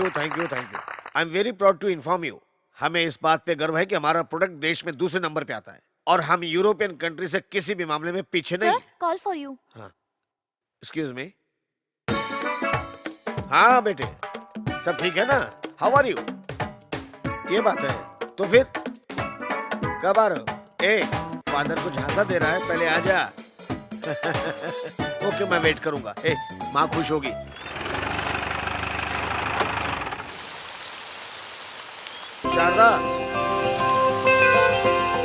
You, thank you, thank you. I am very proud to inform you, हमें इस बात पे गर्व है कि हमारा प्रोडक्ट देश में दूसरे नंबर पे आता है और हम यूरोपियन कंट्री से किसी भी मामले में पीछे नहीं। Call for you. हाँ, एक्सक्यूज मी। हाँ बेटे, सब ठीक है ना? How are you? ये बात है, तो फिर कब आ रहे हो? ए, फादर को झांसा दे रहा है, पहले आ जा। ओके, मैं वेट करूंगा। ए, माँ खुश होगी। शारदा,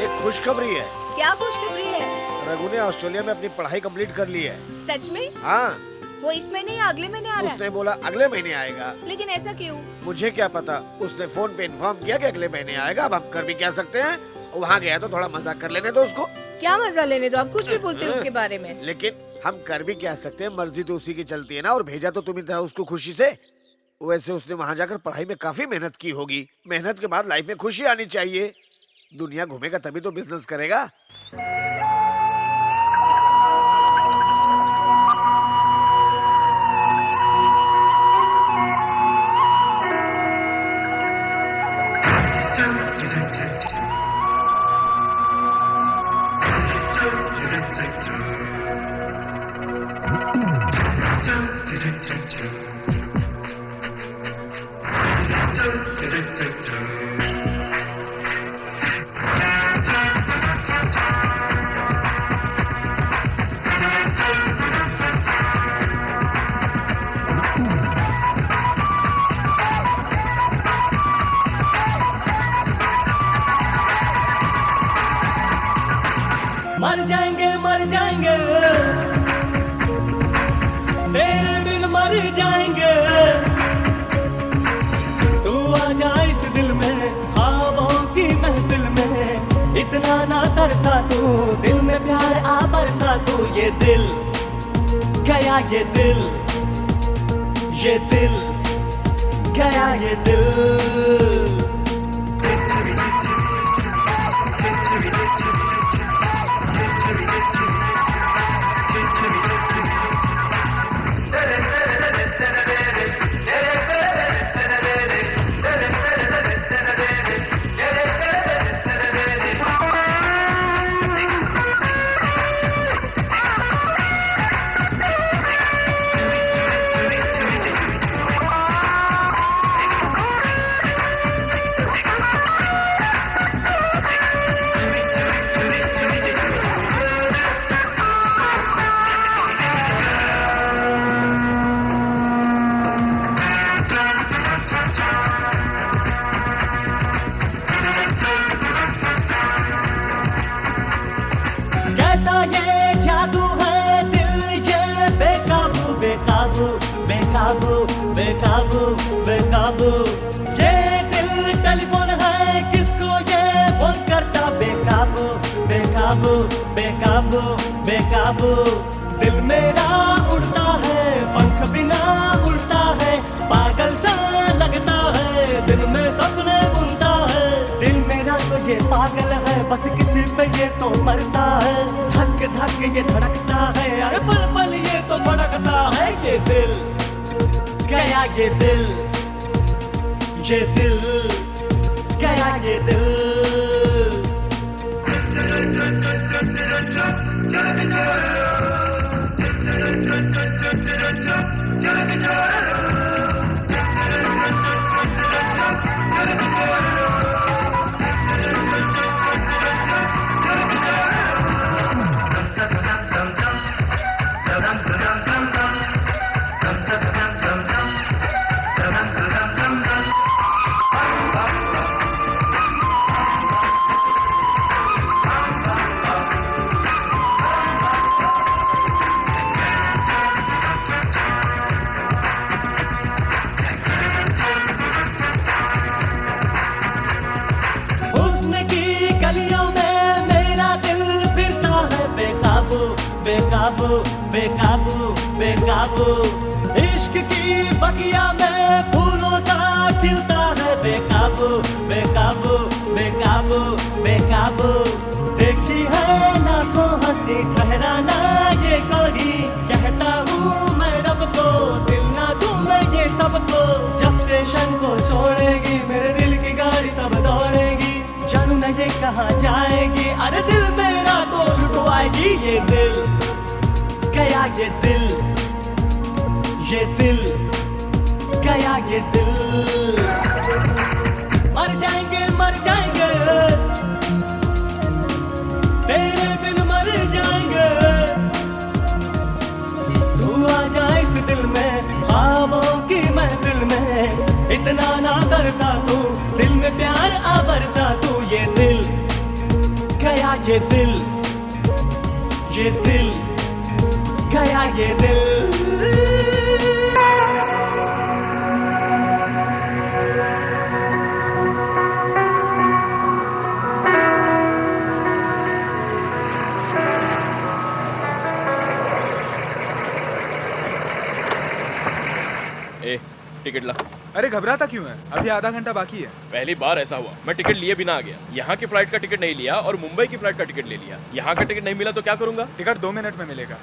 एक खुशखबरी है। क्या खुशखबरी है? रघु ने ऑस्ट्रेलिया में अपनी पढ़ाई कंप्लीट कर ली है। सच में? हाँ। वो इस महीने या अगले महीने आ रहा है? उसने बोला अगले महीने आएगा। लेकिन ऐसा क्यों? मुझे क्या पता, उसने फोन पे इन्फॉर्म किया कि अगले महीने आएगा। अब हम कर भी क्या सकते हैं? वहाँ गया तो थोड़ा मजाक कर लेने दो उसको। क्या मजा लेने दो, आप कुछ भी बोलते हो उसके बारे में। लेकिन हम कर भी क्या सकते हैं, मर्जी तो उसी की चलती है ना। और भेजा तो तुम ही था उसको खुशी से। वैसे उसने वहाँ जाकर पढ़ाई में काफी मेहनत की होगी। मेहनत के बाद लाइफ में खुशी आनी चाहिए। दुनिया घूमेगा तभी तो बिजनेस करेगा। मर जाएंगे तेरे बिन मर जाएंगे। तू आ जा इस दिल में, ख्वाबों की महफिल में। इतना ना तरसा तू, दिल में प्यार आ बरसा तू। ये दिल गया, ये दिल गया, ये दिल। कैसा ये जादू है दिल, ये बेकाबू बेकाबू बेकाबू बेकाबू बेकाबू। ये दिल टेलीफोन है, किसको ये फोन करता? बेकाबू बेकाबू बेकाबू बेकाबू। दिल मेरा उड़ता है, पंख बिना उड़ता है। पागल सा लगता है, दिन में सपने बुनता है। दिल मेरा तो ये पागल है, बस किसी पे ये तो मरता है। धक धक ये धड़कता है, अरे पल पल ये तो भड़कता है। ये दिल गया, ये दिल गया, ये दिल। बेकाबू बेकाबू बेकाबू। इश्क की बगिया में फूलों सा खिलता है। बेकाबू बेकाबू बेकाबू बेकाबू। देखी है लाखों हंसी, ठहराना ये कोई। कहता हूँ मैं रब को, दिल ना दूं मैं ये सबको। जब स्टेशन कहाँ जाएगी, अरे दिल मेरा तो लुटवाएगी ये दिल, गया ये दिल, ये दिल, गया ये दिल। मर जाएंगे तेरे बिन मर जाएंगे, तू आ जाए इस दिल में, ख्वाबों की महफिल में, इतना ना करता तू, दिल में प्यार आ बरसा तू, ये दिल, गया ये दिल, ये दिल, गया ये दिल। ए, टिकट ला। अरे घबराता क्यों है? अभी आधा घंटा बाकी है। पहली बार ऐसा हुआ, मैं टिकट लिए बिना आ गया। यहाँ की फ्लाइट का टिकट नहीं लिया और मुंबई की फ्लाइट का टिकट ले लिया। यहाँ का टिकट नहीं मिला तो क्या करूंगा? टिकट 2 मिनट में मिलेगा।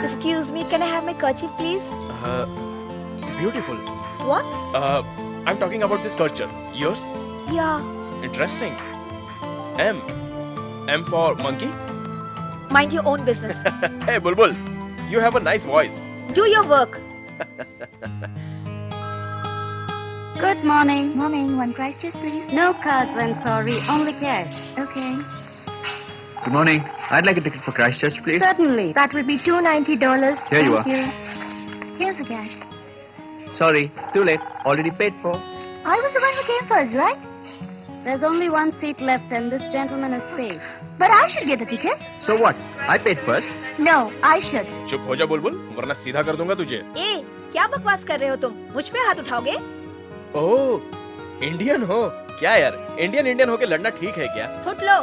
Excuse me, can I have my kerchief, please? Beautiful. What? I'm talking about this sculpture. Yours? Yeah. Interesting. M. M for monkey? Mind your own business. Hey, Bulbul. You have a nice voice. Do your work. Good morning. Morning. One price check, please. No cards, I'm sorry. Only cash. Okay. Good morning. I'd like a ticket for Christchurch, please. Certainly. That will be $290. Here you Thank are. you. Here's the cash. Sorry, too late. Already paid for. I was the one who came first, right? There's only one seat left and this gentleman is safe. But I should get the ticket. So what? I paid first. No, I should. चुप हो जा बुलबुल, वरना सीधा कर दूंगा तुझे। ए, क्या बकवास कर रहे हो तुम? मुझ पे हाथ उठाओगे? ओह, इंडियन हो? क्या यार, इंडियन होके लड़ना ठीक है क्या? फुट लो।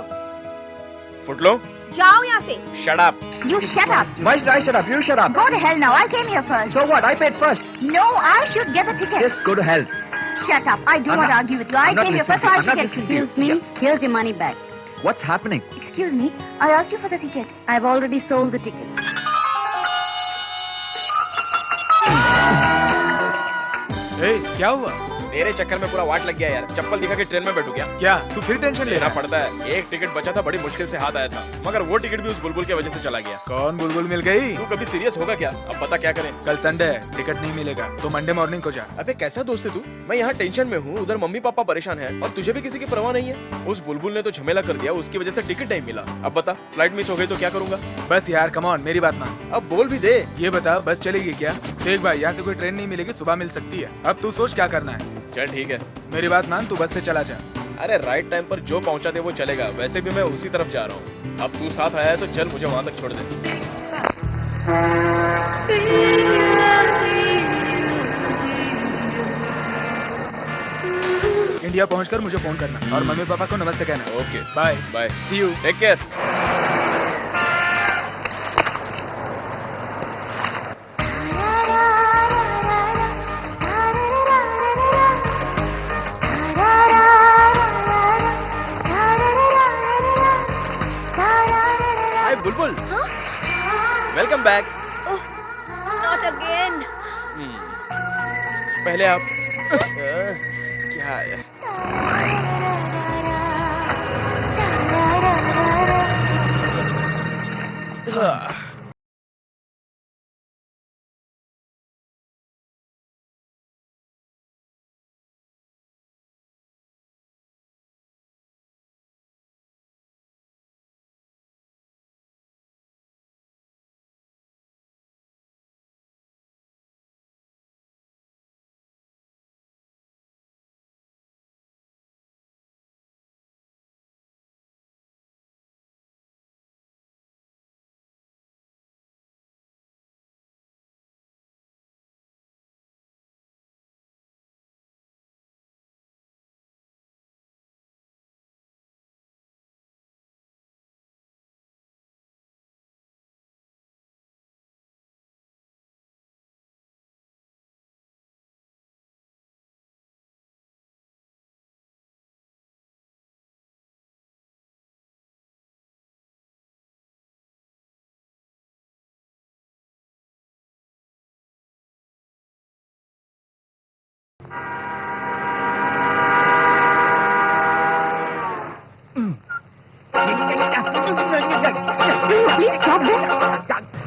फुट लो। जाओ यहाँ से। Shut up. You shut up. Why should I shut up? You shut up. Go to hell now. I came here first. So what? I paid first. No, I should get the ticket. Just go to hell. Shut up. I do I'm not not- argue with you. I I'm not came here listening first, so to I you. I'm should not get listening to you. Excuse me. Here's your money back. What's happening? Excuse me. I asked you for the ticket. I've already sold the ticket. ए, क्या हुआ? तेरे चक्कर में पूरा वाट लग गया यार। चप्पल दिखा के ट्रेन में बैठू क्या? क्या तू फिर टेंशन ले लेना रहा है? पड़ता है। एक टिकट बचा था, बड़ी मुश्किल से हाथ आया था, मगर वो टिकट भी उस बुलबुल की वजह से चला गया। कौन बुलबुल मिल गई? तू कभी सीरियस होगा क्या? अब पता क्या करें? कल संडे है, टिकट नहीं मिलेगा तो मंडे मॉर्निंग को जा। अबे कैसा दोस्त है तू? मैं यहाँ टेंशन में हूँ, उधर मम्मी पापा परेशान है और तुझे भी किसी की परवाह नहीं है। उस बुलबुल ने तो झमेला कर दिया, उसकी वजह से टिकट नहीं मिला। अब बता, फ्लाइट मिस हो गई तो क्या करूंगा? बस यार कम ऑन, मेरी बात मान। अब बोल भी दे। ये बता, बस चलेगी क्या? देख भाई, यहाँ से कोई ट्रेन नहीं मिलेगी, सुबह मिल सकती है। अब तू सोच क्या करना है। चल ठीक है। मेरी बात मान, तू बस से चला जा। अरे राइट टाइम पर जो पहुंचा दे वो चलेगा, वैसे भी मैं उसी तरफ जा रहा हूँ। अब तू साथ आया है तो चल, मुझे वहां तक छोड़ दे। इंडिया पहुंचकर मुझे फोन करना और मम्मी पापा को नमस्ते कहना। Okay, bye bye, see you. Take care. Hi Bulbul, welcome back. Oh, not again. पहले आप क्या है?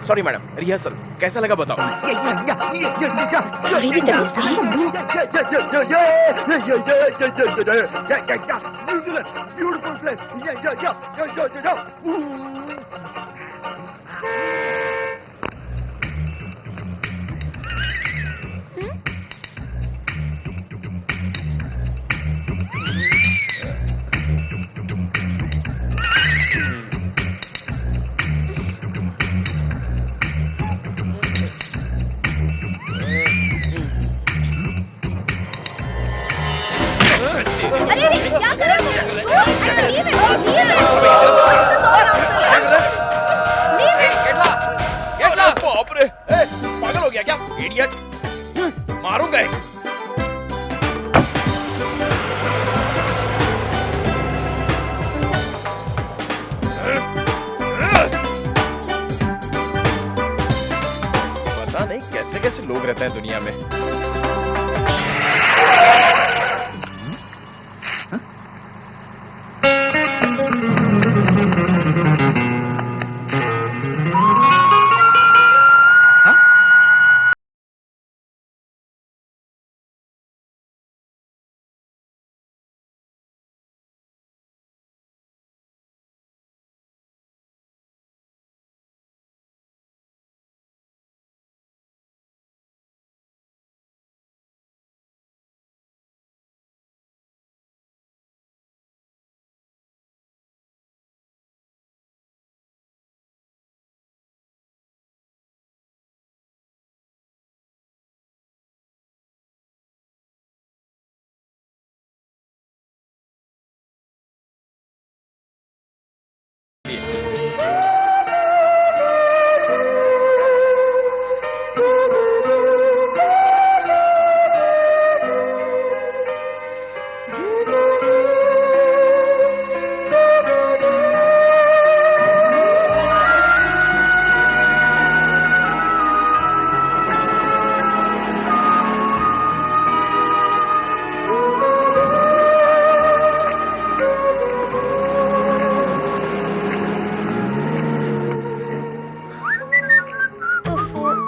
सॉरी मैडम, रिहर्सल कैसा लगा बताओ। थोड़ी भी तमीज नहीं। अरे अरे क्या कर रहे हो? छोड़ो, ऐसे leave it, leave it. This is all nonsense. Leave it. बाप रे, पागल हो गया क्या? इडियट, मारूंगा एक। पता नहीं कैसे कैसे लोग रहते हैं दुनिया में।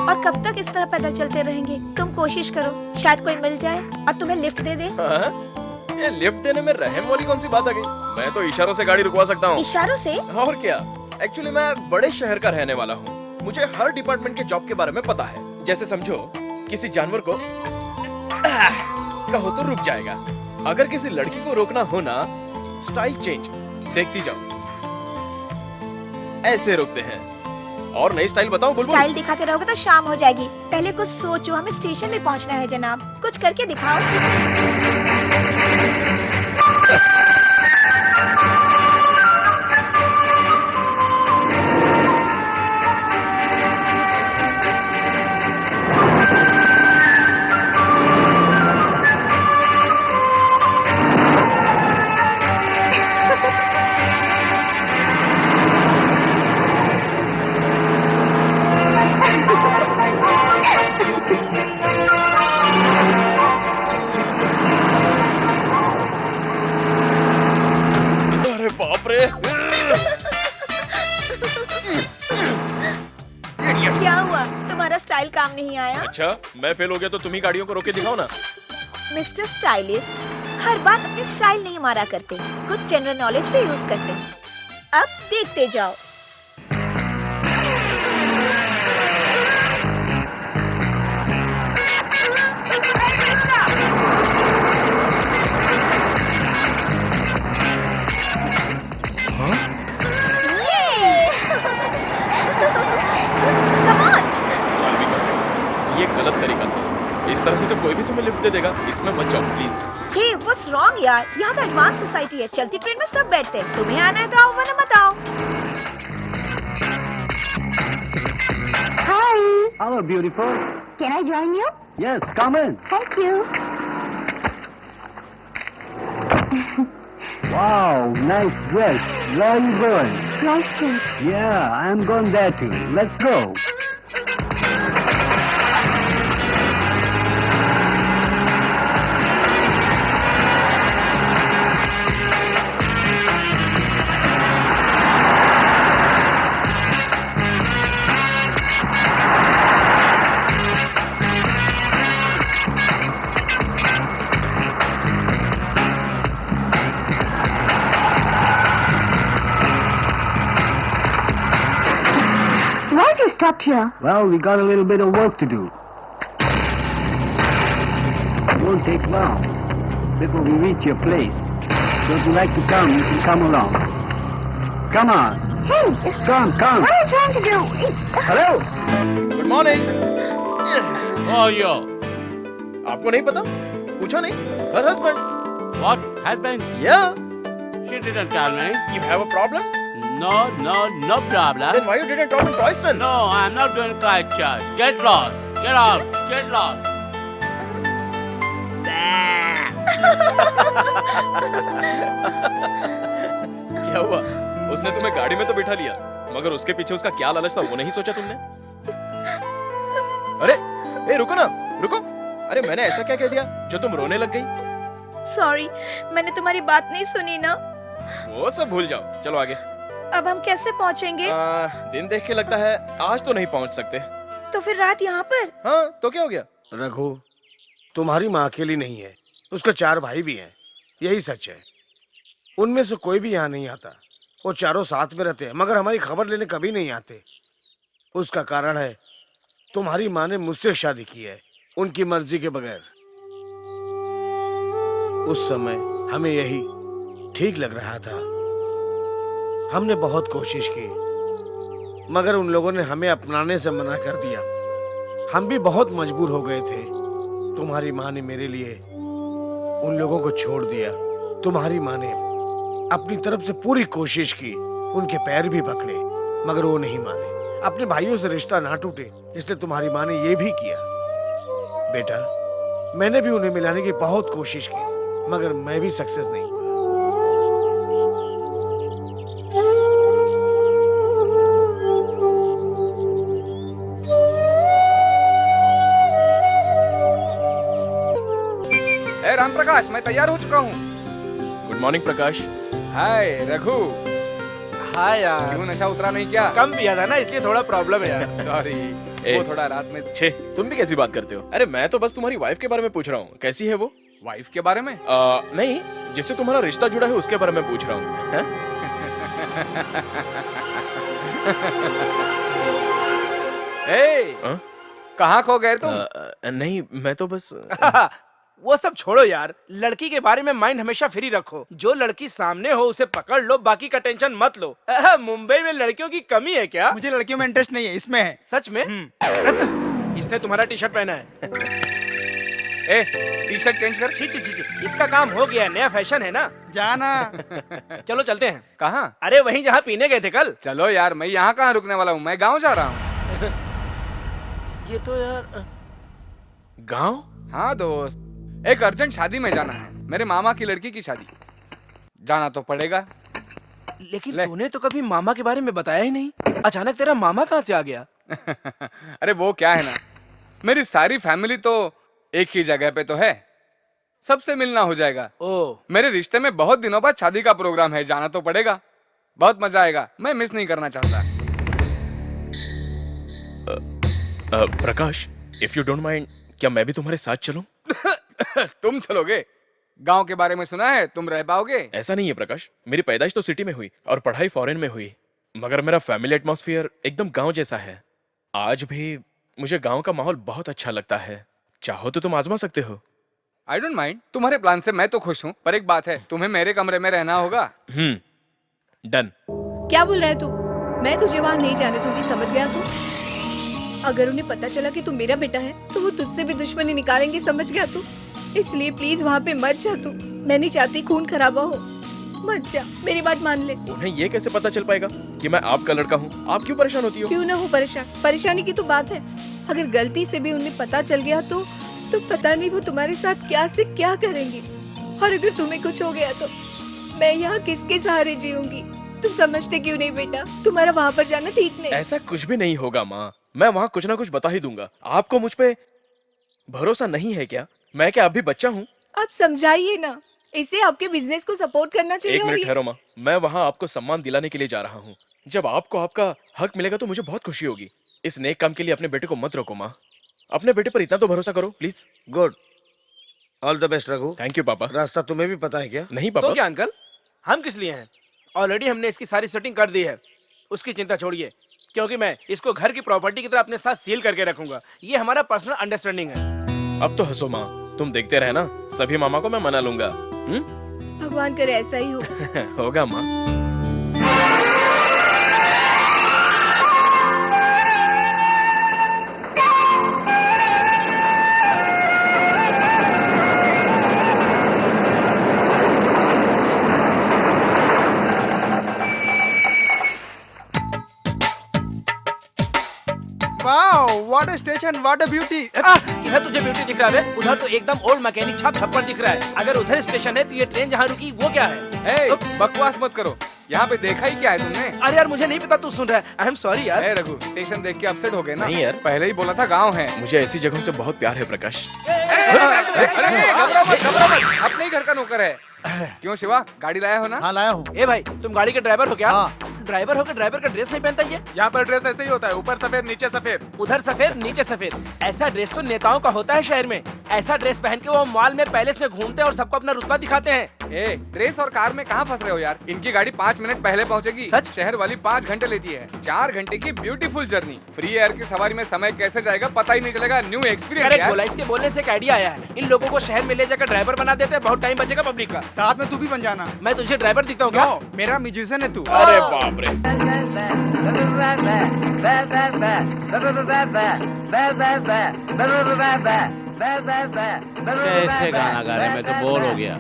और कब तक इस तरह पैदल चलते रहेंगे? तुम कोशिश करो, शायद कोई मिल जाए और तुम्हें लिफ्ट दे दे। ये लिफ्ट देने में रहम वाली कौन सी बात आ गई? मैं तो इशारों से गाड़ी रुकवा सकता हूँ। इशारों से? और क्या, एक्चुअली मैं बड़े शहर का रहने वाला हूँ। मुझे हर डिपार्टमेंट के जॉब के बारे में पता है। जैसे समझो, किसी जानवर को कहो तो रुक जाएगा। अगर किसी लड़की को रोकना हो ना, स्टाइल चेंज, देखती जाओ, ऐसे रोकते हैं। और नई स्टाइल बताओ बुलबुल। स्टाइल दिखाते रहोगे तो शाम हो जाएगी। पहले कुछ सोचो, हमें स्टेशन में पहुंचना है जनाब। कुछ करके दिखाओ। क्या हुआ? तुम्हारा स्टाइल काम नहीं आया? अच्छा, मैं फेल हो गया तो तुम ही गाड़ियों को रोके दिखाओ ना। मिस्टर स्टाइलिस्ट, हर बात अपने स्टाइल नहीं मारा करते, कुछ जनरल नॉलेज भी यूज करते। अब देखते जाओ। ये गलत तरीका था। इस तरह से तो कोई भी तुम्हें लिफ्ट दे देगा। इसमें मत जाओ प्लीज। हे, व्हाट्स रॉन्ग यार? यहाँ तो एडवांस सोसाइटी है। चलती ट्रेन में सब बैठते हैं। तुम्हें आना है तो आओ, वरना मत आओ। Hi. Hello, beautiful. Can I join you? Yes, come in. Thank you. Wow, nice dress. Where are you going? Nice dress. Yeah, I'm going there too. Let's go. out here? Well, we got a little bit of work to do. It won't take long. Before we reach your place. So if you like to come, you can come along. Come on. Hey, Come. what are you trying to do? Hello? Good morning. Oh, yo. आपको नहीं पता? पूछा नहीं? Her husband. What happened? या She didn't tell me. You have a problem? No problem. Then why you didn't talk in Royston? No, I'm not doing Christchurch. Get lost. Get out. Get lost. क्या हुआ? उसने तुम्हें गाड़ी में तो बिठा लिया, मगर उसके पीछे उसका क्या लालच था वो नहीं सोचा तुमने? अरे, ए रुको ना, रुको। अरे मैंने ऐसा क्या कह दिया जो तुम रोने लग गई? सॉरी, मैंने तुम्हारी बात नहीं सुनी ना। वो सब भूल जाओ, चलो आगे। अब हम कैसे पहुंचेंगे? दिन देख के लगता है आज तो नहीं पहुंच सकते। तो फिर रात यहाँ पर? हाँ, तो क्या हो गया? रघु, तुम्हारी माँ अकेली नहीं है, उसके 4 भाई भी हैं, यही सच है। उनमें से कोई भी यहाँ नहीं आता। वो चारों साथ में रहते हैं, मगर हमारी खबर लेने कभी नहीं आते। उसका कारण है तुम्हारी माँ ने मुझसे शादी की है, उनकी मर्जी के बगैर। उस समय हमें यही ठीक लग रहा था। हमने बहुत कोशिश की, मगर उन लोगों ने हमें अपनाने से मना कर दिया। हम भी बहुत मजबूर हो गए थे। तुम्हारी माँ ने मेरे लिए उन लोगों को छोड़ दिया। तुम्हारी माँ ने अपनी तरफ से पूरी कोशिश की, उनके पैर भी पकड़े, मगर वो नहीं माने। अपने भाइयों से रिश्ता ना टूटे, इसलिए तुम्हारी माँ ने ये भी किया। बेटा, मैंने भी उन्हें मिलाने की बहुत कोशिश की, मगर मैं भी सक्सेस नहीं हुआ। राम प्रकाश, मैं तैयार हो चुका हूँ। गुड मॉर्निंग प्रकाश। हाय रघु। हाँ यार, क्यों नशा उतरा नहीं क्या? कम पिया था ना, इसलिए थोड़ा प्रॉब्लम है यार। सॉरी, ए, वो थोड़ा रात में। छे, तुम भी कैसी बात करते हो? अरे मैं तो बस तुम्हारी वाइफ के बारे में पूछ रहा हूँ, कैसी है वो? वाइफ के बारे में? नहीं, जिससे तुम्हारा रिश्ता जुड़ा है उसके बारे में पूछ रहा हूँ। ए, कहाँ खो गए तुम? नहीं, मैं तो बस वो सब छोड़ो यार, लड़की के बारे में माइंड हमेशा फ्री रखो। जो लड़की सामने हो उसे पकड़ लो, बाकी का टेंशन मत लो। मुंबई में लड़कियों की कमी है क्या? मुझे लड़कियों में इंटरेस्ट नहीं है, इसमें है। सच में? इसने तुम्हारा टी शर्ट पहना है। ए, टी शर्ट चेंज कर। छी छी छी छी, इसका काम हो गया, नया फैशन है ना। जाना। चलो चलते हैं। कहाँ? अरे वहीं जहाँ पीने गए थे कल। चलो यार, मैं यहाँ कहाँ रुकने वाला हूँ, मैं गाँव जा रहा हूँ। ये तो यार गाँव? हाँ दोस्त, एक अर्जेंट शादी में जाना है, मेरे मामा की लड़की की शादी। जाना तो पड़ेगा। लेकिन तूने तो कभी मामा के बारे में बताया ही नहीं। अचानक तेरा मामा कहाँ से आ गया? अरे वो क्या है ना, मेरी सारी फैमिली तो एक ही जगह पे तो है, सबसे मिलना हो जाएगा। ओ, मेरे रिश्ते में बहुत दिनों बाद शादी का प्रोग्राम है, जाना तो पड़ेगा। बहुत मजा आएगा, मैं मिस नहीं करना चाहता। प्रकाश, इफ यू डोंट माइंड, क्या मैं भी तुम्हारे साथ चलूं? तुम चलोगे? गांव के बारे में सुना है, तुम रह पाओगे? ऐसा नहीं है प्रकाश, मेरी पैदाइश तो सिटी में हुई और पढ़ाई फॉरेन में हुई, मगर मेरा फैमिली एटमॉस्फेयर एकदम गांव जैसा है। आज भी मुझे गांव का माहौल बहुत अच्छा लगता है। चाहो तो तुम आजमा सकते हो। आई डोंट माइंड, तुम्हारे प्लान से मैं तो खुश हूँ, पर एक बात है, तुम्हें मेरे कमरे में रहना होगा। डन। क्या बोल रहा है तू? मैं तुझे वहाँ नहीं जाने दूंगी, समझ गया तू? अगर उन्हें पता चला कि तू मेरा बेटा है तो वो तुझसे भी दुश्मनी निकालेंगे, समझ गया तू? इसलिए प्लीज वहाँ पे मत जा तू। मैं नहीं चाहती खून खराबा हो, मत जा, मेरी बात मान ले। उन्हें ये कैसे पता चल पाएगा कि मैं आपका लड़का हूँ? आप क्यों परेशान होती हो? क्यों ना हो परेशान, परेशानी की तो बात है। अगर गलती से भी उन्हें पता चल गया तो पता नहीं वो तुम्हारे साथ क्या से क्या करेंगी। और अगर तुम्हें कुछ हो गया तो मैं यहाँ किसके सहारे जीऊंगी? तुम समझते क्यों नहीं बेटा? तुम्हारा वहाँ पर जाना ठीक नहीं। ऐसा कुछ भी नहीं होगा माँ, मैं वहाँ कुछ ना कुछ बता ही दूंगा। आपको मुझ पे भरोसा नहीं है क्या? मैं क्या अभी बच्चा हूँ? आप समझाइए ना, इसे आपके बिजनेस को सपोर्ट करना चाहिए। एक मिनट ठहरो माँ, मैं वहाँ आपको सम्मान दिलाने के लिए जा रहा हूँ। जब आपको आपका हक मिलेगा तो मुझे बहुत खुशी होगी। इस नेक काम के लिए अपने बेटे को मत रोको माँ, अपने बेटे पर इतना तो भरोसा करो please. Good, all the best Raghu. Thank you पापा। रास्ता तुम्हें भी पता है क्या? नहीं पापा। तो क्या अंकल, हम किस लिए हैं? ऑलरेडी हमने इसकी सारी सेटिंग कर दी है, उसकी चिंता छोड़िए। क्योंकि मैं इसको घर की प्रॉपर्टी की तरह अपने साथ सील करके रखूंगा। ये हमारा पर्सनल अंडरस्टैंडिंग है। अब तो हंसो माँ, तुम देखते रहना, सभी मामा को मैं मना लूंगा। भगवान करे ऐसा ही हो। होगा माँ। Wow, what a station, what a beauty. इधर तुझे ब्यूटी दिख रहा है, उधर तो एकदम ओल्ड मैकेनिक छाप छप्पर दिख रहा है। अगर उधर स्टेशन है तो ये ट्रेन जहाँ रुकी वो क्या है? बकवास मत करो, यहाँ पे देखा ही क्या है तुमने? अरे यार मुझे नहीं पता तू सुन रहा है। आई एम सॉरी यार। रघु, स्टेशन देख के अपसेट हो गए ना? नहीं यार, पहले ही बोला था गाँव है। मुझे ऐसी जगहों से बहुत प्यार है प्रकाश। घबराओ मत, अपने ही घर का नौकर है। क्यों शिवा, गाड़ी लाया हो ना? हाँ लाया हूँ। ए भाई, तुम गाड़ी के ड्राइवर हो क्या? हाँ। ड्राइवर होकर ड्राइवर का ड्रेस नहीं पहनता ये? यहाँ पर ड्रेस ऐसे ही होता है, ऊपर सफेद नीचे सफेद। उधर सफेद नीचे सफेद। ऐसा ड्रेस तो नेताओं का होता है शहर में। ऐसा ड्रेस पहन के वो मॉल में पैलेस में घूमते हैं और सबको अपना रुतबा दिखाते हैं। ड्रेस और कार में कहाँ फंस रहे हो यार? इनकी गाड़ी 5 मिनट पहले पहुँचेगी। सच? शहर वाली 5 घंटे लेती है। 4 घंटे की ब्यूटीफुल जर्नी। फ्री एयर की सवारी में समय कैसे जाएगा पता ही नहीं चलेगा। न्यू एक्सपीरियंस बोला, इसके बोलने से एक आइडिया आया है। इन लोगों को शहर में ले जाकर ड्राइवर बना देते हैं, बहुत टाइम बचेगा पब्लिक का। साथ में तू भी बन जाना। मैं तुझे ड्राइवर दिखता हूँ क्या? मेरा म्यूजिशियन है तू। अरे बाप रे। कैसे गाना गा रहे हैं, मैं तो बोर हो गया।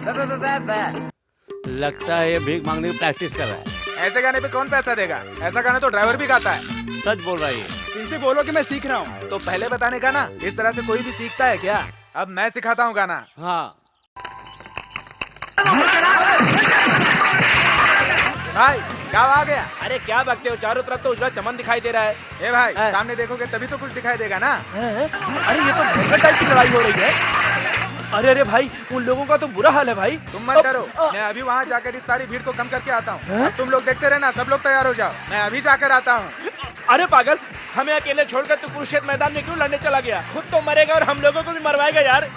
लगता है ये भीख मांगने की प्रैक्टिस कर रहा है। ऐसे गाने पे कौन पैसा देगा? ऐसा गाना तो ड्राइवर भी गाता है। सच बोल रही है। इनसे बोलो कि मैं सीख रहा हूँ। तो पहले बताने का ना, इस तरह से कोई भी सीखता है क्या? अब मैं सिखाता हूँ गाना। हाँ भाई क्या आ गया? अरे क्या बकते हो, चारों तरफ तो उजला चमन दिखाई दे रहा है। ए भाई, सामने देखोगे तभी तो कुछ दिखाई देगा ना। अरे ये तो भयंकर टाइप की लड़ाई हो रही है। अरे अरे भाई, उन लोगों का तो बुरा हाल है भाई। तुम मत डरो, मैं अभी वहाँ जाकर इस सारी भीड़ को कम करके आता हूँ। तुम लोग देखते रहना, सब लोग तैयार हो जाओ, मैं अभी जाकर आता हूँ। अरे पागल, हमें अकेले छोड़कर तू कुरुक्षेत्र मैदान में क्यों लड़ने चला गया? खुद तो मरेगा और हम लोगों को भी मरवाएगा यार।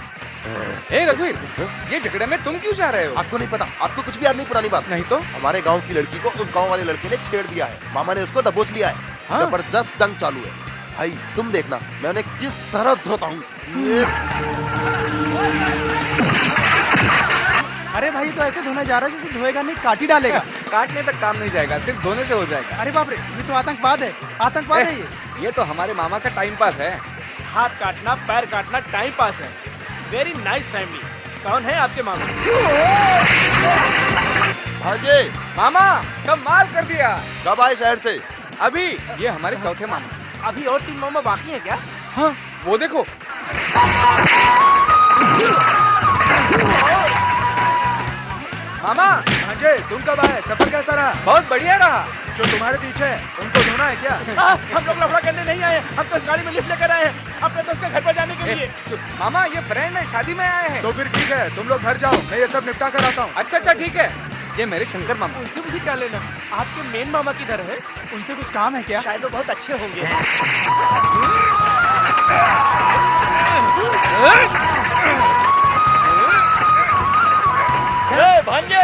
रघुवीर, ये झगड़े में तुम क्यों जा रहे हो? आपको नहीं पता? आपको कुछ भी याद नहीं पुरानी बात? नहीं तो? हमारे गांव की लड़की को उस गांव वाले लड़के ने छेड़ दिया है। मामा ने उसको दबोच लिया है। हाँ? जबरदस्त जंग चालू है भाई, तुम देखना मैं उन्हें किस तरह धोता हूँ। अरे भाई, तो ऐसे धोने जा रहा है जैसे धोएगा नहीं, काट ही डालेगा। काटने तक काम नहीं जाएगा, सिर्फ धोने से हो जाएगा। अरे बाप रे, ये तो आतंकवाद है। आतंकवाद है ये तो हमारे मामा का टाइम पास है। हाथ काटना, पैर काटना टाइम पास है। Very nice family. कौन है आपके मामा? भांजे, मामा कमाल कर दिया। कब आए शहर से? अभी। ये हमारे चौथे मामा। अभी और 3 मामा बाकी हैं क्या? हाँ, वो देखो। मामा भांजे, तुम कब आए? सफर कैसा रहा? बहुत बढ़िया रहा। जो तुम्हारे पीछे है उनको धोना है क्या? हम लोग लफड़ा करने नहीं आए, हम तो इस गाड़ी में लिफ्ट लेकर आए हैं अपने दोस्त के घर पर जाने के लिए। मामा, ये फ्रेंड है, शादी में आए हैं। तो फिर ठीक है, तुम लोग घर जाओ, मैं ये सब निपटा कर आता हूँ। अच्छा ठीक है। ये मेरे शंकर मामा। उनसे मुझे क्या लेना? आपके मेन मामा किधर है? उनसे कुछ काम है क्या? शायद वो बहुत अच्छे होंगे। भांजे,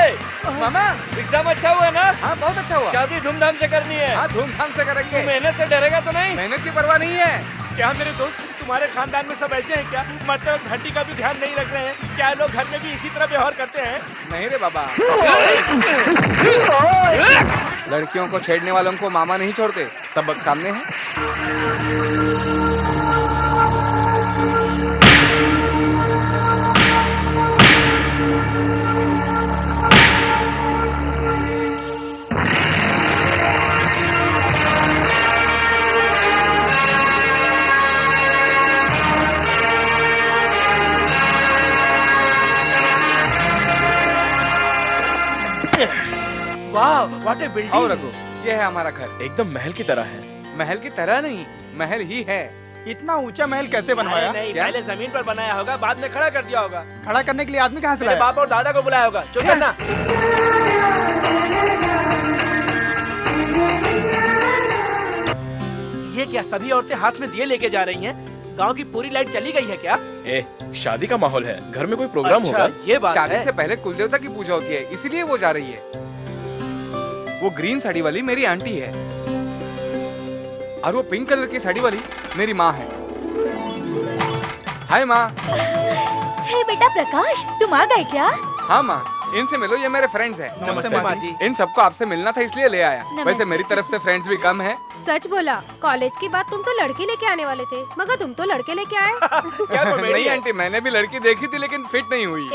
मामा एग्जाम अच्छा हुआ ना? हाँ, बहुत अच्छा हुआ। शादी धूमधाम से करनी है। हाँ, धूमधाम से करेंगे। मेहनत से डरेगा तो नहीं? मेहनत की परवाह नहीं है। क्या मेरे दोस्त, तुम्हारे खानदान में सब ऐसे हैं क्या? मरते वक्त घंटी का भी ध्यान नहीं रख रहे हैं क्या? लोग घर में भी इसी तरह व्यवहार करते हैं? नहीं रे बाबा। लड़कियों को छेड़ने वालों को मामा नहीं छोड़ते। सबक सामने है। वाह, व्हाट ए बिल्डिंग। और रघु, ये है हमारा घर। एकदम महल की तरह है। महल की तरह नहीं, महल ही है। इतना ऊंचा महल कैसे बनवाया? नहीं, क्या? पहले जमीन पर बनाया होगा, बाद में खड़ा कर दिया होगा। खड़ा करने के लिए आदमी कहाँ से मेरे लाया? बाप और दादा को बुलाया होगा। चल चलना। ये क्या, सभी औरतें हाथ में दिए लेके जा रही हैं? गांव की पूरी लाइट चली गई है क्या? शादी का माहौल है, घर में कोई प्रोग्राम अच्छा, होगा? ये बात शादी है। से पहले कुलदेवता की पूजा होती है, इसीलिए वो जा रही है। वो ग्रीन साड़ी वाली मेरी आंटी है। और वो पिंक कलर की साड़ी वाली मेरी माँ है। हाय माँ। हे बेटा प्रकाश, तुम आ गए क्या? हाँ माँ, इनसे मिलो, ये मेरे फ्रेंड्स हैं। नमस्ते माँ जी। इन सबको आपसे मिलना था इसलिए ले आया। वैसे मेरी तरफ से फ्रेंड्स भी कम है। सच बोला, कॉलेज के बाद तुम तो लड़की लेके आने वाले थे, मगर तुम तो लड़के लेके आए। नहीं आंटी, मैंने भी लड़की देखी थी लेकिन फिट नहीं हुई।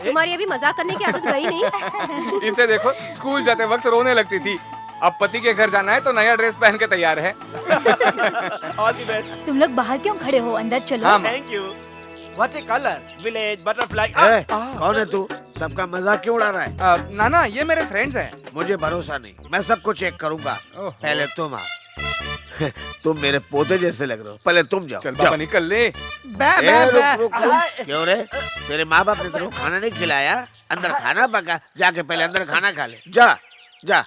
तुम्हारी अभी मजाक करने की आदत गई नहीं। इसे देखो, स्कूल जाते वक्त रोने लगती थी। अब पति के घर जाना है तो नया ड्रेस पहन के तैयार है। All the best. तुम लोग बाहर क्यों खड़े हो, अंदर चलो। हाँ, thank you. What A colour, village butterfly. कौन है तू? सबका मजाक क्यों उड़ा रहा है? नाना, ये मेरे फ्रेंड्स हैं। मुझे भरोसा नहीं, मैं सबको चेक करूंगा। पहले तुम आ। तुम मेरे पोते जैसे लग रहे हो, पहले तुम जाओ। चल पापा निकल ले। रुक। क्यों रे? तेरे माँ बाप ने तेरे को खाना नहीं खिलाया? अंदर खाना पका, जाके पहले अंदर खाना खा ले। जा जा।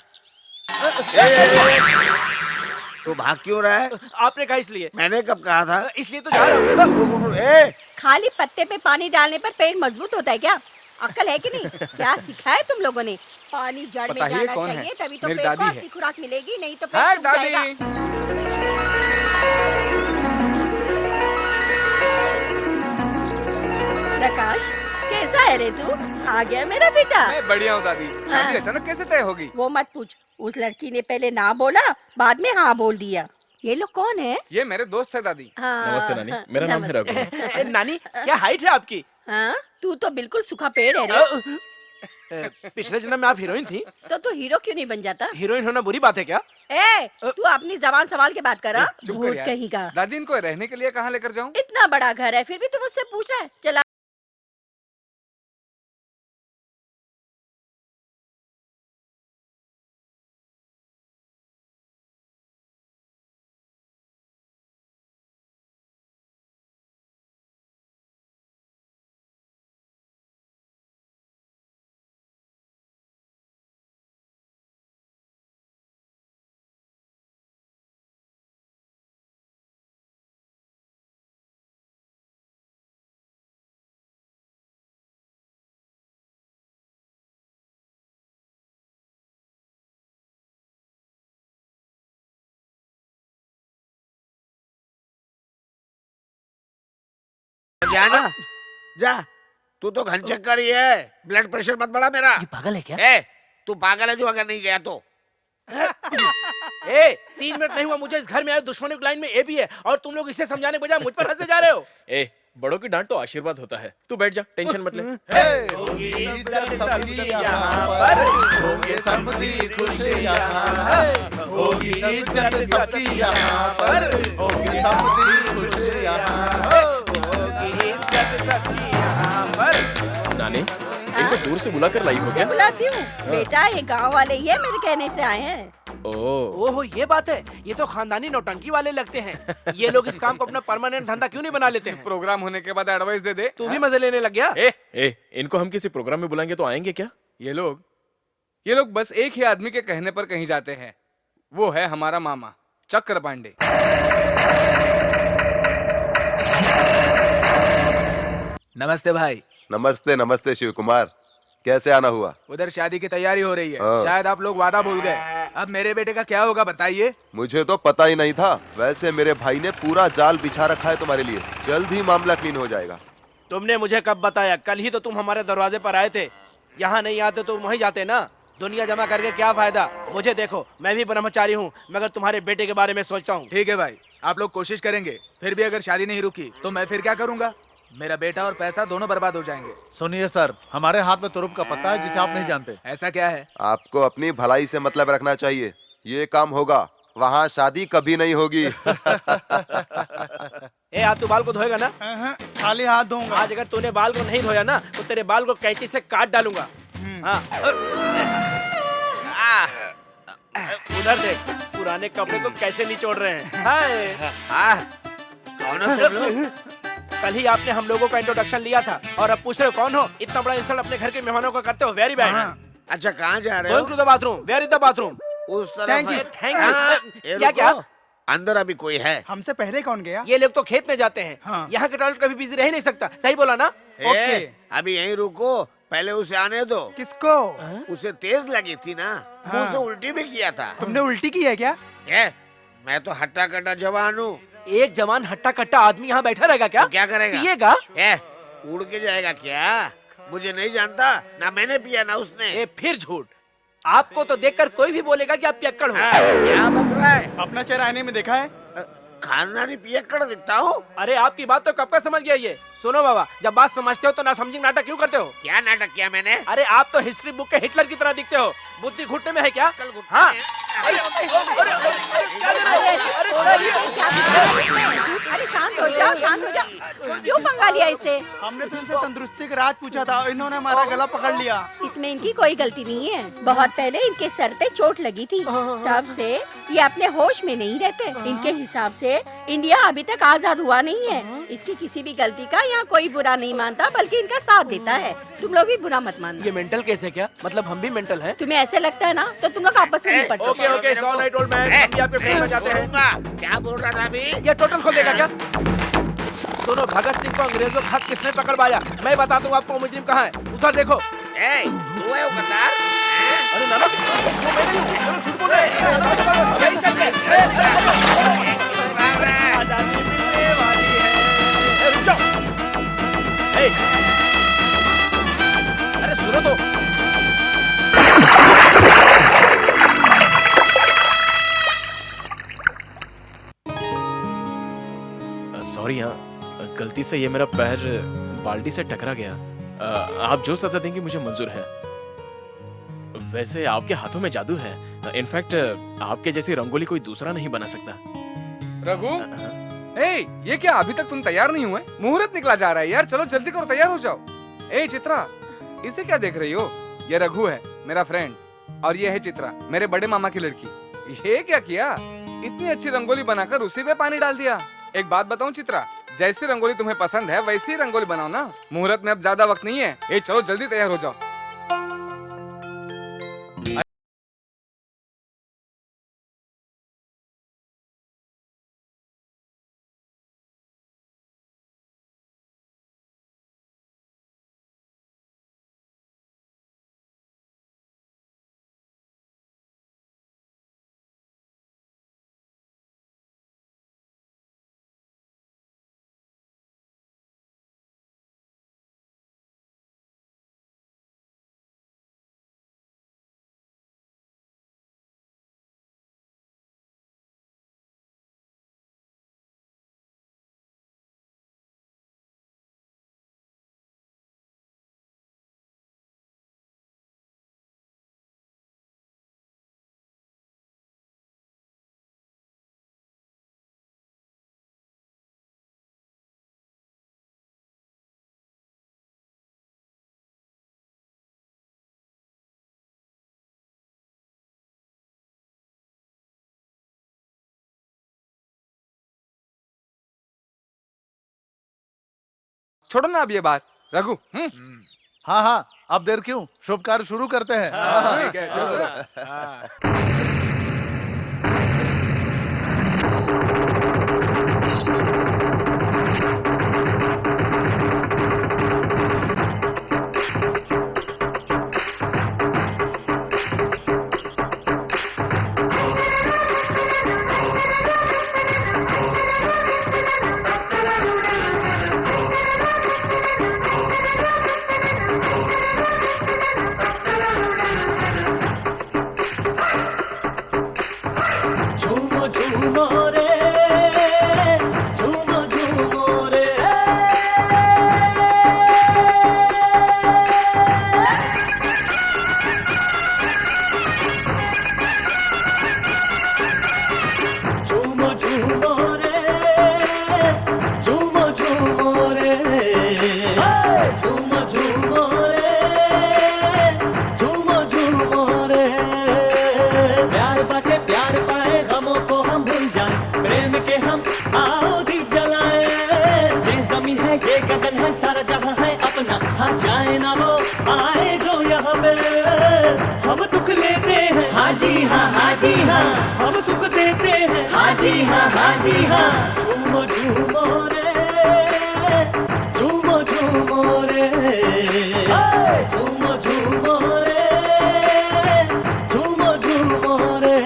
तू भाग क्यों रहा है? आपने कहा इसलिए। मैंने कब कहा था? इसलिए तो जा रहा हूँ। खाली पत्ते पे पानी डालने पर पेड़ मजबूत होता है क्या? अक्ल है कि नहीं? क्या सिखाया तुम लोगों ने? पानी जड़ में बताइए जाना कौन है? चाहिए, तभी तो मेरी पेड़ को दादी असली है। खुराक मिलेगी, नहीं तो हाय पेड़ सूख जाएगा। दादी। प्रकाश, कैसा है रे तू? आ गया मेरा बेटा। मैं बढ़िया हूँ दादी। शादी अचानक कैसे तय होगी? वो मत पूछ, उस लड़की ने पहले ना बोला, बाद में हाँ बोल दिया। ये लोग कौन है? ये मेरे दोस्त है दादी। नमस्ते नानी, मेरा नाम है रघु। नानी, क्या हाइट है आपकी? हाँ, तू तो बिल्कुल सूखा पेड़ है रे। पिछले जन्म में आप हीरोइन थी। तो हीरो क्यों नहीं बन जाता? हीरोइन होना बुरी बात है क्या? तू अपनी जबान संभाल के बात कर। चुप कर भूत यार। कहीं का। दादी, इनको रहने के लिए कहाँ लेकर जाऊँ? इतना बड़ा घर है, फिर भी तुम मुझसे पूछ रहा है। चला। जाना जा। तू तो घनचक्कर ही है, ब्लड प्रेशर मत बढ़ा मेरा। ये पागल है क्या? तू पागल है जो अगर नहीं गया तो। 3 मिनट नहीं हुआ मुझे इस घर में आए, दुश्मनों की लाइन में ए भी है और तुम लोग इसे समझाने के बजाय मुझ पर हंसे जा रहे हो। बड़ों की डांट तो आशीर्वाद होता है। तू बैठ जा, टेंशन मत ले। होगी इज्जत सबकी यहाँ पर, होंगे समधी खुश यहाँ, होगी इज्जत सबकी यहाँ पर, होंगे समधी खुश यहाँ, होगी इज्जत सबकी यहाँ पर। नानी, इनको दूर से बुलाकर लाई हो क्या? बुलाती हूँ बेटा, ये गांव वाले ही है, मेरे कहने से आए हैं। ओहो, ये बात है। ये तो खानदानी नौटंकी वाले लगते हैं। ये लोग इस काम को अपना परमानेंट धंधा क्यों नहीं बना लेते हैं? प्रोग्राम होने के बाद एडवाइस दे दे। तू भी मजे लेने लग गया? इनको हम किसी प्रोग्राम में बुलाएंगे तो आएंगे क्या? ये लोग बस एक ही आदमी के कहने पर कहीं जाते हैं। वो है हमारा मामा चक्र पांडे। नमस्ते भाई। नमस्ते नमस्ते शिव कुमार, कैसे आना हुआ? उधर शादी की तैयारी हो रही है, हाँ। शायद आप लोग वादा भूल गए। अब मेरे बेटे का क्या होगा बताइए? मुझे तो पता ही नहीं था। वैसे मेरे भाई ने पूरा जाल बिछा रखा है तुम्हारे लिए, जल्द ही मामला क्लीन हो जाएगा। तुमने मुझे कब बताया? कल ही तो तुम हमारे दरवाजे पर आए थे। यहाँ नहीं आते तो वहीं जाते ना। दुनिया जमा करके क्या फायदा? मुझे देखो, मैं भी ब्रह्मचारी हूँ, मगर तुम्हारे बेटे के बारे में सोचता हूँ। ठीक है भाई, आप लोग कोशिश करेंगे, फिर भी अगर शादी नहीं रुकी तो मैं फिर क्या करूँगा? मेरा बेटा और पैसा दोनों बर्बाद हो जाएंगे। सुनिए सर, हमारे हाथ में तुरुप का पत्ता है जिसे आप नहीं जानते। ऐसा क्या है? आपको अपनी भलाई से मतलब रखना चाहिए। ये काम होगा, वहाँ शादी कभी नहीं होगी। आज तू बाल को धोएगा ना? खाली हाथ धोऊंगा। आज अगर तूने बाल को नहीं धोया ना तो तेरे बाल को कैंची से काट डालूंगा। हाँ। उधर देख, पुराने कपड़े को कैसे निचोड़ रहे हैं। हाय। कौन हो तुम लोग? कल ही आपने हम लोगों का इंट्रोडक्शन लिया था और अब पूछ रहे हो कौन हो? इतना बड़ा इंसल्ट अपने घर के मेहमानों को करते हो। Very bad. अच्छा, कहाँ जा रहे हो? Going to the bathroom. Where is the bathroom? उस तरफ। Thank you. ये क्या क्या? अंदर अभी कोई है? हमसे पहले कौन गया? ये लोग तो खेत में जाते हैं। हाँ। यहाँ के टॉयलेट कभी बिजी रह ही नहीं सकता। सही बोला ना? ओके, अभी यहीं रुको, पहले उसे आने दो। किसको? उसे तेज लगी थी ना, मुंह से उल्टी भी किया था। तुमने उल्टी की है क्या? मैं तो हट्टा कट्टा जवान हूँ। एक जवान हट्टा कट्टा आदमी यहाँ बैठा रहेगा क्या? तो क्या करेगा? पिएगा? उड़ के जाएगा क्या? मुझे नहीं जानता, ना मैंने पिया ना उसने। फिर झूठ। आपको तो देखकर कोई भी बोलेगा कि आप पियक्कड़ हो। क्या बक रहा है? अपना चेहरा आईने में देखा है? खानदानी पियक्कड़ दिखता हूँ। अरे आपकी बात तो कब का समझ गया ये। सुनो बाबा, जब बात समझते हो तो ना समझी नाटक क्यों करते हो? क्या नाटक किया मैंने? अरे आप तो हिस्ट्री बुक के हिटलर की तरह दिखते हो। बुद्धि घुटने में है क्या? हाँ। अरे शांत हो जाओ, शांत हो जाओ। क्यों पंगा लिया इसे? हमने तो इनसे तंदुरुस्ती का राज पूछा था, इन्होंने हमारा गला पकड़ लिया। इसमें इनकी कोई गलती नहीं है। बहुत पहले इनके सर पे चोट लगी थी, तब से ये अपने होश में नहीं रहते। इनके हिसाब से इंडिया अभी तक आजाद हुआ नहीं है। इसकी किसी भी गलती का यहाँ कोई बुरा नहीं मानता, बल्कि इनका साथ देता है। तुम लोग भी बुरा मत मानना। ये मेंटल केस है क्या? मतलब हम भी मेंटल हैं? तुम्हें ऐसे लगता है ना, तो तुम लोग आपस में निपट okay okay, it's all right old man. हम भी आपके फ्रेंड में जाते हैं। क्या बोल रहा था अभी? ये टोटल खोल देगा क्या? दोनों भगत सिंह को अंग्रेजों का हाथ किसने पकड़वाया? मैं बता दूं आपको मुजरिम कहाँ है। उधर देखो। तू है वो गद्दार? अरे नाना, वो मैं नहीं हूँ। चलो झूठ बोल रहे हैं। यही करके। आजादी मिलने वाली है। रुक जाओ। अरे सुनो तो। सॉरी, हाँ गलती से ये मेरा पैर बाल्टी से टकरा गया। आप जो सजा देंगे मुझे मंजूर है। वैसे आपके हाथों में जादू है। इनफैक्ट आपके जैसी रंगोली कोई दूसरा नहीं बना सकता। रघु, ये क्या अभी तक तुम तैयार नहीं हुए? मुहूर्त निकला जा रहा है यार, चलो जल्दी करो, तैयार हो जाओ। चित्रा, इसे क्या देख रही हो? ये रघु है मेरा फ्रेंड, और ये है चित्रा मेरे बड़े मामा की लड़की। ये क्या किया? इतनी अच्छी रंगोली बनाकर उसी पे पानी डाल दिया। एक बात बताऊं चित्रा, जैसी रंगोली तुम्हें पसंद है वैसी रंगोली बनाओ ना। मुहूर्त में अब ज्यादा वक्त नहीं है। चलो जल्दी तैयार हो जाओ। छोड़ो ना अब ये बात। रघु, हाँ हाँ, अब देर क्यों, शुभ कार्य शुरू करते हैं। ठीक है, चलो। हम सुख देते हैं। हाजी हाँ, हाजी हाँ। झूमो झूमो रे, झूमो झूमो रे, झूमो झूमो रे, झूमो झूमो रे।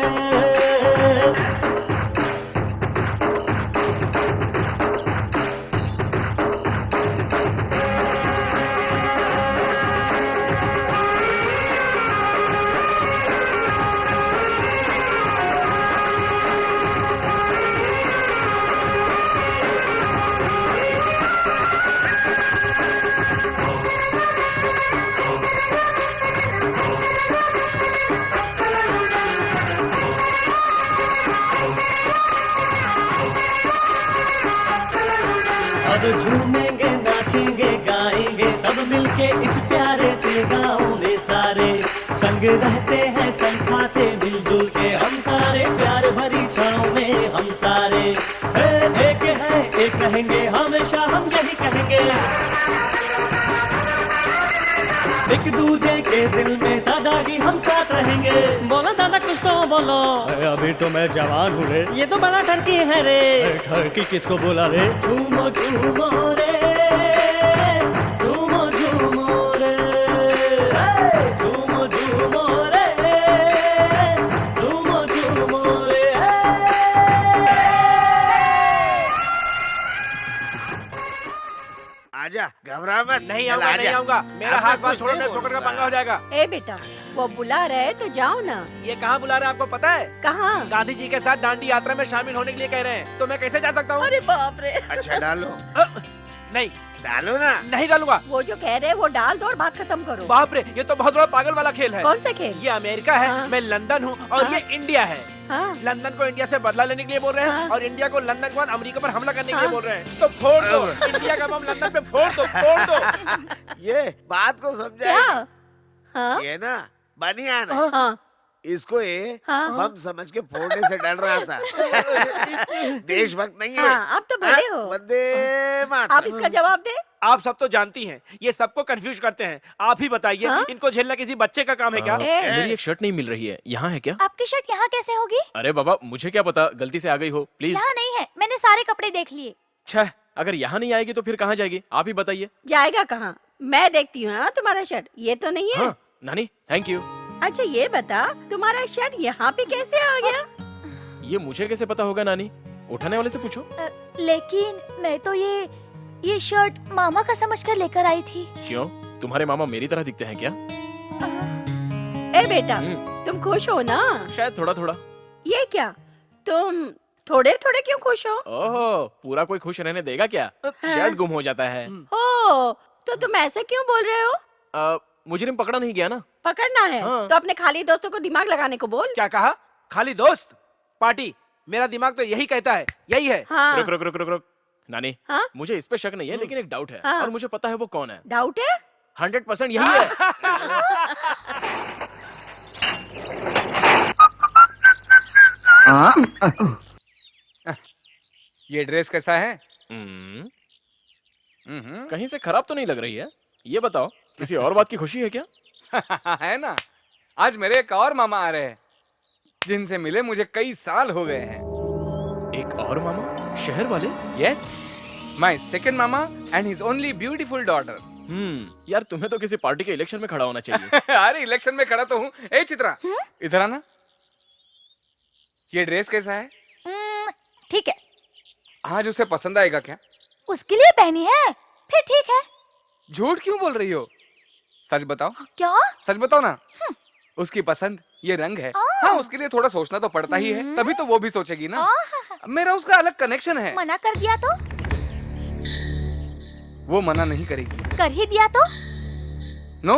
रहते हैं संग खाते मिलजुल के हम सारे, प्यार भरी छाँव में हम सारे एक है एक रहेंगे हमेशा हम यही कहेंगे। एक दूजे के दिल में सदा ही हम साथ रहेंगे। बोलो दादा कुछ तो बोलो। अभी तो मैं जवान हूँ रे। ये तो बड़ा ठरकी है रे। ठरकी किसको बोला रे? झूमो झूमो रे, झूमो झूमो रे, झूमो झूमो रे, झूमो झूमो रे। आजा, घबरा मत। नहीं चल, आऊंगा, आजा। नहीं आऊंगा। मेरा अब हाथ मैं बात कुछ छोड़ो, नहीं नहीं ठोकर का बोलूंगा। पंगा हो जाएगा। ए बेटा, वो बुला रहे तो जाओ ना। ये कहाँ बुला रहे हैं आपको पता है? कहाँ? गांधी जी के साथ दांडी यात्रा में शामिल होने के लिए कह रहे हैं, तो मैं कैसे जा सकता हूँ? अरे बाप रे। अच्छा डालो। नहीं डालो ना। नहीं डालूंगा। वो जो कह रहे हैं वो डाल दो और बात खत्म करो। बाप रे, ये तो बहुत बड़ा पागल वाला खेल है। कौन सा खेल? ये अमेरिका है, मैं लंदन हूँ और ये इंडिया है। हाँ। लंदन को इंडिया से बदला लेने के लिए बोल रहे हैं हाँ। और इंडिया को लंदन के बाद अमेरिका पर हमला करने के लिए हाँ। बोल रहे हैं। तो फोड़ दो, इंडिया का बम लंदन पे फोड़ दो, फोड़ दो। ये बात को समझा क्या? हाँ? ये ना बनियान है। हाँ। इसको ये हाँ। बम समझ के फोड़ने से डर रहा था। देशभक्त नहीं है। हाँ, अब तो बड़े हो। वंदे मातरम। आप इसका जवाब दे। आप सब तो जानती हैं, ये सबको कंफ्यूज करते हैं। आप ही बताइए, हाँ? इनको झेलना किसी बच्चे का काम है क्या? मेरी एक शर्ट नहीं मिल रही है, यहाँ है क्या? आपकी शर्ट यहाँ कैसे होगी? अरे बाबा, मुझे क्या पता, गलती से आ गई हो, प्लीज। यहाँ नहीं है, मैंने सारे कपड़े देख लिए। छह, अगर यहाँ नहीं आएगी तो फिर कहाँ जाएगी? आप ही बताइए। जाएगा कहाँ? मैं देखती हूँ। हाँ, तुम्हारा शर्ट ये तो नहीं है। हाँ, नानी थैंक यू। अच्छा ये बता, तुम्हारा शर्ट यहाँ पे कैसे आ गया? ये मुझे कैसे पता होगा नानी? उठाने वाले से पूछो। लेकिन मैं तो ये शर्ट मामा का समझकर लेकर आई थी। क्यों, तुम्हारे मामा मेरी तरह दिखते हैं क्या? ए बेटा, तुम खुश हो ना? शायद थोड़ा थोड़ा। ये क्या, तुम थोड़े थोड़े क्यों खुश हो? ओहो, पूरा कोई खुश रहने देगा क्या? शर्ट गुम हो जाता है। ओ, तो तुम ऐसे क्यों बोल रहे हो? मुजरिम पकड़ा नहीं गया ना। पकड़ना है हाँ। तो अपने खाली दोस्तों को दिमाग लगाने को बोल। क्या कहा? खाली दोस्त पार्टी? मेरा दिमाग तो यही कहता है, यही है। हाँ। रुक रुक रुक रुक रुक नानी, हाँ? मुझे इस पे शक नहीं है, लेकिन एक डाउट है। हाँ। और मुझे पता है वो कौन है। डाउट है? 100% यही है। ये ड्रेस कैसा है? कहीं से खराब तो नहीं लग रही है। ये बताओ, किसी और बात की खुशी है क्या? है ना, आज मेरे एक और मामा आ रहे हैं जिनसे मिले मुझे कई साल हो गए हैं। एक और मामा? शहर वाले? Yes, my second mama and his only beautiful daughter. यार तुम्हें तो किसी पार्टी के इलेक्शन में खड़ा होना चाहिए। अरे इलेक्शन में खड़ा तो हूँ। ए चित्रा, इधर आना। ये ड्रेस कैसा है? ठीक है। आज उसे पसंद आएगा क्या? उसके लिए पहनी है, फिर ठीक है। झूठ क्यों बोल रही हो? सच बताओ। क्या? सच बताओ ना। उसकी पसंद ये रंग है। हाँ, उसके लिए थोड़ा सोचना तो पड़ता ही है, तभी तो वो भी सोचेगी ना। मेरा उसका अलग कनेक्शन है। मना कर दिया तो? वो मना नहीं करेगी। कर ही दिया तो? नो,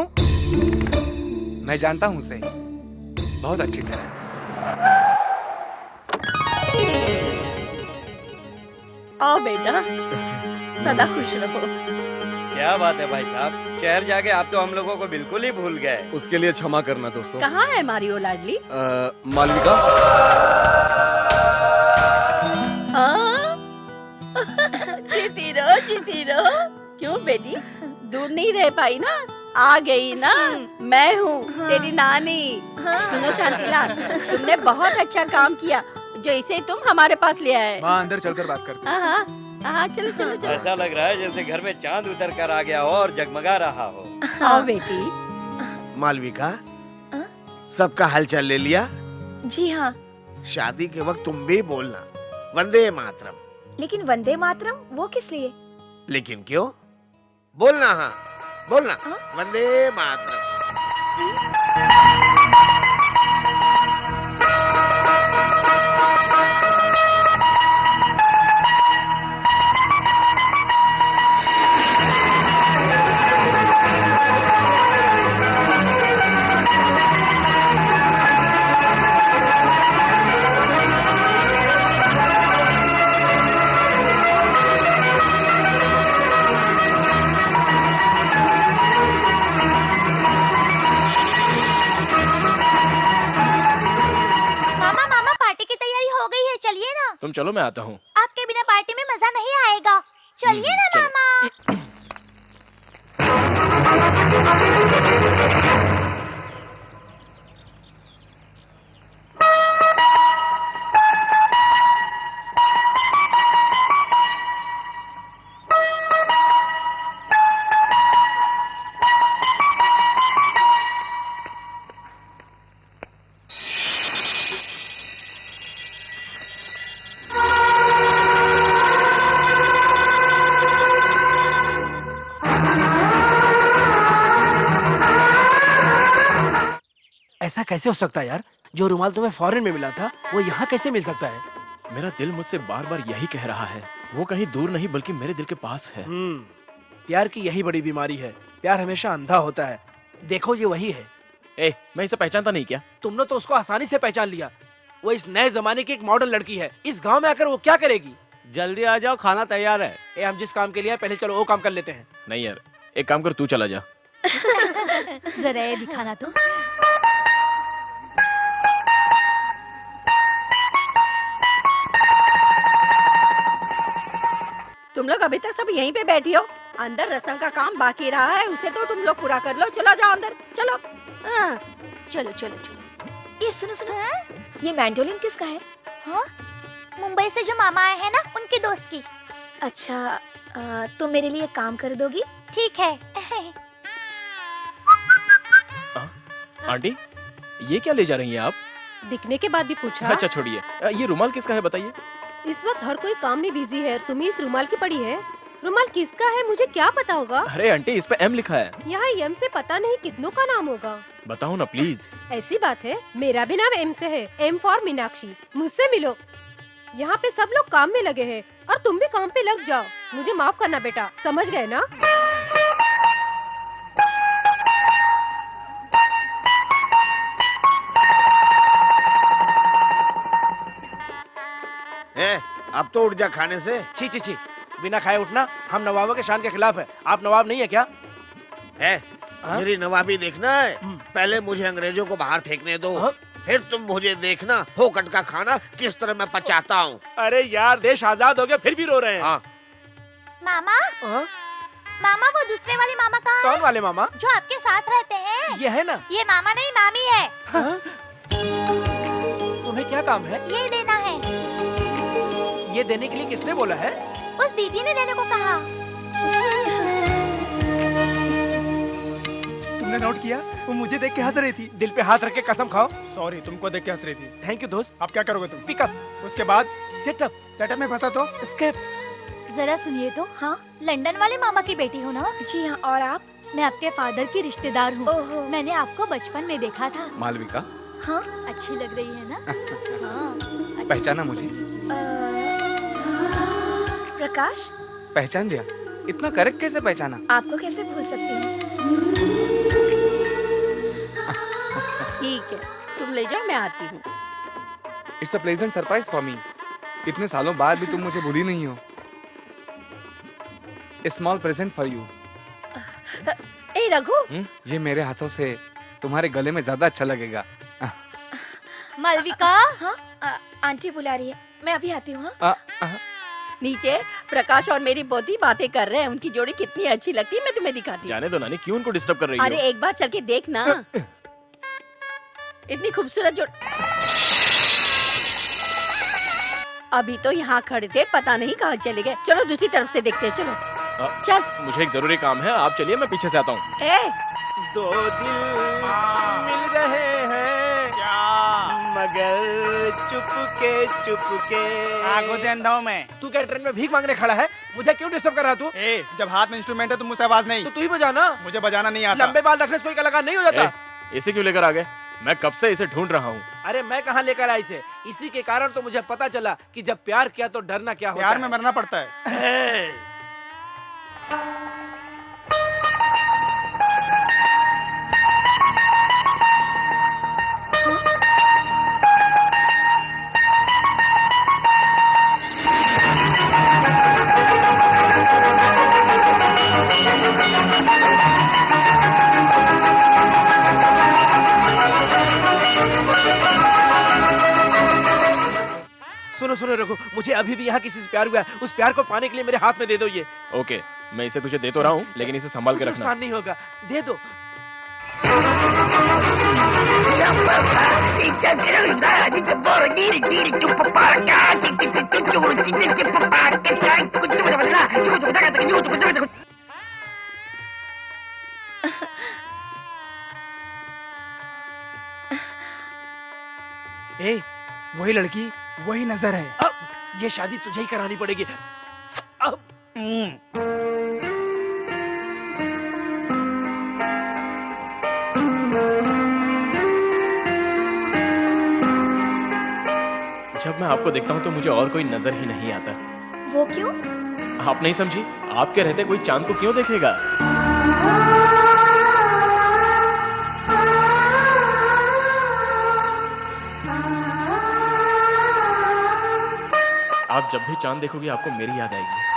मैं जानता हूँ उसे बहुत अच्छी तरह। आओ बेटा, सदा खुश रहो। क्या बात है भाई साहब, शहर जाके आप तो हम लोगों को बिल्कुल ही भूल गए। उसके लिए क्षमा करना दोस्तों। कहाँ है मारियो लाडली? मालविका। जीती रहो, जीती रहो। क्यों बेटी, दूर नहीं रह पाई ना? आ गई ना? मैं हूँ तेरी नानी। सुनो शांतिलाल, तुमने बहुत अच्छा काम किया जो इसे तुम हमारे पास ले आए। माँ अंदर चलकर बात करते हैं। हाँ, हाँ, चलो चलो चलो। ऐसा लग रहा है जैसे घर में चांद उतर कर आ गया हो और जगमगा रहा हो। आओ बेटी। मालविका, सबका हालचाल ले लिया? जी हाँ। शादी के वक्त तुम भी बोलना वंदे मातरम। लेकिन वंदे मातरम वो किस लिए? लेकिन क्यों? बोलना। हाँ बोलना, वंदे मातरम। तुम चलो, मैं आता हूँ। आपके बिना पार्टी में मजा नहीं आएगा। चलिए ना चलो। मामा। ऐसा कैसे हो सकता है यार? जो रुमाल तुम्हें फॉरेन में मिला था वो यहाँ कैसे मिल सकता है? मेरा दिल मुझसे बार बार यही कह रहा है, वो कहीं दूर नहीं बल्कि मेरे दिल के पास है। प्यार की यही बड़ी बीमारी है। प्यार हमेशा अंधा होता है। देखो ये वही है। ए, मैं इसे पहचानता नहीं क्या? तुमने तो उसको आसानी से पहचान लिया। वो इस नए जमाने की एक मॉडर्न लड़की है। इस गांव में आकर वो क्या करेगी? जल्दी आ जाओ, खाना तैयार है। हम जिस काम के लिए आए, पहले चलो वो काम कर लेते हैं। नहीं यार, एक काम कर, तू चला जा। जरा ये दिखाना तो। तुम लोग अभी तक सब यहीं पे बैठी हो। अंदर रसम का काम बाकी रहा है, उसे तो तुम लोग पूरा कर लो। चलो जाओ अंदर, चलो। चलो चलो चलो। ये सुनो सुनो, ये मैंडोलिन किसका है? हाँ, मुंबई से जो मामा आए हैं ना, उनके दोस्त की। अच्छा, तुम मेरे लिए काम कर दोगी? ठीक है। आंटी, ये क्या ले जा रही हैं आप? दिखने के बाद भी पूछा? अच्छा छोड़िए, ये रुमाल किसका है बताइए? इस वक्त हर कोई काम में बिजी है, तुम्हें इस रुमाल की पड़ी है? रुमाल किसका है मुझे क्या पता होगा? अरे आंटी, इस पे एम लिखा है। यहाँ एम से पता नहीं कितनों का नाम होगा। बताओ ना प्लीज। ऐसी बात है, मेरा भी नाम एम से है। M for Meenakshi. मुझसे मिलो। यहाँ पे सब लोग काम में लगे हैं और तुम भी काम पे लग जाओ। मुझे माफ करना बेटा, समझ गए ना? अब तो उठ जा खाने से। छी छी छी, बिना खाए उठना हम नवाबों के शान के खिलाफ है। आप नवाब नहीं है क्या? मेरी नवाबी देखना है? पहले मुझे अंग्रेजों को बाहर फेंकने दो, फिर तुम मुझे देखना फोकट का खाना किस तरह मैं पचाता हूँ। अरे यार, देश आजाद हो गया फिर भी रो रहे हैं। हाँ। मामा, मामा वो दूसरे वाले मामा कहाँ कौन हैं? वाले मामा? जो आपके साथ रहते हैं। ये है ना? ये मामा नहीं मामी है। तुम्हें क्या काम है? ये देना है। ये देने के लिए किसने बोला है? उस दीदी ने देने को कहा। तुमने नोट किया? वो मुझे देख के हंस रही थी। दिल पे हाथ रख के कसम खाओ। सॉरी, तुमको देख के हंस रही थी। थैंक यू दोस्त। अब क्या करोगे तुम? पिकअप। उसके बाद सेटअप। सेटअप में फंसा तो स्केप। जरा सुनिए तो। हाँ, लंदन वाले मामा की बेटी हो ना? जी हाँ। और आप? मैं आपके फादर की रिश्तेदार हूँ। मैंने आपको बचपन में देखा था। मालविका, हाँ, अच्छी लग रही है ना? हाँ, पहचाना मुझे? प्रकाश। पहचान लिया? इतना करेक्ट कैसे पहचाना? आपको कैसे भूल सकती हूँ? ठीक है, तुम ले जाओ, मैं आती हूँ। It's a pleasant surprise for me. इतने सालों बाद भी तुम मुझे भूली नहीं हो। Small present for you. ए रघु, ये मेरे हाथों से तुम्हारे गले में ज्यादा अच्छा लगेगा। मालविका। हाँ, आंटी बुला रही है, मैं अभी आती हूँ। नीचे प्रकाश और मेरी पोती बातें कर रहे हैं। उनकी जोड़ी कितनी अच्छी लगती है, मैं तुम्हें दिखाती हूँ। जाने दो नानी, क्यों उनको डिस्टर्ब कर रही हो? अरे एक बार चल के देख ना। इतनी खूबसूरत जोड़ी। अभी तो यहाँ खड़े थे, पता नहीं कहाँ चले गए। चलो दूसरी तरफ से देखते हैं, चलो। चल। मुझे एक जरूरी काम है, आप चलिए, मैं पीछे से आता हूँ। दो दिल मिल रहे हैं क्या, मगर चुपके चुपके। आगो जैन में। तू क्या ट्रेन में भीख मांगने खड़ा है? मुझे क्यों डिस्टर्ब कर रहा तू? जब हाथ में इंस्ट्रूमेंट है तो मुझसे आवाज नहीं। तो तू ही बजाना। मुझे बजाना नहीं आता। लंबे बाल रखने से कोई कलाकार नहीं हो जाता। इसे क्यों लेकर आ गए? मैं कब से इसे ढूंढ रहा हूँ। अरे मैं कहाँ लेकर आई इसे? इसी के कारण तो मुझे पता चला कि जब प्यार किया तो डरना क्या होता है। प्यार में मरना पड़ता है। सुनो सुनो रघु, मुझे अभी भी यहाँ किसी से प्यार हुआ है। उस प्यार को पाने के लिए मेरे हाथ में दे दो ये। ओके, मैं इसे तुझे दे तो रहा हूँ, लेकिन इसे संभाल के कुछ रखना। नुकसान नहीं होगा, दे दो। ए, वही लड़की, वही नजर है। अब ये शादी तुझे ही करानी पड़ेगी। अब जब मैं आपको देखता हूँ तो मुझे और कोई नजर ही नहीं आता। वो क्यों? आप नहीं समझी? आपके रहते कोई चांद को क्यों देखेगा? आप जब भी चांद देखोगे आपको मेरी याद आएगी।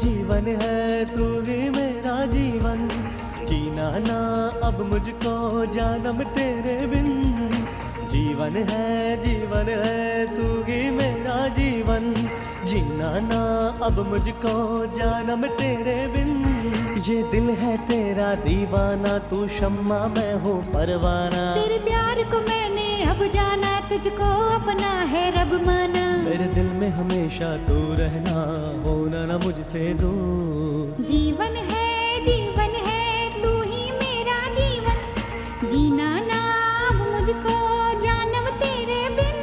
जीवन है तू ही मेरा जीवन, जीना ना अब मुझको जानम तेरे बिन। जीवन है तू ही मेरा जीवन, जीना ना अब मुझको जानम तेरे बिन। ये दिल है तेरा दीवाना, तू शम्मा मैं हूँ परवाना। तेरे प्यार को मैंने अब जाना, तुझको अपना है रब माना। मेरे दिल में हमेशा तू रहना, होना ना मुझसे दूर। जीवन है तू ही मेरा जीवन, जीना ना अब मुझको जानम तेरे बिन।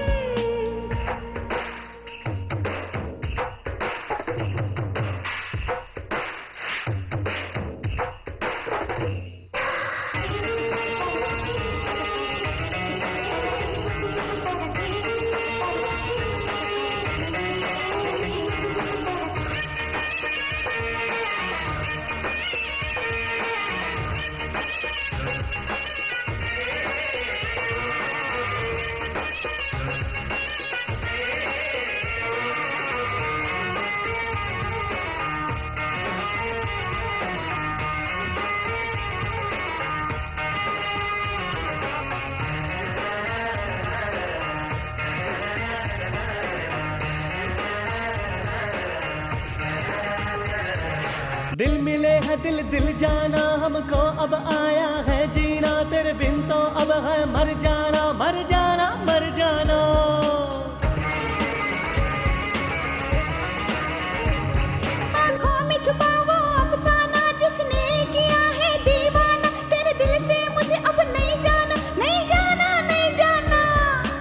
दिल मिले है दिल दिल जाना, हमको अब आया है जीना, तेरे बिन तो अब है मर जाना, मर जाना, मर जाना। आँखों में छुपा वो अफसाना जिसने किया है दीवाना, तेरे दिल से मुझे अब नहीं जाना, नहीं जाना, नहीं जाना।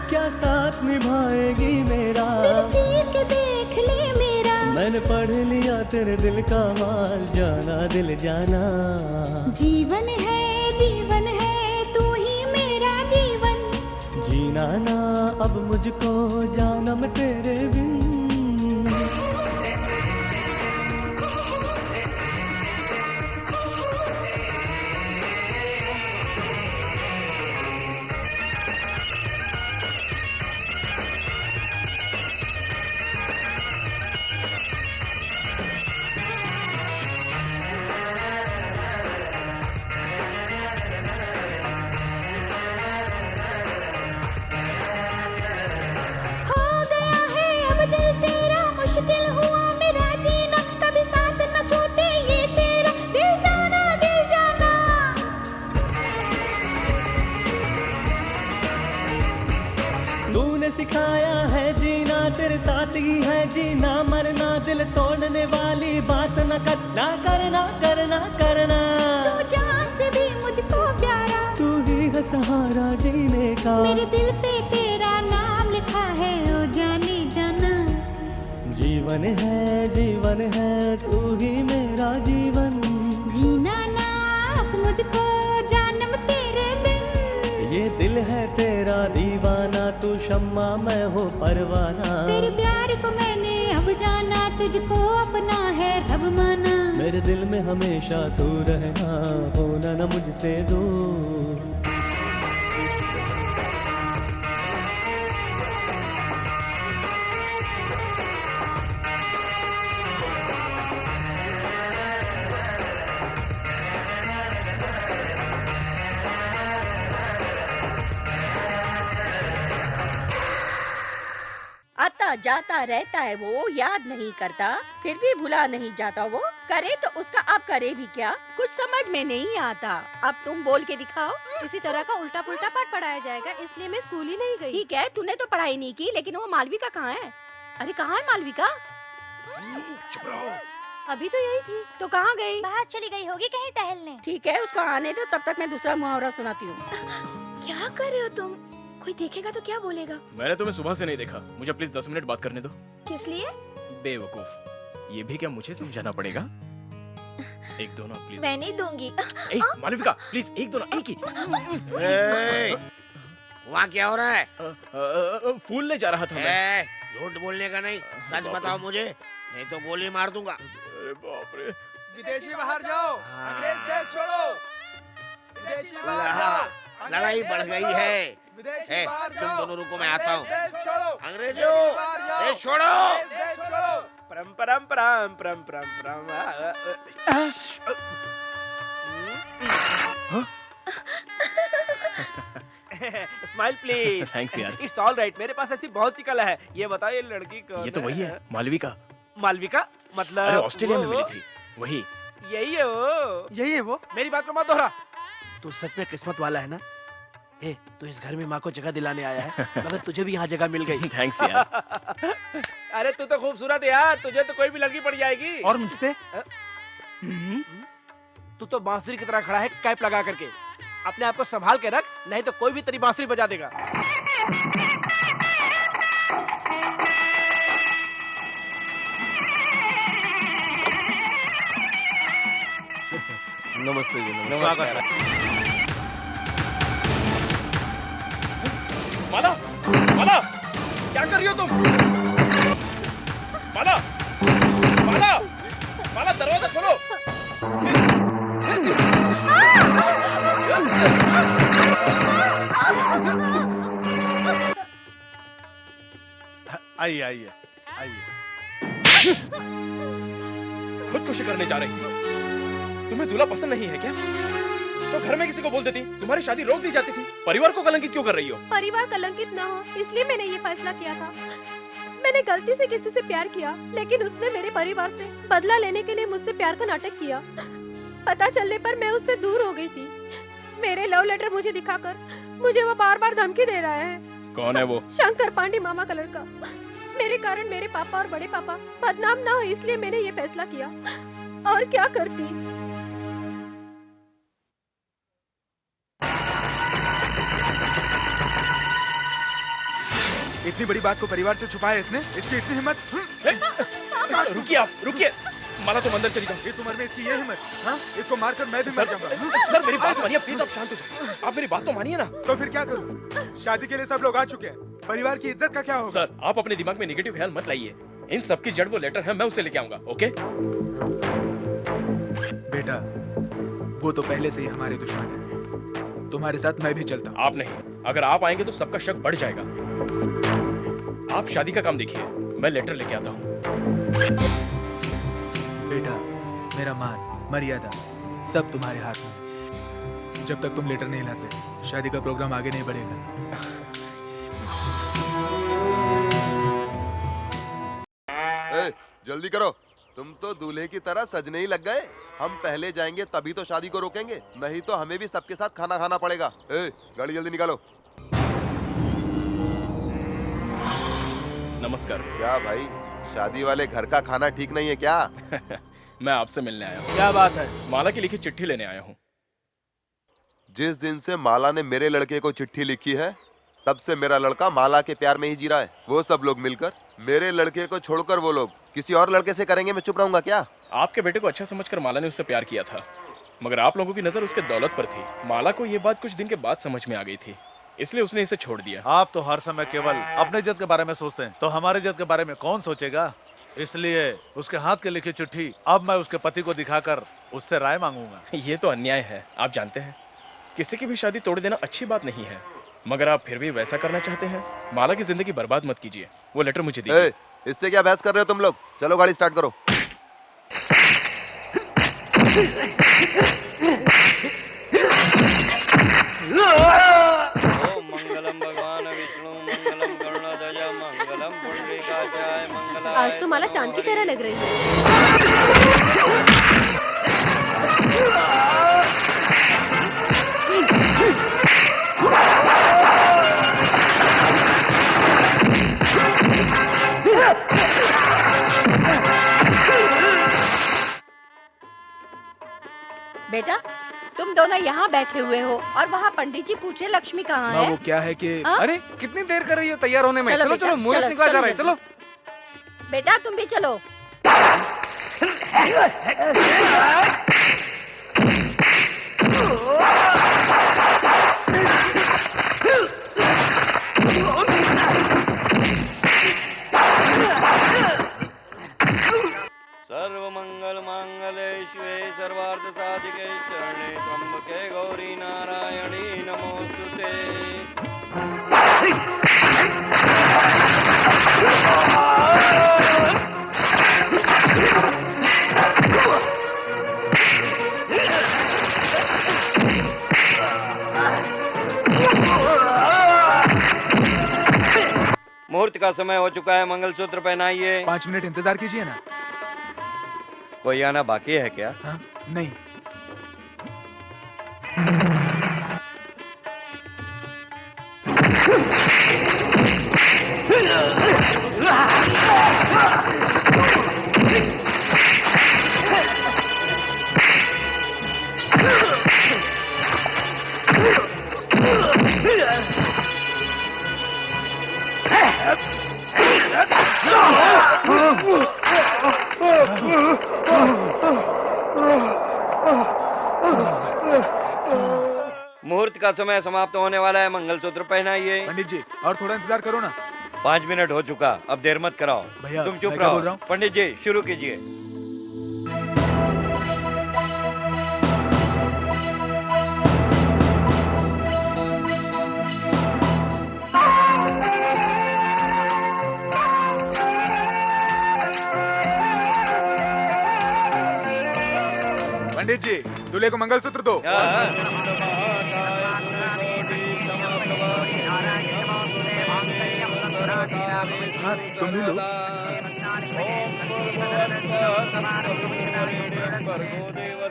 क्या साथ निभाएगी मेरा, दिल चीर के देख ले मेरा, मैंने पढ़ लिया तेरे दिल का हाल, जाना दिल जाना। जीवन है तू ही मेरा जीवन, जीना ना अब मुझको जानम तेरे बिन। हो गया है अब दिल तेरा, मुश्किल हुआ मेरा जीना, कभी साथ न छूटे ये तेरा, दिल जाना, दिल जाना। तूने सिखाया है जीना, तेरे साथ ही है जीना मरना, दिल तोड़ने वाली बात न करना, करना, करना, करना। तू जान से भी मुझको प्यारा, तू ही है सहारा जीने का, मेरे दिल पे तेरा नाम लिखा है, ओ जाने जाना। जीवन है तू ही मेरा जीवन, जीना ना अब मुझको जानम तेरे बिन, ये दिल है तेरा दीवाना, तू शम्मा मैं हो परवाना, तेरे प्यार को मैंने अब जाना, तुझको अपना है रब माना। मेरे दिल में हमेशा तू रहना, होना न मुझसे दूर। आता जाता रहता है वो, याद नहीं करता फिर भी भुला नहीं जाता वो, करे तो उसका अब करे भी क्या, कुछ समझ में नहीं आता। अब तुम बोल के दिखाओ। इसी तरह का उल्टा पुल्टा पाठ पढ़ाया जाएगा, इसलिए मैं स्कूल ही नहीं गई। ठीक है, तूने तो पढ़ाई नहीं की, लेकिन वो मालविका कहाँ है? अरे कहाँ है मालविका? चुप रहो। अभी तो यही थी। तो कहाँ गई? बाहर चली गई होगी कहीं टहलने। ठीक है, उसको आने दो, तब तक मैं दूसरा मुहावरा सुनाती हूँ। क्या कर रहे हो तुम? कोई देखेगा तो क्या बोलेगा? मैंने तुम्हें सुबह से नहीं देखा, मुझे प्लीज 10 मिनट बात करने दो। किस लिए? बेवकूफ, ये भी क्या मुझे समझाना पड़ेगा? एक दो ना प्लीज। मैं नहीं दूंगी। मालविका प्लीज एक दो ना, एक ही। वहाँ क्या हो रहा है? फूल ले जा रहा था मैं। झूठ बोलने का नहीं, सच बताओ मुझे, नहीं तो गोली मार दूंगा। अरे बाप रे। विदेशी बाहर जाओ, अंग्रेज देश छोड़ो। विदेशी बाहर जाओ, लड़ाई बढ़ गई है। विदेशी बाहर तुम जाओ, दोनों रुको, मैं आता हूँ। देश छोड़ो, अंग्रेजों, देश छोड़ो। देश छोड़ो। परम परम परम परम परम परम। Smile please. थैंक्स यार। इट्स ऑल राइट, मेरे पास ऐसी बहुत सी कला है। ये बताओ ये लड़की कौन है? ये तो वही है, मालविका। मालविका मतलब? अरे ऑस्ट्रेलिया में वो- मिली थी, वही। यही है वो। यही है वो। मेरी बात को मत दोहरा। तू सच में किस्मत वाला है ना? ए, तू इस घर में माँ को जगह दिलाने आया है, मगर तुझे भी यहाँ जगह मिल गई। थैंक्स यार। अरे तू तो खूबसूरत है यार, तुझे तो कोई भी लड़की पड़ जाएगी। और मुझसे? तू तो बांसुरी की तरह खड़ा है कैप लगा करके। अपने आप को संभाल के रख, नहीं तो कोई भी तेरी बांसुरी बजा देगा। नमस्ते जी, नमस्कार। माला, माला, क्या कर रही हो तुम? माला, माला, माला, दरवाजा खोलो। आइए आइए आइए। खुदकुशी करने जा रही थी। तुम्हें दूल्हा पसंद नहीं है क्या? तो घर में किसी को बोल देती, तुम्हारी शादी रोक दी जाती थी। परिवार को कलंकित क्यों कर रही हो? परिवार कलंकित ना हो, इसलिए मैंने ये फैसला किया था। मैंने गलती से किसी से प्यार किया, लेकिन उसने मेरे परिवार से बदला लेने के लिए मुझसे प्यार का नाटक किया। पता चलने पर मैं उससे दूर हो गई थी। मेरे लव लेटर मुझे दिखाकर मुझे वो बार बार धमकी दे रहा है। कौन है वो? शंकर पांडे मामा का लड़का। मेरे कारण मेरे पापा और बड़े पापा बदनाम ना हो, इसलिए मैंने ये फैसला किया। और क्या करती। इतनी बड़ी बात को परिवार से छुपाया इसने, इसकी इतनी हिम्मत। रुकिए आप, रुकिए। माला तुम अंदर चली जाओ। इस उम्र में इसकी ये हिम्मत। हाँ? इसको मारकर मैं भी मर जाऊंगा। सर मेरी बात मानिए प्लीज, आप शांत हो जाइए। आप मेरी बात तो मानिए ना। तो फिर क्या करूं? शादी के लिए सब लोग आ चुके हैं, परिवार की इज्जत का क्या होगा? सर आप अपने दिमाग में नेगेटिव ख्याल मत लाइए। इन सब की जड़ वो लेटर है, मैं उसे लेके आऊंगा। ओके बेटा, वो तो पहले से ही हमारे दुश्मन है। तुम्हारे साथ मैं भी चलता हूँ। आप नहीं, अगर आप आएंगे तो सबका शक बढ़ जाएगा। आप शादी का काम देखिए, मैं लेटर लेके आता हूँ। बेटा, मेरा मान, मर्यादा सब तुम्हारे हाथ में। जब तक तुम लेटर नहीं लाते, शादी का प्रोग्राम आगे नहीं बढ़ेगा। ए, जल्दी करो, तुम तो दूल्हे की तरह सजने ही लग गए। हम पहले जाएंगे तभी तो शादी को रोकेंगे, नहीं तो हमें भी सबके साथ खाना खाना पड़ेगा। ए, गाड़ी जल्दी निकालो। नमस्कार। क्या भाई, शादी वाले घर का खाना ठीक नहीं है क्या? मैं आपसे मिलने आया हूँ। क्या बात है? माला की लिखी चिट्ठी लेने आया हूँ। जिस दिन से माला ने मेरे लड़के को चिट्ठी लिखी है, तब से मेरा लड़का माला के प्यार में ही जी रहा है। वो सब लोग मिलकर मेरे लड़के को छोड़कर वो लोग किसी और लड़के से करेंगे, मैं चुप रहूंगा क्या? आपके बेटे को अच्छा समझकर माला ने उससे प्यार किया था, मगर आप लोगों की नजर उसके दौलत पर थी। माला को ये बात कुछ दिन के बाद समझ में आ गई थी, इसलिए उसने इसे छोड़ दिया। आप तो हर समय केवल अपने इज्जत के बारे में सोचते हैं, तो हमारे इज्जत के बारे में कौन सोचेगा? इसलिए उसके हाथ के लिखी चिट्ठी अब मैं उसके पति को दिखाकर उससे राय मांगूंगा। ये तो अन्याय है। आप जानते हैं, किसी की भी शादी तोड़ देना अच्छी बात नहीं है, मगर आप फिर भी वैसा करना चाहते हैं। माला की जिंदगी बर्बाद मत कीजिए। वो लेटर मुझे दीजिए। इससे क्या बहस कर रहे हो तुम लोग? चलो गाड़ी स्टार्ट करो। मंगलम भगवान विष्णु, मंगलम गरुड़ध्वज, मंगलम पुंडरीकाक्षाय, मंगलाय। आज तो माला चांद की तरह लग रही है। बेटा, तुम दोनों यहाँ बैठे हुए हो और वहाँ पंडित जी पूछे लक्ष्मी कहाँ है? वो क्या है कि अरे कितनी देर कर रही हो तैयार होने में? चलो बेटा, चलो, मुहूर्त चलो, निकला जा रहा है। चलो चलो बेटा, तुम भी चलो। सर्वमंगल मांगल्ये शिवे सर्वार्थ साधिके शरणे त्र्यंबके गौरी नारायणी नमोस्तुते। मुहूर्त का समय हो चुका है, मंगलसूत्र पहनाइए। 5 मिनट इंतजार कीजिए ना। कोई आना बाकी है क्या? हाँ? नहीं। मुहूर्त का समय समाप्त होने वाला है, मंगलसूत्र पहनाइए। पंडित जी, और थोड़ा इंतजार करो ना। 5 मिनट हो चुका, अब देर मत कराओ। भैया, तुम चुप मैं क्या बोल रहा रहो। हूँ? पंडित जी शुरू कीजिए। पंडित जी, दूल्हे को मंगलसूत्र दो। हाँ तुम भी लो।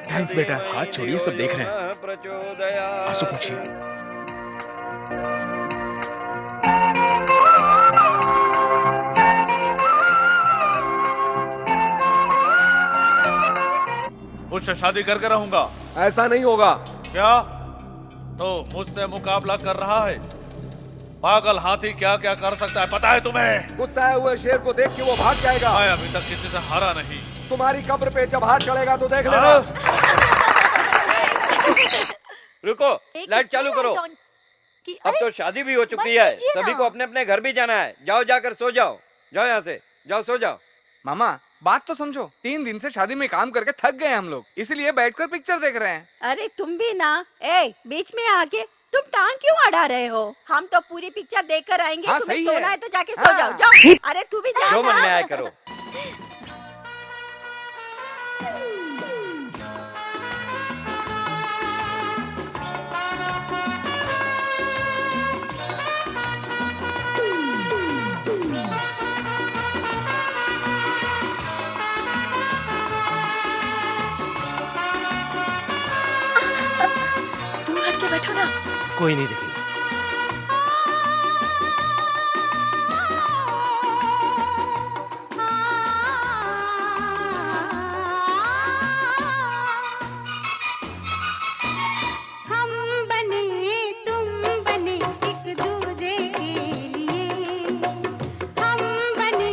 थैंक्स बेटा। हाथ छोड़िए, सब देख रहे हैं। आंसू पूछिए। मुझसे शादी करके रहूंगा। ऐसा नहीं होगा। क्या तो मुझसे मुकाबला कर रहा है? पागल हाथी क्या क्या कर सकता है पता है तुम्हें? गुस्साए हुए शेर को देख के वो भाग जाएगा। मैं अभी तक किसी से हारा नहीं। तुम्हारी कब्र पे जब हाथ चढ़ेगा तो देख लेना। रुको, लाइट चालू करो। अब तो शादी भी हो चुकी है, सभी को अपने अपने घर भी जाना है। जाओ, जाकर सो जाओ। जाओ यहाँ से, जाओ सो जाओ। मामा बात तो समझो, 3 दिन से शादी में काम करके थक गए हम लोग, इसलिए बैठकर पिक्चर देख रहे हैं। अरे तुम भी ना, बीच में आके तुम टांग क्यों अड़ा रहे हो? हम तो पूरी पिक्चर देखकर आएंगे। हाँ, तुम्हें सही सोना है। है तो जाके सो जाओ। जाओ। अरे तू भी जा जो मन में ना। आया करो। दूर हट के बैठो ना। कोई नहीं देखेगा। हम बने तुम बने एक दूजे के लिए, हम बने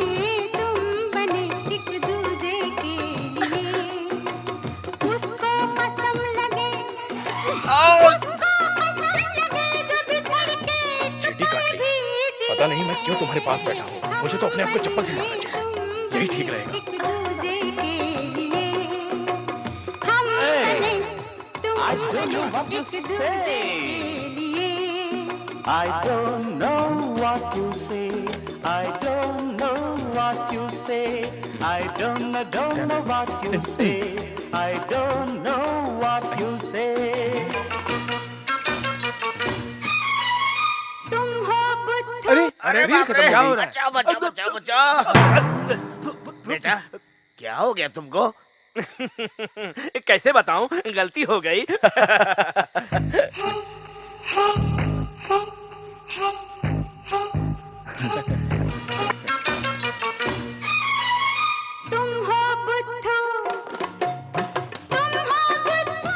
तुम बने एक दूजे के लिए, उसको कसम लगे, उसको कसम लगे जो बिछड़ के चींटी काट ली। पता नहीं मैं क्यों तुम्हारे पास बैठा हूँ। मुझे तो अपने आप को चप्पल से मारना चाहिए, यही ठीक रहेगा। एक दूजे के लिए, हम बने तुम बने एक दूजे के लिए। I don't know what you say. I don't know what you say. I don't know what you say. I don't know what you say. तुम हो बुद्ध। अरे अरे रील बाप खत्म रे, हो गई। बचाओ बचाओ बचाओ बचाओ। बेटा क्या हो गया तुमको? कैसे बताऊं, गलती हो गई। तुम हो बुद्धू, तुम हो बुद्धू।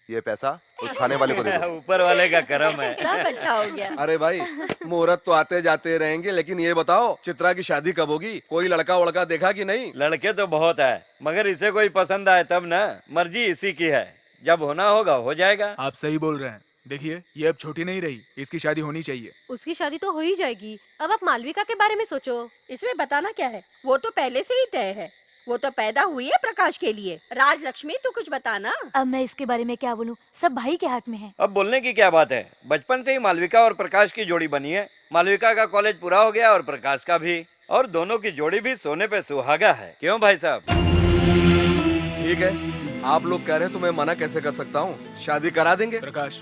ये पैसा उस खाने वाले को दे दो। ऊपर वाले का करम है। सब अच्छा हो गया। अरे भाई मुहूर्त तो आते जाते रहेंगे, लेकिन ये बताओ चित्रा की शादी कब होगी? कोई लड़का वड़का देखा कि नहीं? लड़के तो बहुत है, मगर इसे कोई पसंद आए तब ना। मर्जी इसी की है, जब होना होगा हो जाएगा। आप सही बोल रहे हैं। देखिए ये अब छोटी नहीं रही, इसकी शादी होनी चाहिए। उसकी शादी तो हो ही जाएगी। अब आप मालविका के बारे में सोचो। इसमें बताना क्या है? वो तो पहले से ही तय है। वो तो पैदा हुई है प्रकाश के लिए। राजलक्ष्मी तू कुछ बताना। अब मैं इसके बारे में क्या बोलूं, सब भाई के हाथ में है। अब बोलने की क्या बात है, बचपन से ही मालविका और प्रकाश की जोड़ी बनी है। मालविका का कॉलेज पूरा हो गया और प्रकाश का भी, और दोनों की जोड़ी भी सोने पे सुहागा है। क्यों भाई साहब? ठीक है, आप लोग कह रहे हैं तो मैं मना कैसे कर सकता हूँ? शादी करा देंगे। प्रकाश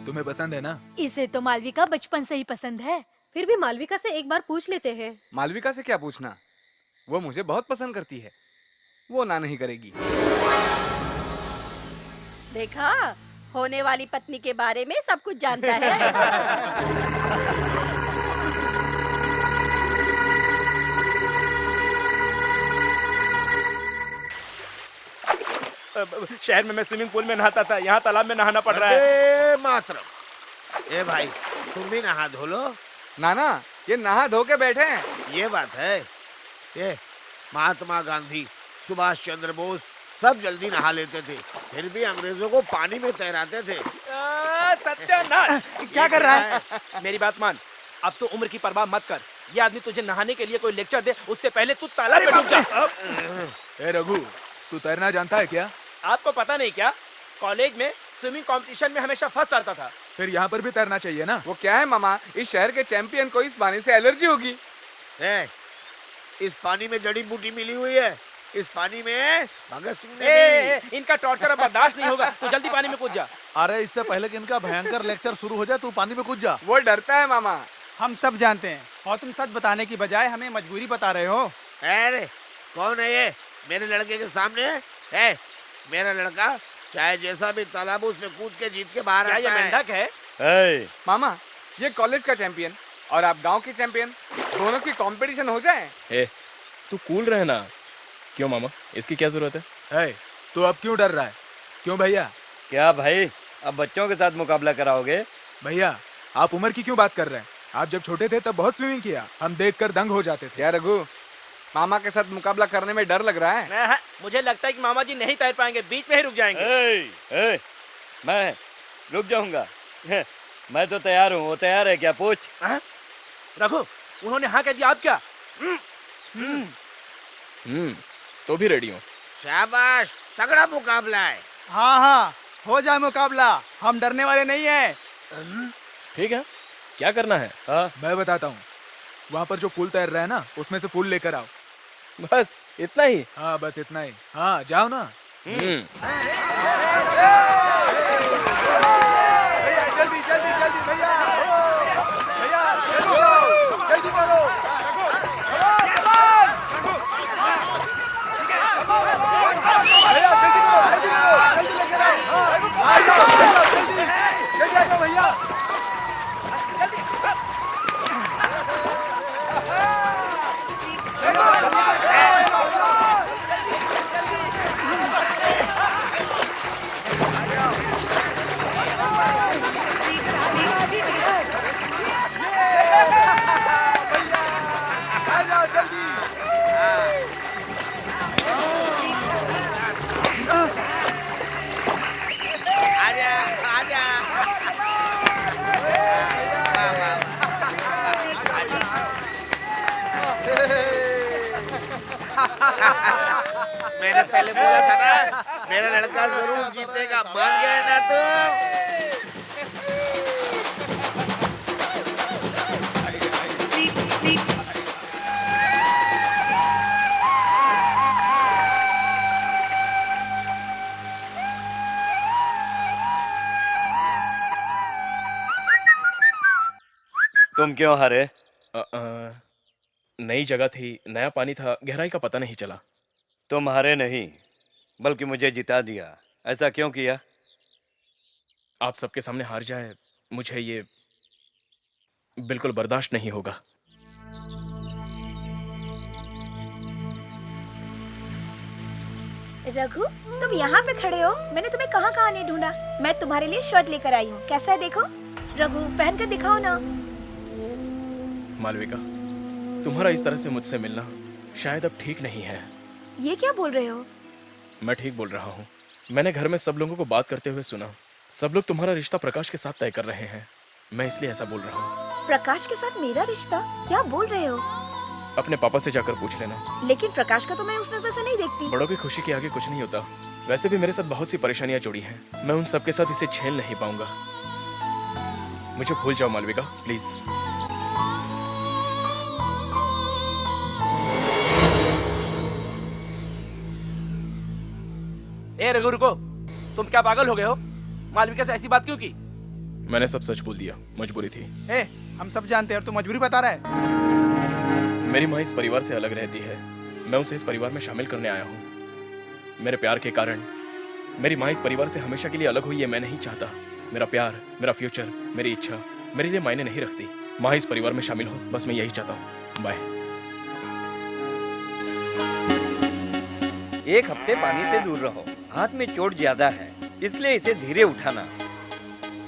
तुम्हें पसंद है ना? इसे तो मालविका बचपन से ही पसंद है। फिर भी मालविका से एक बार पूछ लेते हैं। मालविका से क्या पूछना, वो मुझे बहुत पसंद करती है, वो ना नहीं करेगी। देखा, होने वाली पत्नी के बारे में सब कुछ जानता है। शहर में मैं स्विमिंग पूल में नहाता था, यहाँ तालाब में नहाना पड़ रहा है। अरे मातरम। ए भाई तुम भी नहा धो लो। नाना ये नहा धो के बैठे हैं। ये बात है। ये महात्मा गांधी, सुभाष चंद्र बोस सब जल्दी नहा लेते थे, फिर भी अंग्रेजों को पानी में तैराते थे। सत्यानाश, क्या कर रहा है? मेरी बात मान, अब तो उम्र की परवाह मत कर। ये आदमी तुझे नहाने के लिए कोई लेक्चर दे, उससे पहले तू तालाब में डूब जा। ए रघु, तू तैरना जानता है क्या? आपको पता नहीं क्या, कॉलेज में स्विमिंग कंपटीशन में हमेशा फर्स्ट आता था। फिर यहाँ पर भी तैरना चाहिए ना? वो क्या है मामा, इस शहर के चैंपियन को इस पानी से एलर्जी होगी। इस पानी में जड़ी बूटी मिली हुई है। इस पानी में भगत सिंह ने इनका टॉर्चर अब बर्दाश्त नहीं होगा, तू जल्दी पानी में कूद जा। अरे इससे पहले कि इनका भयंकर लेक्चर शुरू हो जाए तू पानी में कूद जा। वो डरता है मामा, हम सब जानते हैं और तुम सच बताने की बजाय हमें मजबूरी बता रहे हो। अरे कौन है ये मेरे लड़के के सामने है? मेरा लड़का चाहे जैसा भी तालाब हो, उसमें कूद के जीत के बाहर आता है। मेंढक है? मामा ये कॉलेज का चैंपियन और आप गांव के चैंपियन, दोनों की कंपटीशन हो जाए। ए, तू कूल रहना। क्यों मामा, इसकी क्या जरूरत है? तो अब क्यों डर रहा है? क्यों भैया? क्या भाई, अब बच्चों के साथ मुकाबला कराओगे? भैया आप उम्र की क्यों बात कर रहे हैं? आप जब छोटे थे तब बहुत स्विमिंग किया, हम देखकर दंग हो जाते थे। क्या रघु, मामा के साथ मुकाबला करने में डर लग रहा है? मुझे लगता है कि मामा जी नहीं तैर पाएंगे, बीच में ही रुक जाएंगे। मैं रुक जाऊंगा? मैं तो तैयार हूँ, वो तैयार है क्या? पूछ। रघु, उन्होंने हाँ कह दिया, आप क्या? तो भी रेडी हूँ। शाबाश, तगड़ा मुकाबला है। हाँ हाँ हो जाए मुकाबला, हम डरने वाले नहीं हैं। ठीक है, क्या करना है? मैं बताता हूँ। वहाँ पर जो फूल तैर रहा है ना, उसमें से फूल लेकर आओ। बस इतना ही? हाँ बस इतना ही। हाँ जाओ ना। जल्दी जल्दी जल्दी भैया, भैया जल्दी करो। भैया जल्दी करो, जल्दी करो, जल्दी लेकर आओ। जल्दी आ जाओ भैया। मैंने पहले बोला था ना, मेरा लड़का जरूर जीतेगा। मान गए ना तुम? तुम क्यों हारे? नई जगह थी, नया पानी था, गहराई का पता नहीं चला। तुम हारे नहीं, बल्कि मुझे जिता दिया। ऐसा क्यों किया? आप सबके सामने हार जाए, मुझे ये बिल्कुल बर्दाश्त नहीं होगा। रघु, तुम यहाँ पे खड़े हो? मैंने तुम्हें कहाँ कहाँ नहीं ढूंढा। मैं तुम्हारे लिए शर्ट लेकर आई हूँ, कैसा है देखो। रघु पहन कर दिखाओ ना। मालविका, तुम्हारा इस तरह से मुझसे मिलना शायद अब ठीक नहीं है। ये क्या बोल रहे हो? मैं ठीक बोल रहा हूँ। मैंने घर में सब लोगों को बात करते हुए सुना। सब लोग तुम्हारा रिश्ता प्रकाश के साथ तय कर रहे हैं। मैं इसलिए ऐसा बोल रहा हूँ। प्रकाश के साथ मेरा रिश्ता? क्या बोल रहे हो? अपने पापा से जाकर पूछ लेना। लेकिन प्रकाश का तो मैं उस नजर से नहीं देखती। बड़ों की खुशी के आगे कुछ नहीं होता। वैसे भी मेरे साथ बहुत सी परेशानियां जुड़ी हैं। मैं उन सब के साथ इसे झेल नहीं पाऊंगा। मुझे भूल जाओ मालविका, प्लीज। ए रघु रुको, तुम क्या पागल हो गए हो? मालविका से ऐसी बात क्यों की? मैंने सब सच बोल दिया, मजबूरी थी। हम सब जानते हैं और तू मजबूरी बता रहा है। मेरी माँ इस परिवार से अलग रहती है। मैं उसे इस परिवार में शामिल करने आया हूँ। मेरे प्यार के कारण मेरी माँ इस परिवार से हमेशा के लिए अलग हुई, ये मैं नहीं चाहता। मेरा प्यार, मेरा फ्यूचर, मेरी इच्छा मेरे लिए मायने नहीं रखती। माँ इस परिवार में शामिल हो, बस मैं यही चाहता हूँ। बाय। एक हफ्ते पानी से दूर रहो। हाथ में चोट ज्यादा है, इसलिए इसे धीरे उठाना।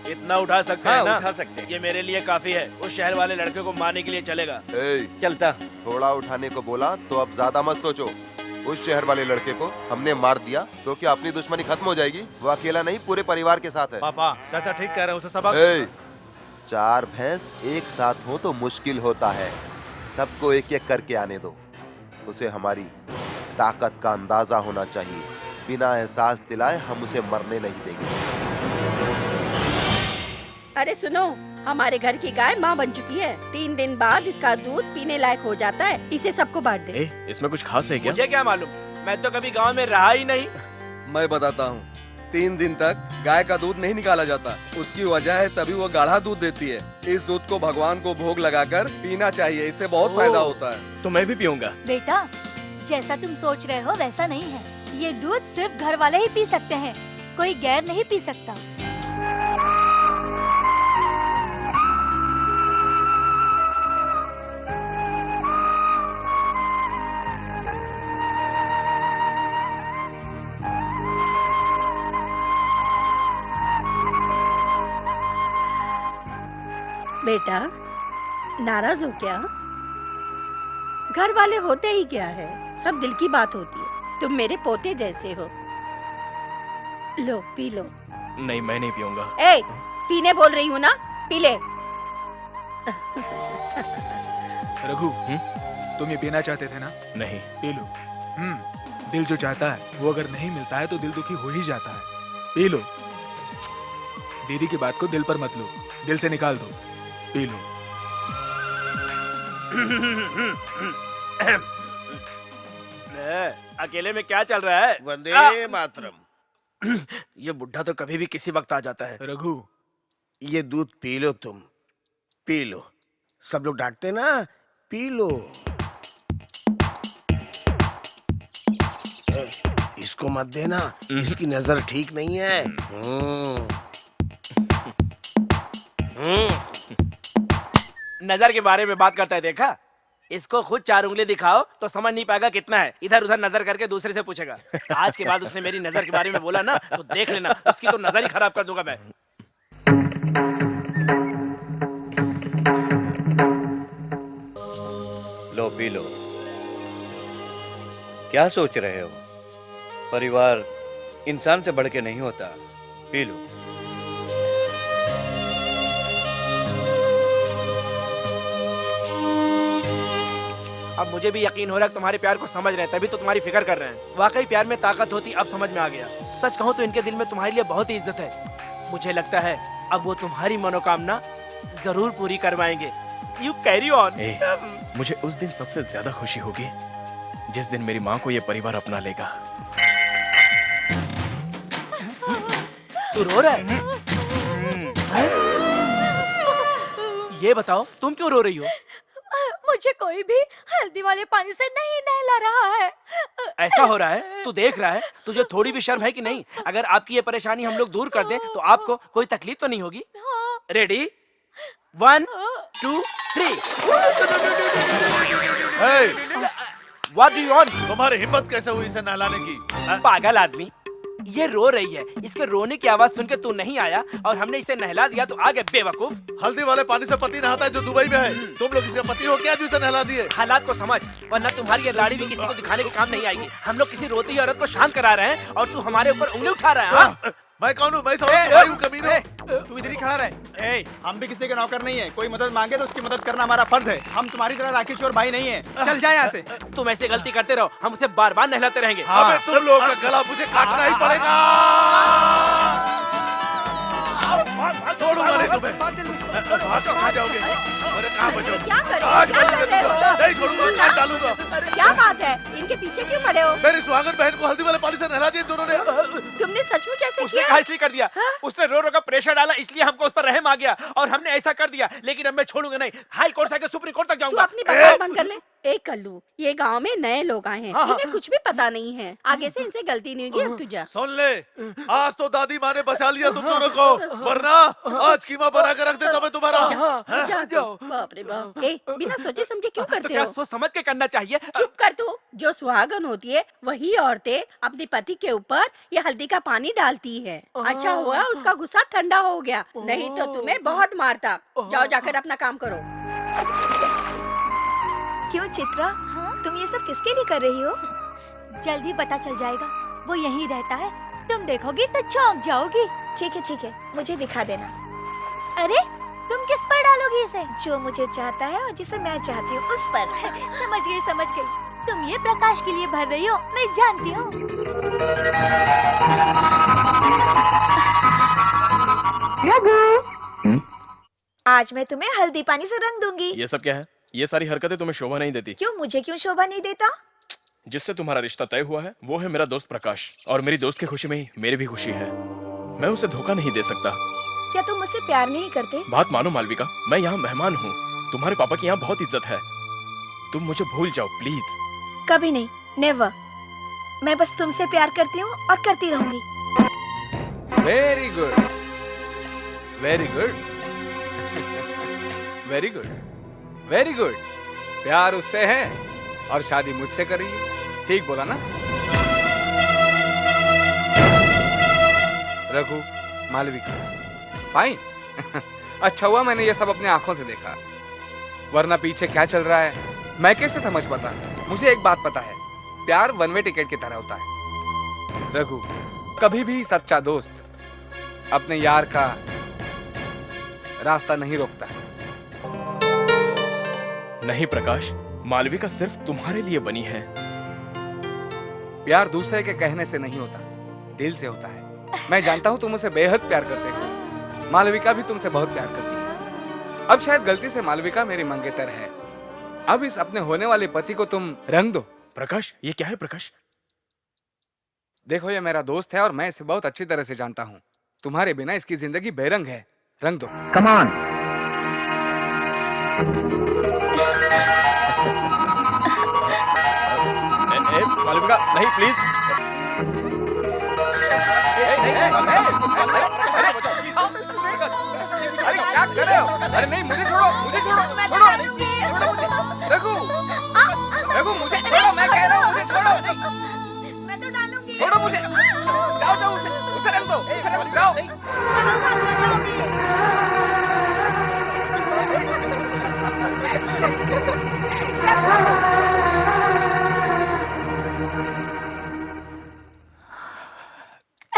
इतना उठा सकते हाँ, हैं ना? उठा सकते हैं। ये मेरे लिए काफी है। उस शहर वाले लड़के को मारने के लिए चलेगा। चलता। थोड़ा उठाने को बोला तो अब ज्यादा मत सोचो। उस शहर वाले लड़के को हमने मार दिया तो क्या अपनी दुश्मनी खत्म हो जाएगी? वो अकेला नहीं, पूरे परिवार के साथ है। पापा, चाचा ठीक कह रहे हैं, उसे सबक। 4 भैंस एक साथ हो तो मुश्किल होता है। सबको एक एक करके आने दो। उसे हमारी ताकत का अंदाजा होना चाहिए। बिना एहसास दिलाए हम उसे मरने नहीं देंगे। अरे सुनो, हमारे घर की गाय माँ बन चुकी है। 3 दिन बाद इसका दूध पीने लायक हो जाता है। इसे सबको बांट दे। इसमें कुछ खास है क्या? मुझे क्या मालूम, मैं तो कभी गांव में रहा ही नहीं। मैं बताता हूँ, 3 दिन तक गाय का दूध नहीं निकाला जाता। उसकी वजह है तभी वो गाढ़ा दूध देती है। इस दूध को भगवान को भोग लगाकर पीना चाहिए, इससे बहुत फायदा होता है। तो मैं भी पीऊंगा। बेटा, जैसा तुम सोच रहे हो वैसा नहीं है। ये दूध सिर्फ घर वाले ही पी सकते हैं, कोई गैर नहीं पी सकता। बेटा, नाराज हो क्या? घर वाले होते ही क्या है, सब दिल की बात होती है। तुम मेरे पोते जैसे हो। लो पी लो। नहीं, मैं नहीं पीऊंगा। ए, पीने बोल रही हूँ ना, पी ले। रघु, तुम ये पीना चाहते थे ना? नहीं। P low. दिल जो चाहता है वो अगर नहीं मिलता है तो दिल दुखी हो ही जाता है। P low. दीदी की बात को दिल पर मत लो, दिल से निकाल दो। P low. अकेले में क्या चल रहा है? वंदे मातरम। ये बुढ़ा तो कभी भी किसी वक्त आ जाता है। रघु, ये दूध पी लो, तुम पी लो। सब लोग डांटते ना, पी लो। इसको मत देना, इसकी नजर ठीक नहीं है। नजर के बारे में बात करता है, देखा? इसको खुद 4 उंगली दिखाओ तो समझ नहीं पाएगा कितना है। इधर उधर नजर करके दूसरे से पूछेगा। आज के बाद उसने मेरी नजर के बारे में बोला ना तो देख लेना, उसकी तो नजर ही खराब कर दूंगा मैं। लो पी लो। क्या सोच रहे हो? परिवार इंसान से बढ़ के नहीं होता। P low. अब मुझे भी यकीन हो रहा है तुम्हारे प्यार को समझ रहे हैं, तभी तो तुम्हारी फिक्र कर रहे हैं। वाकई प्यार में ताकत होती, अब समझ में आ गया। सच कहूँ तो इनके दिल में तुम्हारे लिए बहुत ही इज्जत है। मुझे लगता है अब वो तुम्हारी मनोकामना जरूर पूरी करवाएंगे। You carry on. मुझे उस दिन सबसे ज्यादा खुशी होगी जिस दिन मेरी माँ को ये परिवार अपना लेगा। तू रो रहा है? ये बताओ तुम क्यों रो रही हो? मुझे कोई भी हल्दी वाले पानी से नहीं नहला रहा है। ऐसा हो रहा है? तू देख रहा है? तुझे थोड़ी भी शर्म है कि नहीं? अगर आपकी ये परेशानी हम लोग दूर कर दें तो आपको कोई तकलीफ तो नहीं होगी? Ready? 1 2 3। What do you want? तुम्हारी हिम्मत कैसे हुई इसे नहलाने की? पागल आदमी, ये रो रही है, इसके रोने की आवाज सुन के तू नहीं आया और हमने इसे नहला दिया तो आ गए बेवकूफ। हल्दी वाले पानी से पति नहाता है जो दुबई में है। तुम लोग इसके पति हो क्या जो इसे नहला दिए? हालात को समझ, वरना तुम्हारी ये लाड़ी भी किसी को दिखाने के काम नहीं आएगी। हम लोग किसी रोती हुई औरत को शांत करा रहे हैं और तू हमारे ऊपर उंगली उठा रहा है। हाँ? मैं कौन हूँ? मैं समझ कमीने। तू इधर ही खड़ा रहे। हम भी किसी के नौकर नहीं है। कोई मदद मांगे तो उसकी मदद करना हमारा फर्ज है। हम तुम्हारी तरह राकेश और भाई नहीं है। चल जाए यहाँ से। तुम ऐसे गलती करते रहो, हम उसे बार बार नहलाते रहेंगे। अबे तुम लोगों का गला मुझे काटना ही पड़ेगा। छोड़ूंगा नहीं तुम्हें। कहाँ जाओगे? अरे कहाँ बचोगे? आज नहीं छोड़ूंगा, काट डालूंगा। क्या बात है? इनके पीछे क्यों पड़े हो? मेरी सुहागन बहन को हल्दी वाले पानी से नहला दिया दोनों ने। तुमने सचमुच ऐसे उसने किया? कहा इसलिए कर दिया। उसने रो रो का प्रेशर डाला, इसलिए हमको उस पर रहम आ गया और हमने ऐसा कर दिया। लेकिन अब मैं छोड़ूंगा नहीं, हाई कोर्ट से सुप्रीम कोर्ट तक तू जाऊंगा। अपनी बकवास बंद कर ले। एक कल्लू, ये गांव में नए लोग आए हैं, हाँ, हाँ। इन्हें कुछ भी पता नहीं है। आगे से इनसे गलती नहीं होगी। अब तू जा। सुन ले, आज तो दादी माँ ने बचा लिया तुम दोनों को, वरना आज कीमा बना कर रख देता मैं तुम्हारा। जाओ। बाप रे बाप। ए, बिना सोचे समझे क्यों तो करते क्या हो? सोच समझ के करना चाहिए। चुप कर तू। जो सुहागन होती है वही औरतें अपने पति के ऊपर ये हल्दी का पानी डालती है। अच्छा हुआ उसका गुस्सा ठंडा हो गया, नहीं तो तुम्हें बहुत मारता। जाओ जाकर अपना काम करो। क्यों चित्रा, तुम ये सब किसके लिए कर रही हो? जल्दी पता चल जाएगा, वो यहीं रहता है। तुम देखोगी तो चौंक जाओगी। ठीक है, मुझे दिखा देना। अरे तुम किस पर डालोगी इसे? जो मुझे चाहता है और जिसे मैं चाहती हूँ उस पर। समझ गई। तुम ये प्रकाश के लिए भर रही हो, मैं जानती हूँ। आज मैं तुम्हें हल्दी पानी से रंग दूंगी। ये सब क्या है? ये सारी हरकतें तुम्हें शोभा नहीं देती। क्यों? मुझे क्यों शोभा नहीं देता? जिससे तुम्हारा रिश्ता तय हुआ है वो है मेरा दोस्त प्रकाश, और मेरी दोस्त की खुशी में ही मेरी भी खुशी है। मैं उसे धोखा नहीं दे सकता। क्या तुम मुझसे प्यार नहीं करते? बात मानो मालविका, मैं यहाँ मेहमान हूँ। तुम्हारे पापा की यहाँ बहुत इज्जत है। तुम मुझे भूल जाओ प्लीज। कभी नहीं, नेवर। मैं बस तुमसे प्यार करती हूँ और करती रहूंगी। Very good, very good, very good, very good. प्यार उससे है और शादी मुझसे कर रही है। ठीक बोला ना? रघु, मालविका, फाइन। अच्छा हुआ मैंने ये सब अपने आंखों से देखा, वरना पीछे क्या चल रहा है मैं कैसे समझ पाता। मुझे एक बात पता है, प्यार वन वे टिकट की तरह होता है। रघु, कभी भी सच्चा दोस्त अपने यार का रास्ता नहीं रोकता। नहीं प्रकाश, मालविका सिर्फ तुम्हारे लिए बनी है। प्यार दूसरे के कहने से नहीं होता, दिल से होता है। मैं जानता हूं तुम उसे बेहद प्यार करते हो। मालविका भी तुमसे बहुत प्यार करती है। अब शायद गलती से मालविका मेरी मंगेतर है। अब इस अपने होने वाले पति को तुम रंग दो। प्रकाश, ये क्या है प्रकाश? देखो, ये मेरा दोस्त है और मैं इसे बहुत अच्छी तरह से जानता हूँ। तुम्हारे बिना इसकी जिंदगी बेरंग है। रंग दो। Come on. मालविका नहीं, प्लीज। अरे क्या कर रहे हो? अरे नहीं, मुझे छोड़ो, मुझे छोड़ो, छोड़ो, छोड़ो मुझे। रघु, रघु मुझे छोड़ो, मैं कह रहा हूँ मुझे छोड़ो। मैं तो डालूंगी। छोड़ो मुझे। जाओ जाओ, उसे रंग दो, उसे रंग दो, जाओ।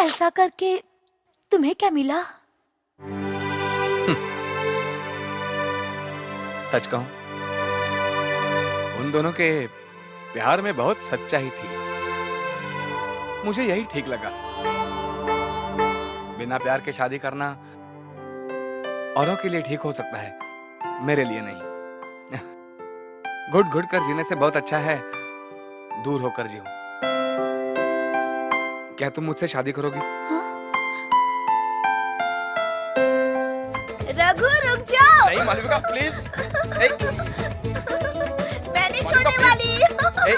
ऐसा करके तुम्हें क्या मिला? सच कहूं, उन दोनों के प्यार में बहुत सच्चाई थी। मुझे यही ठीक लगा। बिना प्यार के शादी करना औरों के लिए ठीक हो सकता है, मेरे लिए नहीं। घुट घुट कर जीने से बहुत अच्छा है दूर होकर जीऊं। क्या तुम मुझसे शादी करोगी? रघु रुक जाओ। नहीं मालविका प्लीज। मैं नहीं छोड़ने वाली।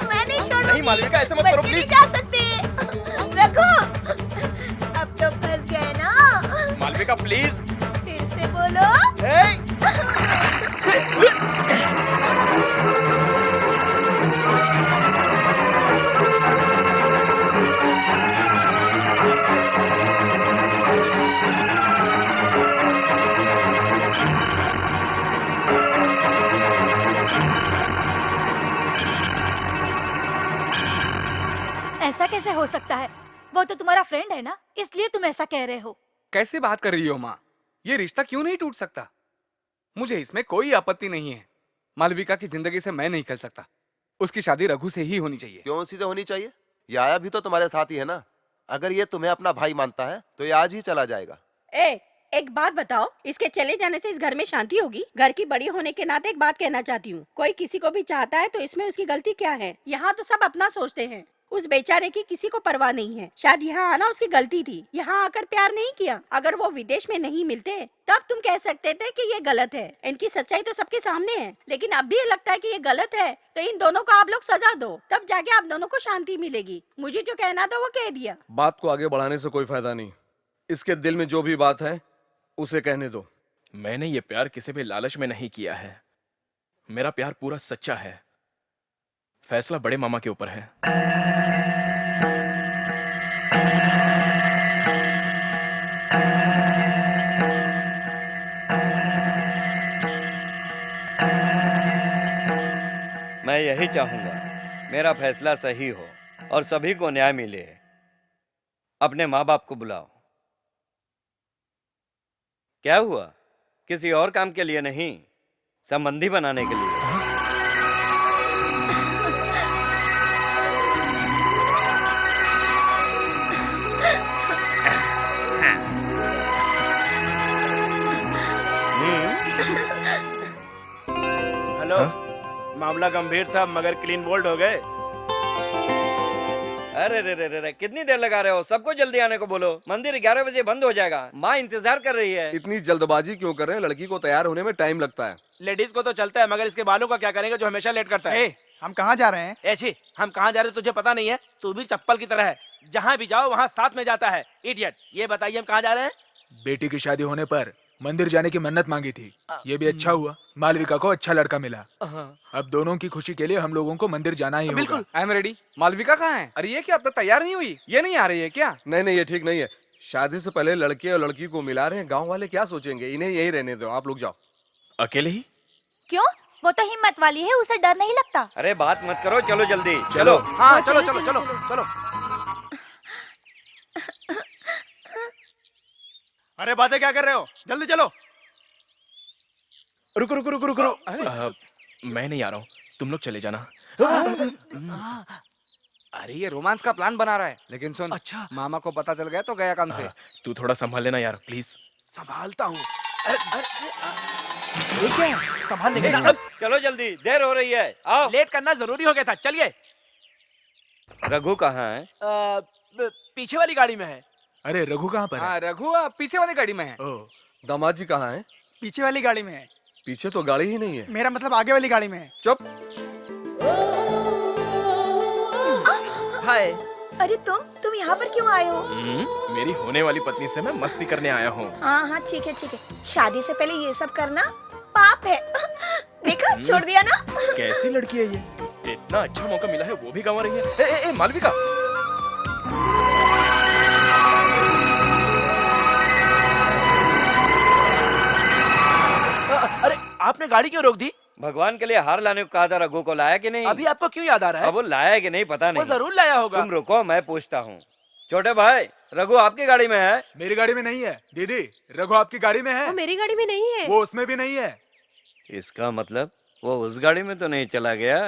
मैं नहीं छोड़ूंगी। नहीं मालविका, ऐसे मत करो प्लीज। जा सकते। रघु, अब तो फंस गए ना। मालविका प्लीज। फिर से बोलो। ऐसा कैसे हो सकता है? वो तो तुम्हारा फ्रेंड है ना, इसलिए तुम ऐसा कह रहे हो। कैसे बात कर रही हो माँ? ये रिश्ता क्यों नहीं टूट सकता? मुझे इसमें कोई आपत्ति नहीं है। मालविका की जिंदगी से मैं नहीं खेल सकता। उसकी शादी रघु से ही होनी चाहिए। क्यों उसी से होनी चाहिए? ये आया भी तो तुम्हारे साथ ही है ना। अगर ये तुम्हें अपना भाई मानता है तो ये आज ही चला जाएगा। एक बात बताओ, इसके चले जाने से इस घर में शांति होगी? घर की बड़ी होने के नाते एक बात कहना चाहती हूँ, कोई किसी को भी चाहता है तो इसमें उसकी गलती क्या है? यहाँ तो सब अपना सोचते हैं। उस बेचारे की किसी को परवाह नहीं है। शायद यहाँ आना उसकी गलती थी, यहाँ आकर प्यार नहीं किया। अगर वो विदेश में नहीं मिलते तब तुम कह सकते थे कि ये गलत है। इनकी सच्चाई तो सबके सामने है, लेकिन अब भी ये लगता है कि ये गलत है। तो इन दोनों को आप लोग सजा दो, तब जाके आप दोनों को शांति मिलेगी। मुझे जो कहना था वो कह दिया। बात को आगे बढ़ाने से कोई फायदा नहीं। इसके दिल में जो भी बात है उसे कहने दो। मैंने ये प्यार किसी भी लालच में नहीं किया है। मेरा प्यार पूरा सच्चा है। फैसला बड़े मामा के ऊपर है। मैं यही चाहूंगा मेरा फैसला सही हो और सभी को न्याय मिले। अपने माँ बाप को बुलाओ। क्या हुआ? किसी और काम के लिए नहीं, संबंधी बनाने के लिए। हेलो, मामला गंभीर था मगर क्लीन बोल्ड हो गए। अरे रे रे रे, कितनी देर लगा रहे हो? सबको जल्दी आने को बोलो, मंदिर 11 बजे बंद हो जाएगा। माँ इंतजार कर रही है। इतनी जल्दबाजी क्यों कर रहे हैं? लड़की को तैयार होने में टाइम लगता है। लेडीज को तो चलता है, मगर इसके बालों का क्या करेंगे जो हमेशा लेट करता है? हम कहाँ जा रहे हैं? ऐसी हम कहाँ जा रहे हैं तुझे पता नहीं है? तू भी चप्पल की तरह है, जहाँ भी जाओ वहाँ साथ में जाता है। इडियट। ये बताइए हम कहाँ जा रहे हैं? बेटी की शादी होने पर मंदिर जाने की मन्नत मांगी थी। ये भी अच्छा हुआ, मालविका को अच्छा लड़का मिला। अब दोनों की खुशी के लिए हम लोगों को मंदिर जाना ही होगा। बिल्कुल, आई एम रेडी। मालविका कहाँ है? अरे ये क्या अब तक तैयार नहीं हुई? ये नहीं आ रही है क्या? नहीं नहीं, ये ठीक नहीं है। शादी से पहले लड़के और लड़की को मिला रहे हैं, गांव वाले क्या सोचेंगे? इन्हें यही रहने दो, आप लोग जाओ। अकेले ही? क्यों? वो तो हिम्मत वाली है, उसे डर नहीं लगता। अरे बात मत करो, चलो जल्दी चलो। हाँ चलो चलो चलो चलो। अरे बातें क्या कर रहे हो? जल्दी चलो। रुको रुको रुको रुको। मैं नहीं आ रहा हूँ, तुम लोग चले जाना। अरे ये रोमांस का प्लान बना रहा है, लेकिन सुन, अच्छा मामा को पता चल गया तो गया काम से। तू थोड़ा संभाल लेना यार, प्लीज। संभालता हूँ। संभाल लेंगे ना। चलो जल्दी, देर हो रही है। आओ। लेट करना जरूरी हो गया था, चलिए। रघु कहाँ है? पीछे वाली गाड़ी में है। अरे रघु कहाँ पर है? हाँ रघु पीछे वाली गाड़ी में है। दामाद जी कहाँ है? पीछे वाली गाड़ी में है। पीछे तो गाड़ी ही नहीं है। मेरा मतलब आगे वाली गाड़ी में है। चुप। हाय। अरे तुम यहाँ पर क्यों आए हो? मेरी होने वाली पत्नी से मैं मस्ती करने आया हूँ। हाँ हाँ ठीक है ठीक है। शादी से पहले ये सब करना पाप है। देखा, छोड़ दिया ना। कैसी लड़की है ये? इतना अच्छा मौका मिला है, वो भी गंवा रही है। ए मालविका। अरे आपने गाड़ी क्यों रोक दी? भगवान के लिए हार लाने को कहा था, रघु को लाया कि नहीं? अभी आपको क्यों याद आ रहा है? अब वो लाया कि नहीं पता नहीं। वो जरूर लाया होगा। तुम रुको, मैं पूछता हूँ। छोटे भाई, रघु आपकी गाड़ी में है? मेरी गाड़ी में नहीं है। दीदी, रघु आपकी गाड़ी में है? वो मेरी गाड़ी में नहीं है। वो उसमें भी नहीं है। इसका मतलब वो उस गाड़ी में तो नहीं चला गया।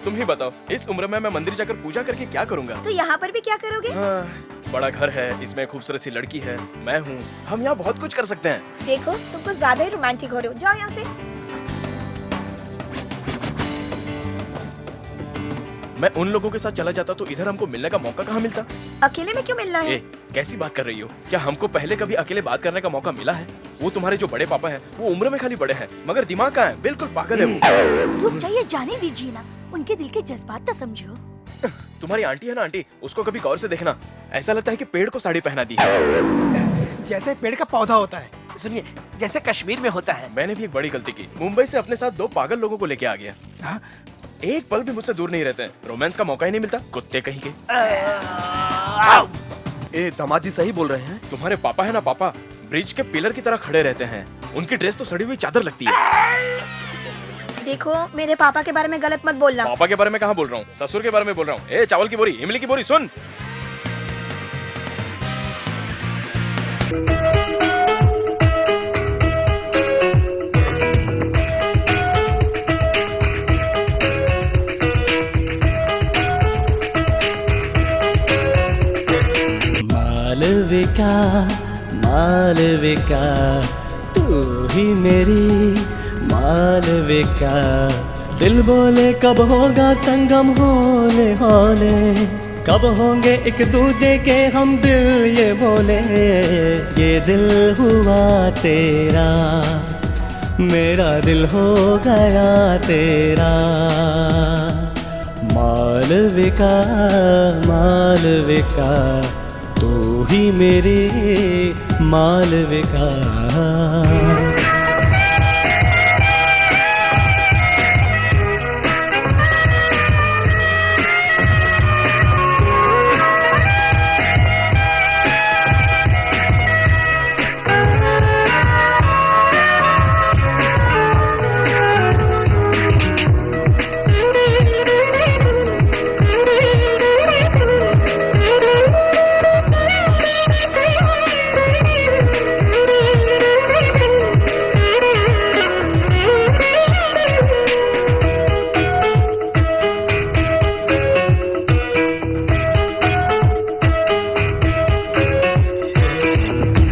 तुम ही बताओ, इस उम्र में मैं मंदिर जाकर पूजा करके क्या करूँगा? तो यहाँ पर भी क्या करोगे? बड़ा घर है, इसमें खूबसूरत सी लड़की है, मैं हूँ, हम यहाँ बहुत कुछ कर सकते हैं। देखो, तुम कुछ ज्यादा ही रोमांटिक हो रहे हो। जाओ यहाँ से। मैं उन लोगों के साथ चला जाता तो इधर हमको मिलने का मौका कहाँ मिलता? अकेले में क्यों मिलना है? कैसी बात कर रही हो? क्या हमको पहले कभी अकेले बात करने का मौका मिला है? वो तुम्हारे जो बड़े पापा हैं, वो उम्र में खाली बड़े हैं, मगर दिमाग कहाँ है? बिल्कुल पागल है वो। रुक जाइए, जाने दीजिए ना, उनके दिल के जज्बात तो समझो। तुम्हारी आंटी है ना आंटी, उसको कभी गौर से देखना, ऐसा लगता है कि पेड़ को साड़ी पहना दी है। जैसे पेड़ का पौधा होता है, सुनिए, जैसे कश्मीर में होता है। मैंने भी एक बड़ी गलती की, मुंबई से अपने साथ 2 पागल लोगों को लेके आ गया। एक पल भी मुझसे दूर नहीं रहते, रोमांस का मौका ही नहीं मिलता, कुत्ते कहीं के। दामाद जी सही बोल रहे हैं। तुम्हारे पापा है ना पापा, ब्रिज के पिलर की तरह खड़े रहते हैं, उनकी ड्रेस तो सड़ी हुई चादर लगती है। देखो, मेरे पापा के बारे में गलत मत बोलना। पापा के बारे में कहाँ बोल रहा हूँ, ससुर के बारे में बोल रहा हूँ। चावल की बोरी, इमली की बोरी, सुन। मालविका मालविका, तू ही मेरी मालविका। दिल बोले कब होगा संगम, होले होले कब होंगे एक दूजे के हम दिल, ये बोले। ये दिल हुआ तेरा, मेरा दिल हो गया तेरा। मालविका मालविका, तू ही मेरी मालविका।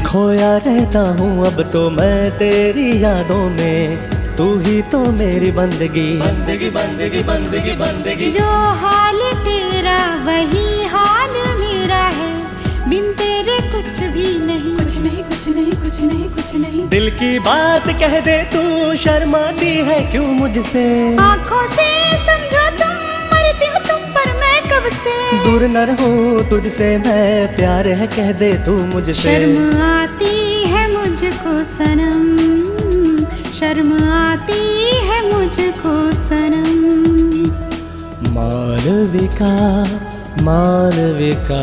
खोया रहता हूँ अब तो मैं तेरी यादों में, तू ही तो मेरी बंदगी बंदगी बंदगी बंदगी बंदगी। जो हाल तेरा तेरा वही हाल मेरा है, बिन तेरे कुछ भी नहीं, कुछ नहीं, कुछ नहीं, कुछ नहीं, कुछ नहीं। दिल की बात कह दे तू, शर्माती है क्यों मुझसे? आँखों से समझो तुम, मरती हूँ तुम पर मैं कब से। दूर न रहूं तुझसे मैं, प्यार है कह दे तू मुझसे। शर्म आती है मुझको सनम, शर्म आती है मुझको सनम। मालविका मालविका,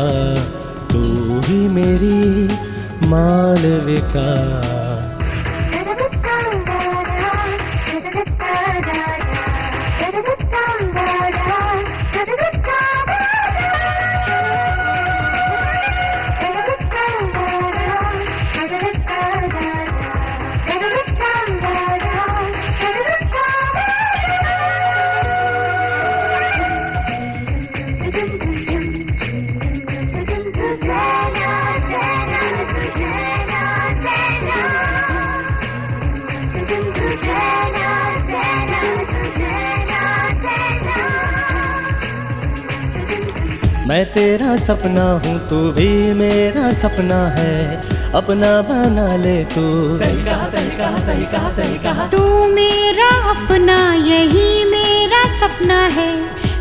तू ही मेरी मालविका। मैं तेरा सपना हूँ, तू भी मेरा सपना है, अपना बना ले तू। सही कहा, सही कहा, सही कहा, सही कहा। तू मेरा अपना, यही मेरा सपना है,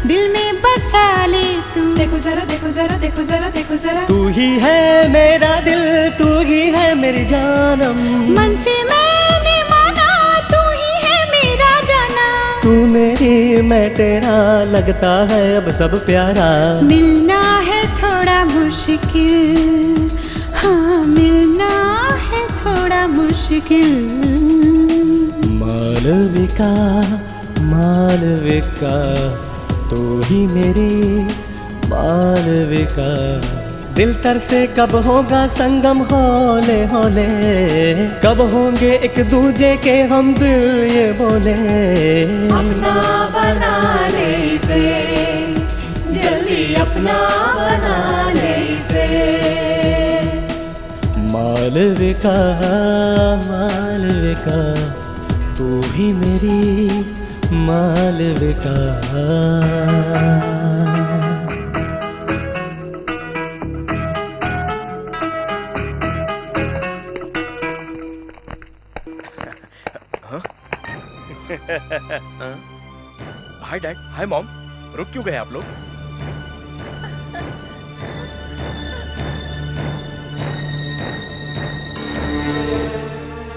दिल में बसा ले तू। देखो जरा, देखो जरा, देखो जरा, देखो जरा। तू ही है मेरा दिल, तू ही है मेरी जानम। मन से मैंने माना, तू ही है मेरा जाना। तू मेरी मैं तेरा, लगता है अब सब प्यारा। मिलना है थोड़ा मुश्किल, हाँ मिलना है थोड़ा मुश्किल। मालविका मालविका, तू ही मेरी मालविका। दिल तर से कब होगा संगम होले होले, कब होंगे एक दूजे के हम दिल ये बोले। अपना बना ले इसे, जल्दी अपना बना ले इसे। मालविका मालविका, तू ही मेरी Malvika. Hi dad, hi mom, रुक क्यों गए आप लोग?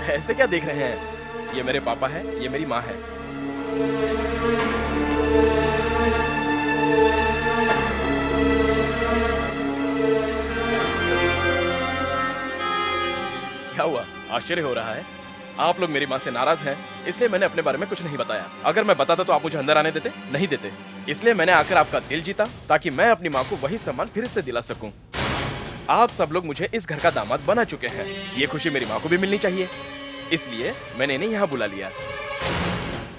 ऐसे क्या देख रहे हैं? ये मेरे पापा है, ये मेरी माँ है। क्या हुआ? आश्चर्य हो रहा है? आप लोग मेरी माँ से नाराज हैं, इसलिए मैंने अपने बारे में कुछ नहीं बताया। अगर मैं बताता तो आप मुझे अंदर आने देते? नहीं देते। इसलिए मैंने आकर आपका दिल जीता, ताकि मैं अपनी माँ को वही सम्मान फिर से दिला सकूं। आप सब लोग मुझे इस घर का दामाद बना चुके हैं, ये खुशी मेरी माँ को भी मिलनी चाहिए, इसलिए मैंने इन्हें यहाँ बुला लिया।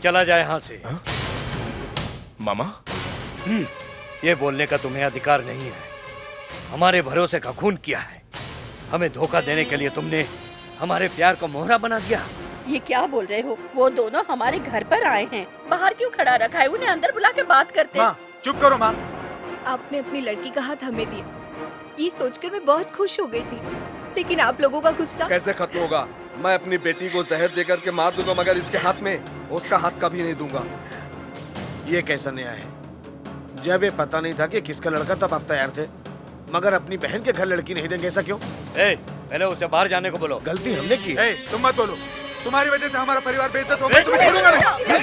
चला जाए यहाँ से। मामा, ये बोलने का तुम्हें अधिकार नहीं है। हमारे भरोसे का खून किया है, हमें धोखा देने के लिए तुमने हमारे प्यार को मोहरा बना दिया। ये क्या बोल रहे हो? वो दोनों हमारे घर पर आए हैं, बाहर क्यों खड़ा रखा है? उन्हें अंदर बुला के बात करते। माँ चुप करो माँ। आपने अपनी लड़की का हाथ हमें दिया, ये सोचकर मैं बहुत खुश हो गई थी, लेकिन आप लोगों का गुस्सा कैसे खत्म होगा? मैं अपनी बेटी को जहर देकर के मार दूंगा, मगर इसके हाथ में उसका हाथ कभी नहीं दूंगा। ये कैसा न्याय है? जब ये पता नहीं था कि किसका लड़का, तब आप तैयार थे, मगर अपनी बहन के घर लड़की नहीं देंगे, ऐसा क्यों? पहले उसे बाहर जाने को बोलो। गलती हमने की। तुम मत बोलो, तुम्हारी वजह से हमारा परिवार बेइज्जत होगा। तुम्हें छोड़ूंगा नहीं।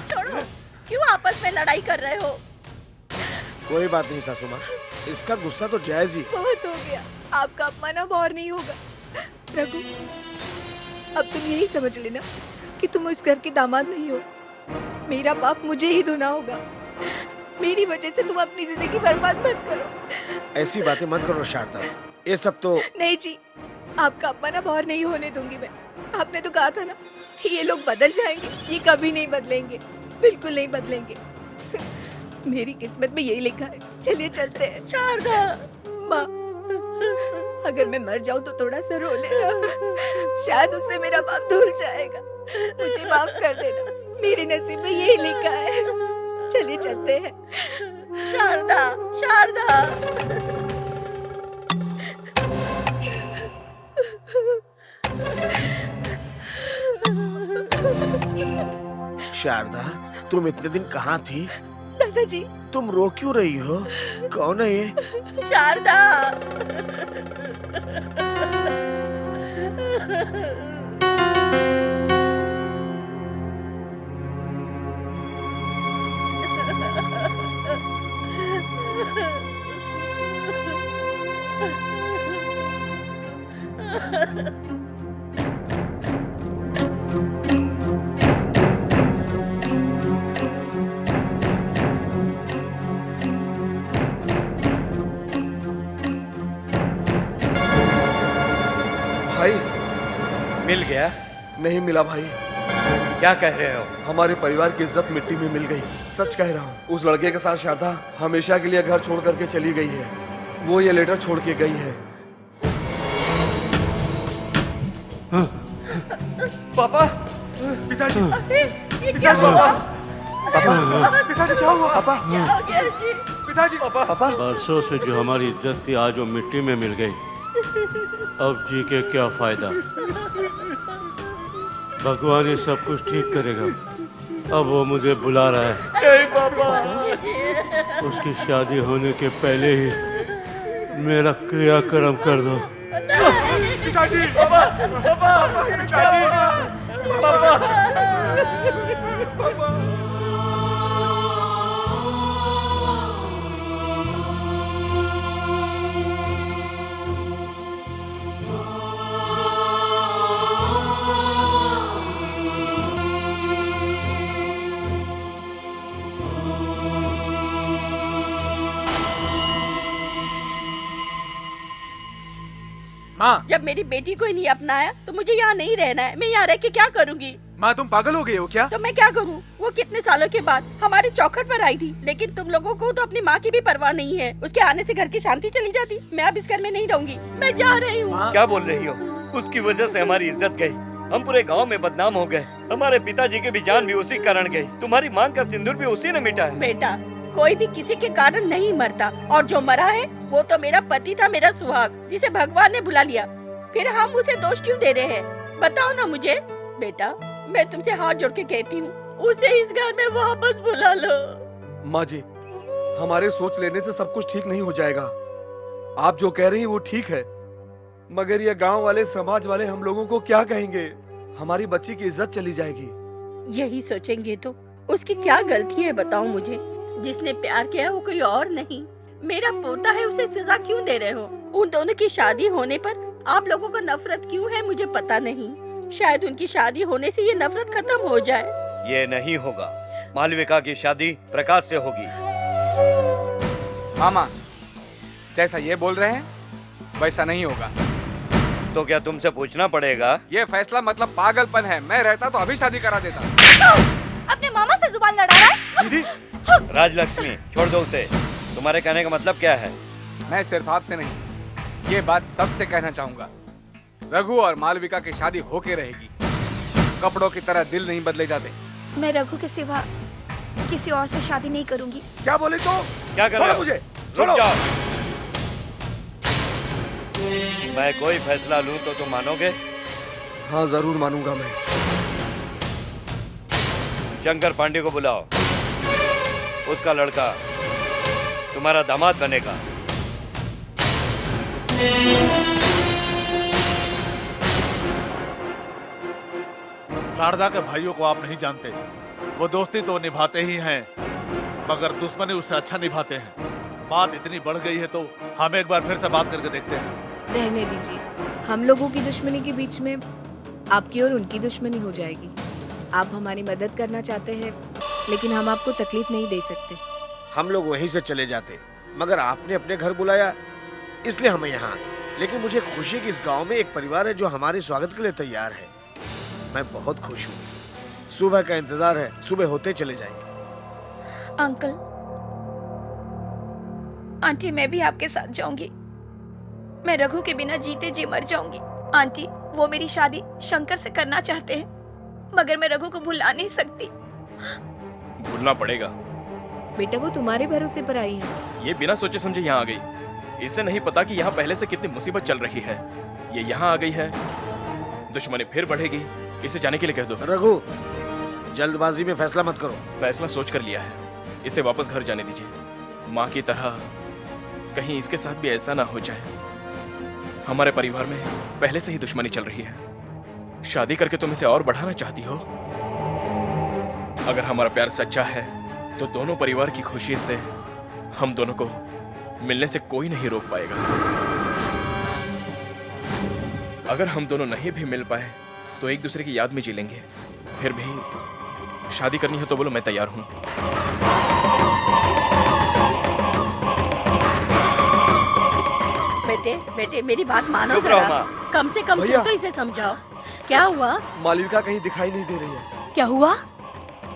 छोड़ो, क्यों आपस में लड़ाई कर रहे हो? कोई बात नहीं सासू माँ, इसका गुस्सा तो जायज ही। बहुत हो गया, आपका अपमान अब और नहीं होगा। रघु, अब तुम यही समझ लेना कि तुम इस घर के दामाद नहीं हो। मेरा पाप मुझे ही धोना होगा। मेरी वजह से तुम अपनी जिंदगी बर्बाद मत करो। ऐसी बातें मत करो शारदा, ये सब तो। नहीं जी, आपका अपमान अब और नहीं होने दूंगी मैं। आपने तो कहा था ना, ये लोग बदल जाएंगे, ये कभी नहीं बदलेंगे, बिल्कुल नहीं बदलेंगे। मेरी किस्मत में यही लिखा है। चलिए चलते हैं। शारदा माँ, अगर मैं मर जाऊं तो थोड़ा सा रो लेना, शायद उससे मेरा पाप धुल जाएगा। मुझे माफ कर देना, मेरे नसीब में यही लिखा है। चलिए चलते हैं। शारदा, शारदा। शारदा, तुम इतने दिन कहाँ थी? दादाजी, तुम रो क्यों रही हो? कौन है ये? शारदा। भाई मिल गया? नहीं मिला भाई। क्या कह रहे हो? हमारे परिवार की इज्जत मिट्टी में मिल गई। सच कह रहा हूँ। उस लड़के के साथ शारदा हमेशा के लिए घर छोड़ करके चली गई है। वो ये लेटर छोड़ के गई है। पापा, पिताजी, ये क्या हुआ? पिताजी क्या हुआ? क्या हो गया जी? पिताजी, पापा। बरसों से जो हमारी इज्जत थी आज वो मिट्टी में मिल गई। अब जी के क्या फायदा? भगवान ही सब कुछ ठीक करेगा। अब वो मुझे बुला रहा है। नहीं पापा। उसकी शादी होने के पहले ही मेरा क्रियाक्रम कर दो। पिताजी, पापा, पापा, पिताजी, पापा। माँ, जब मेरी बेटी को ही नहीं अपनाया तो मुझे यहाँ नहीं रहना है। मैं यहाँ रह के क्या करूँगी? माँ, तुम पागल हो गए हो क्या? तो मैं क्या करूँ? वो कितने सालों के बाद हमारे चौखट पर आई थी, लेकिन तुम लोगों को तो अपनी माँ की भी परवाह नहीं है। उसके आने से घर की शांति चली जाती। मैं अब इस घर में नहीं रहूंगी। मैं जा रही हूँ। क्या बोल रही हो? उसकी वजह से हमारी इज्जत गई। हम पूरे गांव में बदनाम हो गए। हमारे पिताजी की भी जान भी उसी कारण गई। तुम्हारी मांग का सिंदूर भी उसी ने मिटा है। बेटा, कोई भी किसी के कारण नहीं मरता, और जो मरा है वो तो मेरा पति था, मेरा सुहाग, जिसे भगवान ने बुला लिया। फिर हम उसे दोष क्यों दे रहे हैं? बताओ ना मुझे। बेटा, मैं तुमसे हाथ जोड़ के कहती हूँ, उसे इस घर में वापस बुला लो। माँ जी, हमारे सोच लेने से सब कुछ ठीक नहीं हो जाएगा। आप जो कह रही हैं वो ठीक है, मगर ये गांव वाले, समाज वाले हम लोगों को क्या कहेंगे? हमारी बच्ची की इज्जत चली जाएगी। यही सोचेंगे तो उसकी क्या गलती है बताओ मुझे? जिसने प्यार किया वो कोई और नहीं, मेरा पोता है। उसे सजा क्यों दे रहे हो? उन दोनों की शादी होने पर आप लोगों को नफरत क्यों है मुझे पता नहीं। शायद उनकी शादी होने से ये नफरत खत्म हो जाए। ये नहीं होगा। मालविका की शादी प्रकाश से होगी। मामा, जैसा ये बोल रहे हैं वैसा नहीं होगा। तो क्या तुमसे पूछना पड़ेगा? ये फैसला मतलब पागलपन है। मैं रहता तो अभी शादी करा देता। अपने मामा से जुबान लड़ा रहा है? दीदी, राजलक्ष्मी, छोड़ दो उसे। तुम्हारे कहने का मतलब क्या है? मैं सिर्फ आपसे नहीं, ये बात सबसे कहना चाहूंगा। रघु और मालविका की शादी होके रहेगी। कपड़ों की तरह दिल नहीं बदले जाते। मैं रघु के सिवा किसी और से शादी नहीं करूंगी। क्या बोले तो? क्या कर रहे हो? मुझे रुक जाओ। मैं कोई फैसला लूं तो तुम मानोगे? हाँ, जरूर मानूंगा मैं। शंकर पांडे को बुलाओ। उसका लड़का तुम्हारा दामाद बनेगा। शारदा के भाइयों को आप नहीं जानते। वो दोस्ती तो निभाते ही हैं, मगर दुश्मनी उससे अच्छा निभाते हैं। बात इतनी बढ़ गई है तो हम एक बार फिर से बात करके देखते हैं। रहने दीजिए। हम लोगों की दुश्मनी के बीच में आपकी और उनकी दुश्मनी हो जाएगी। आप हमारी मदद करना चाहते हैं, लेकिन हम आपको तकलीफ नहीं दे सकते। हम लोग वहीं से चले जाते, मगर आपने अपने घर बुलाया, इसलिए हमें यहाँ। लेकिन मुझे खुशी कि इस गांव में एक परिवार है जो हमारे स्वागत के लिए तैयार है। मैं बहुत खुश हूँ। सुबह का इंतजार है, सुबह होते चले जाएंगे। अंकल, आंटी, मैं भी आपके साथ जाऊंगी। मैं रघु के बिना जीते जी मर जाऊंगी। आंटी, वो मेरी शादी शंकर से करना चाहते हैं, मगर मैं रघु को भुला नहीं सकती। भूलना पड़ेगा। बेटा वो तुम्हारे भरोसे पर आई है। ये बिना सोचे समझे यहाँ आ गई। इसे नहीं पता कि यहाँ पहले से कितनी मुसीबत चल रही है। ये यहाँ आ गई है, दुश्मनी फिर बढ़ेगी। इसे जाने के लिए कह दो। रघु, जल्दबाजी में फैसला मत करो। फैसला सोच कर लिया है। इसे वापस घर जाने दीजिए। माँ की तरह कहीं इसके साथ भी ऐसा ना हो जाए। हमारे परिवार में पहले से ही दुश्मनी चल रही है। शादी करके तुम इसे और बढ़ाना चाहती हो। अगर हमारा प्यार सच्चा है तो दोनों परिवार की खुशी से हम दोनों को मिलने से कोई नहीं रोक पाएगा। अगर हम दोनों नहीं भी मिल पाए तो एक दूसरे की याद में जी लेंगे। फिर भी शादी करनी है तो बोलो, मैं तैयार हूं। बेटे बेटे मेरी बात मानो चुप रहो जरा। माँ। कम से कम भैया। तुम तो इसे समझाओ। क्या हुआ? मालविका कहीं दिखाई नहीं दे रही है। क्या हुआ?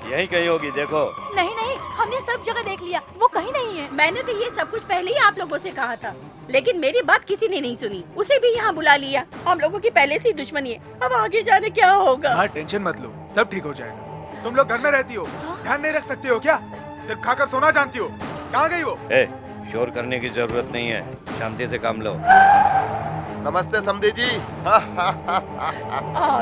यहीं कहीं होगी, देखो। नहीं नहीं, हमने सब जगह देख लिया, वो कहीं नहीं है। मैंने तो ये सब कुछ पहले ही आप लोगों से कहा था, लेकिन मेरी बात किसी ने नहीं सुनी। उसे भी यहाँ बुला लिया। हम लोगों की पहले से ही दुश्मनी है। अब आगे जाने क्या होगा? हाँ टेंशन मत लो, सब ठीक हो जाएगा। तुम लोग घर में रहती हो, ध्यान नहीं रख सकती हो क्या? सिर्फ खाकर सोना जानती हो। कहाँ गई वो? शोर करने की जरूरत नहीं है, शांति से काम लो। नमस्ते समधी जी। आ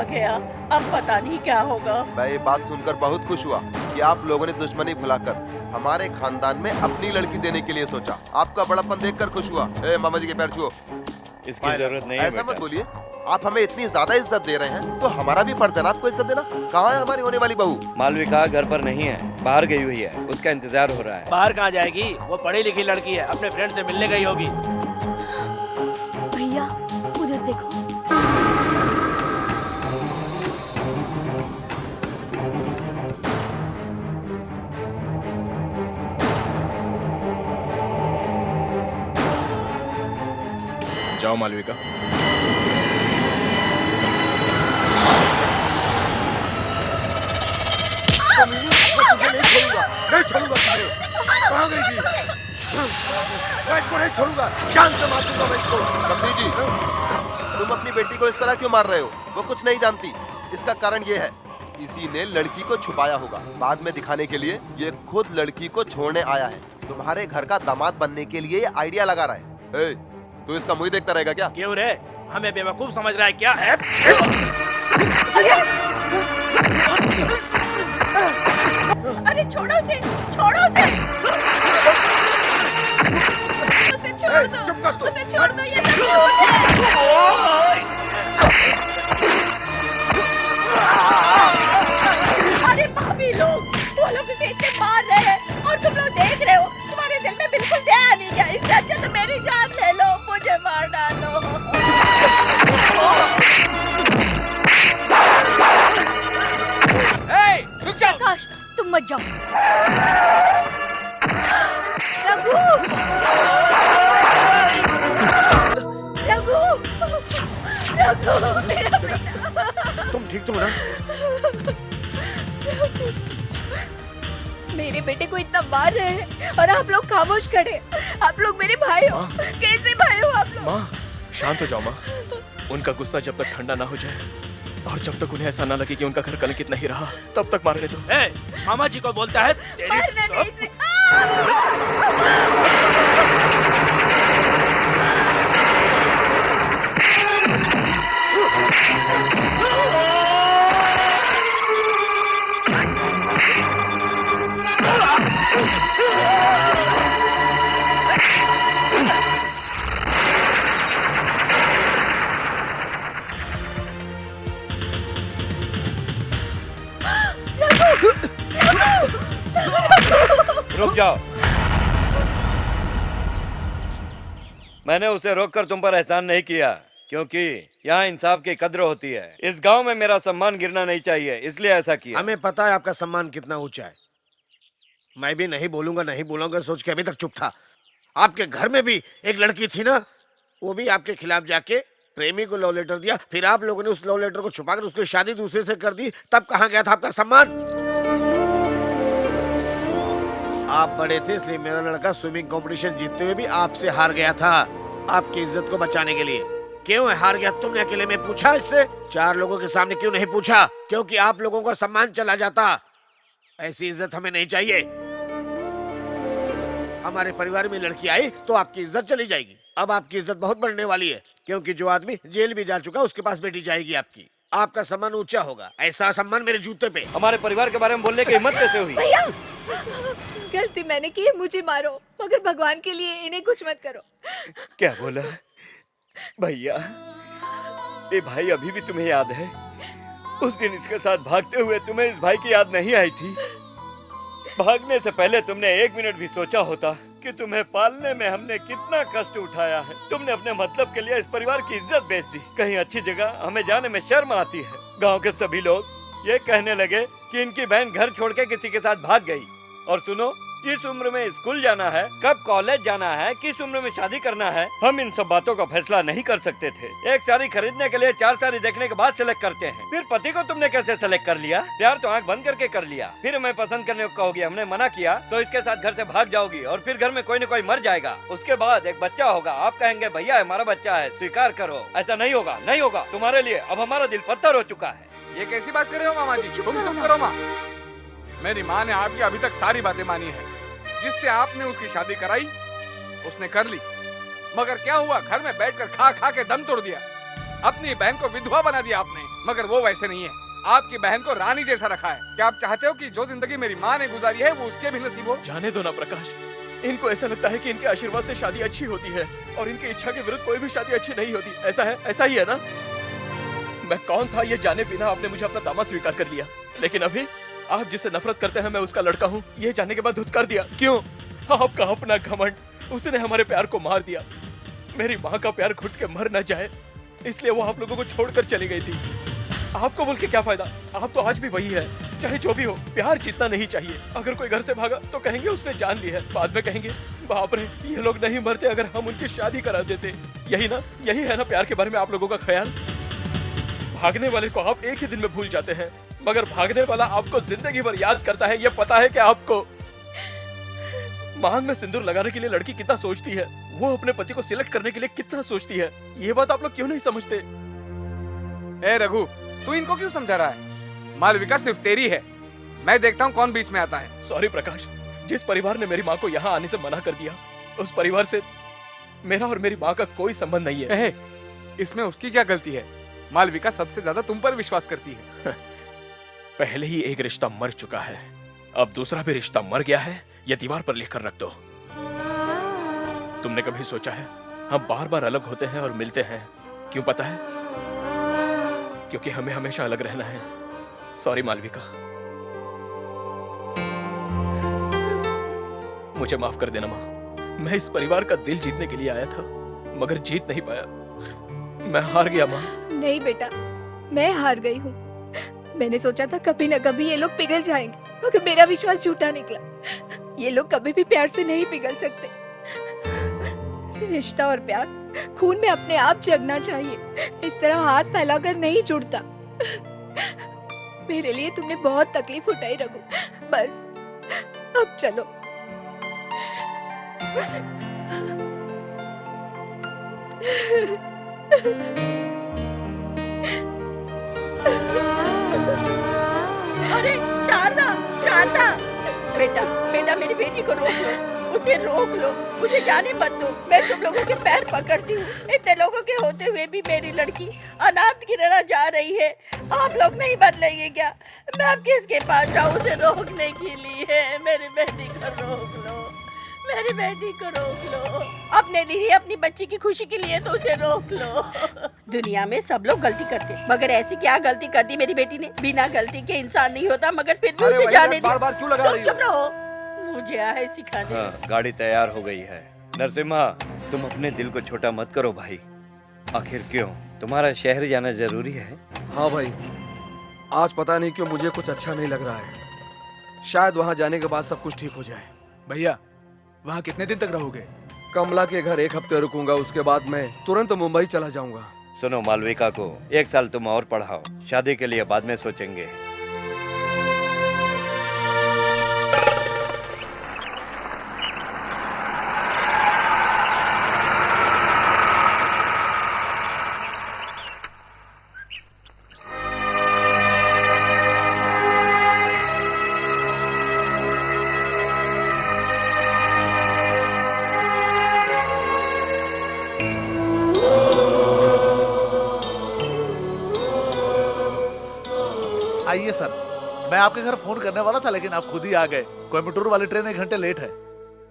गया, अब पता नहीं क्या होगा। मैं ये बात सुनकर बहुत खुश हुआ कि आप लोगों ने दुश्मनी भुलाकर हमारे खानदान में अपनी लड़की देने के लिए सोचा। आपका बड़ापन देखकर खुश हुआ। मामा जी के पैर छुओ। इसकी जरूरत नहीं है ऐसा बेटा। मत बोलिए। आप हमें इतनी ज्यादा इज्जत दे रहे हैं तो हमारा भी फर्ज है ना आपको इज्जत देना। कहाँ है हमारी होने वाली बहू? मालविका घर पर नहीं है, बाहर गई हुई है। उसका इंतजार हो रहा है। बाहर कहाँ जाएगी? वो पढ़ी लिखी लड़की है, अपने फ्रेंड से मिलने गई होगी। भैया उधर देखो। जाओ मालविका। नहीं छोड़ूंगा तुम्हें। कहाँ गई थी? मैं इसको नहीं छोड़ूंगा। जान से मार दूंगा मैं इसको। समधी जी, तुम अपनी बेटी को इस तरह क्यों मार रहे हो? वो कुछ नहीं जानती। इसका कारण ये है, किसी ने लड़की को छुपाया होगा। बाद में दिखाने के लिए ये खुद लड़की को छोड़ने आया है। तुम्हारे घर का दामाद बनने के लिए ये आइडिया लगा रहा है। तू इसका मुंह देखता रहेगा क्या? क्यों रे, हमें बेवकूफ समझ रहा है क्या? अरे छोड़ो उसे, छोड़ो उसे। उसे छोड़ दो, उसे छोड़ दो, ये सब झूठ है। अरे भाभी लोग, वो लोग उसे इतने मार रहे हैं और तुम लोग देख रहे हो। तुम्हारे दिल में बिल्कुल दया नहीं है। इससे अच्छा तो मेरी जान ले लो, मुझे मार डालो। प्रकाश तुम मत जाओ। रघु, रघु, रघु, मेरा बेटा। तुम ठीक तो हो ना? मेरे बेटे को इतना मार रहे हैं और आप लोग खामोश खड़े। आप लोग मेरे भाई हो। कैसे भाई हो आप लोग? माँ शांत हो जाओ माँ। उनका गुस्सा जब तक ठंडा ना हो जाए और जब तक उन्हें ऐसा ना लगे कि उनका घर कलंकित नहीं रहा, तब तक मारने दो। मामा जी को बोलता है मारना नहीं इसे। रुक जाओ। मैंने उसे रोककर तुम पर एहसान नहीं किया, क्योंकि यहाँ इंसाफ की कद्र होती है। इस गांव में मेरा सम्मान गिरना नहीं चाहिए, इसलिए ऐसा किया। हमें पता है आपका सम्मान कितना ऊंचा है। मैं भी नहीं बोलूंगा सोच के अभी तक चुप था। आपके घर में भी एक लड़की थी ना, वो भी आपके खिलाफ जाके प्रेमी को लव लेटर दिया। फिर आप लोगों ने उस लव लेटर को छुपाकर उसकी शादी दूसरे से कर दी। तब कहाँ गया था आपका सम्मान? आप बड़े थे इसलिए मेरा लड़का स्विमिंग कंपटीशन जीतते हुए भी आपसे हार गया था, आपकी इज्जत को बचाने के लिए। क्यों हार गया? तुमने अकेले में पूछा इससे? 4 लोगों के सामने क्यों नहीं पूछा? क्योंकि आप लोगों का सम्मान चला जाता। ऐसी इज्जत हमें नहीं चाहिए। हमारे परिवार में लड़की आई तो आपकी इज्जत चली जाएगी। अब आपकी इज्जत बहुत बढ़ने वाली है, क्योंकि जो आदमी जेल भी जा चुका उसके पास बेटी जाएगी आपकी। आपका सम्मान ऊंचा होगा। ऐसा सम्मान मेरे जूते पे। हमारे परिवार के बारे में बोलने की हिम्मत कैसे हुई? भैया, गलती मैंने की है, मुझे मारो, मगर भगवान के लिए इन्हें कुछ मत करो। क्या बोला भैया? ये भाई अभी भी तुम्हें याद है? उस दिन इसके साथ भागते हुए तुम्हें इस भाई की याद नहीं आई थी? भागने से पहले तुमने 1 मिनट भी सोचा होता कि तुम्हें पालने में हमने कितना कष्ट उठाया है। तुमने अपने मतलब के लिए इस परिवार की इज्जत बेच दी। कहीं अच्छी जगह हमें जाने में शर्म आती है। गांव के सभी लोग ये कहने लगे कि इनकी बहन घर छोड़ के किसी के साथ भाग गई। और सुनो, किस उम्र में स्कूल जाना है, कब कॉलेज जाना है, किस उम्र में शादी करना है, हम इन सब बातों का फैसला नहीं कर सकते थे। एक साड़ी खरीदने के लिए 4 साड़ी देखने के बाद सेलेक्ट करते हैं। फिर पति को तुमने कैसे सेलेक्ट कर लिया? प्यार तो आंख बंद करके कर लिया। फिर हमें पसंद करने को कहोगी, हमने मना किया तो इसके साथ घर से भाग जाओगी और फिर घर में कोई न कोई मर जाएगा। उसके बाद एक बच्चा होगा, आप कहेंगे भैया हमारा बच्चा है, स्वीकार करो। ऐसा नहीं होगा, नहीं होगा। तुम्हारे लिए अब हमारा दिल पत्थर हो चुका है। ये कैसी बात कर रहे हो मामा जी? तुम चुप करो माँ। मेरी माँ ने आपकी अभी तक सारी बातें मानी है। जिससे आपने उसकी शादी कराई उसने कर ली, मगर क्या हुआ? घर में बैठकर खा खा के दम तोड़ दिया। अपनी बहन को विधवा बना दिया आपने। मगर वो वैसे नहीं है, आपकी बहन को रानी जैसा रखा है। क्या आप चाहते हो कि जो जिंदगी मेरी माँ ने गुजारी है वो उसके भी नसीब हो? जाने दो ना प्रकाश। इनको ऐसा लगता है कि इनके आशीर्वाद से शादी अच्छी होती है और इनकी इच्छा के विरुद्ध कोई भी शादी अच्छी नहीं होती। ऐसा है, ऐसा ही है ना? मैं कौन था ये जाने बिना आपने मुझे अपना दामाद स्वीकार कर लिया, लेकिन अभी आप जिससे नफरत करते हैं मैं उसका लड़का हूँ, ये जानने के बाद धुतकार दिया। क्यों? आपका अपना घमंड, उसने हमारे प्यार को मार दिया। मेरी माँ का प्यार घुट के मर न जाए इसलिए वो आप लोगों को छोड़कर चली गई थी। आपको बोल के क्या फायदा? आप तो आज भी वही है। चाहे जो भी हो, प्यार जीतना नहीं चाहिए। अगर कोई घर से भागा तो कहेंगे उसने जान ली है, बाद में कहेंगे बाप रे ये लोग नहीं मरते अगर हम उनकी शादी करा देते। यही ना, यही है ना प्यार के बारे में आप लोगों का ख्याल? भागने वाले को आप एक ही दिन में भूल जाते हैं, मगर भागने वाला आपको जिंदगी भर याद करता है। ये पता है कि आपको मांग में सिंदूर लगाने के लिए लड़की कितना सोचती है, वो अपने पति को सिलेक्ट करने के लिए कितना सोचती है। ये बात आप लोग क्यों नहीं समझते? ए रघु, तू इनको क्यों समझा रहा है? मालविका सिर्फ तेरी है। मैं देखता हूँ कौन बीच में आता है। सॉरी प्रकाश, जिस परिवार ने मेरी माँ को यहाँ आने से मना कर दिया उस परिवार से मेरा और मेरी माँ का कोई संबंध नहीं है। इसमें उसकी क्या गलती है? मालविका सबसे ज्यादा तुम पर विश्वास करती है। पहले ही एक रिश्ता मर चुका है, अब दूसरा भी रिश्ता मर गया है। ये दीवार पर लिखकर रख दो। तुमने कभी सोचा है हम बार बार अलग होते हैं और मिलते हैं, क्यों पता है? क्योंकि हमें हमेशा अलग रहना है। सॉरी मालविका, मुझे माफ कर देना माँ। मैं इस परिवार का दिल जीतने के लिए आया था मगर जीत नहीं पाया। मैं हार गया माँ। नहीं बेटा, मैं हार गई हूँ। मैंने सोचा था कभी न कभी ये लोग पिघल जाएंगे, मगर मेरा विश्वास झूठा निकला। ये लोग कभी भी प्यार से नहीं पिघल सकते। रिश्ता और प्यार खून में अपने आप जगना चाहिए, इस तरह हाथ फैलाकर नहीं जुड़ता। मेरे लिए तुमने बहुत तकलीफ उठाई रघु, बस अब चलो। अरे शारदा, शारदा, बेटा बेटा मेरी बेटी को रोक लो, उसे रोक लो, उसे जाने मत दो। मैं तुम लोगों के पैर पकड़ती हूँ। इतने लोगों के होते हुए भी मेरी लड़की अनाथ की तरह जा रही है। आप लोग नहीं बदलेंगे क्या? मैं अब किसके पास जाऊँ उसे रोकने के लिए? मेरी बेटी को रोक लो, मेरी बेटी को रोक लो। अपने लिए, अपनी बच्ची की खुशी के लिए तो उसे रोक लो। दुनिया में सब लोग गलती करते, मगर ऐसी क्या गलती कर दी मेरी बेटी ने? बिना गलती के इंसान नहीं होता, मगर फिर भी उसे जाने बार बार क्यों लगा रही हो? चुप रहो, मुझे आए सिखाने। हाँ, गाड़ी तैयार हो गई है। नरसिम्हा, तुम अपने दिल को छोटा मत करो भाई। आखिर क्यों? तुम्हारा शहर जाना जरूरी है। हाँ भाई, आज पता नहीं क्यों मुझे कुछ अच्छा नहीं लग रहा है। शायद वहाँ जाने के बाद सब कुछ ठीक हो जाए। भैया, वहाँ कितने दिन तक रहोगे? कमला के घर 1 हफ्ते रुकूंगा, उसके बाद मैं तुरंत मुंबई चला जाऊंगा। सुनो, मालविका को 1 साल तुम और पढ़ाओ, शादी के लिए बाद में सोचेंगे। आइए सर। मैं आपके घर फोन करने वाला था लेकिन आप खुद ही आ गए। कोयम्बटूर वाली ट्रेन 1 घंटे लेट है।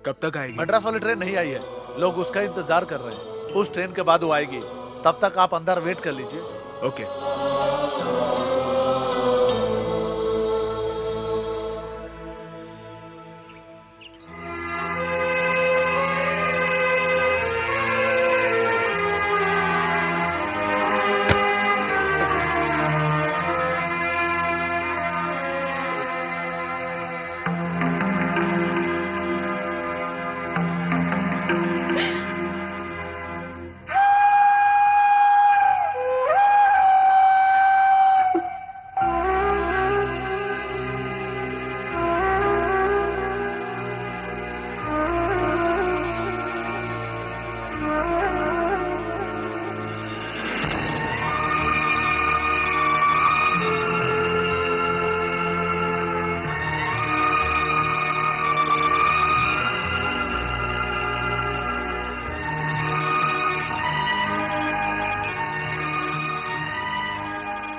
कब तक आएगी? मद्रास वाली ट्रेन नहीं आई है, लोग उसका इंतजार कर रहे हैं। उस ट्रेन के बाद वो आएगी, तब तक आप अंदर वेट कर लीजिए। ओके।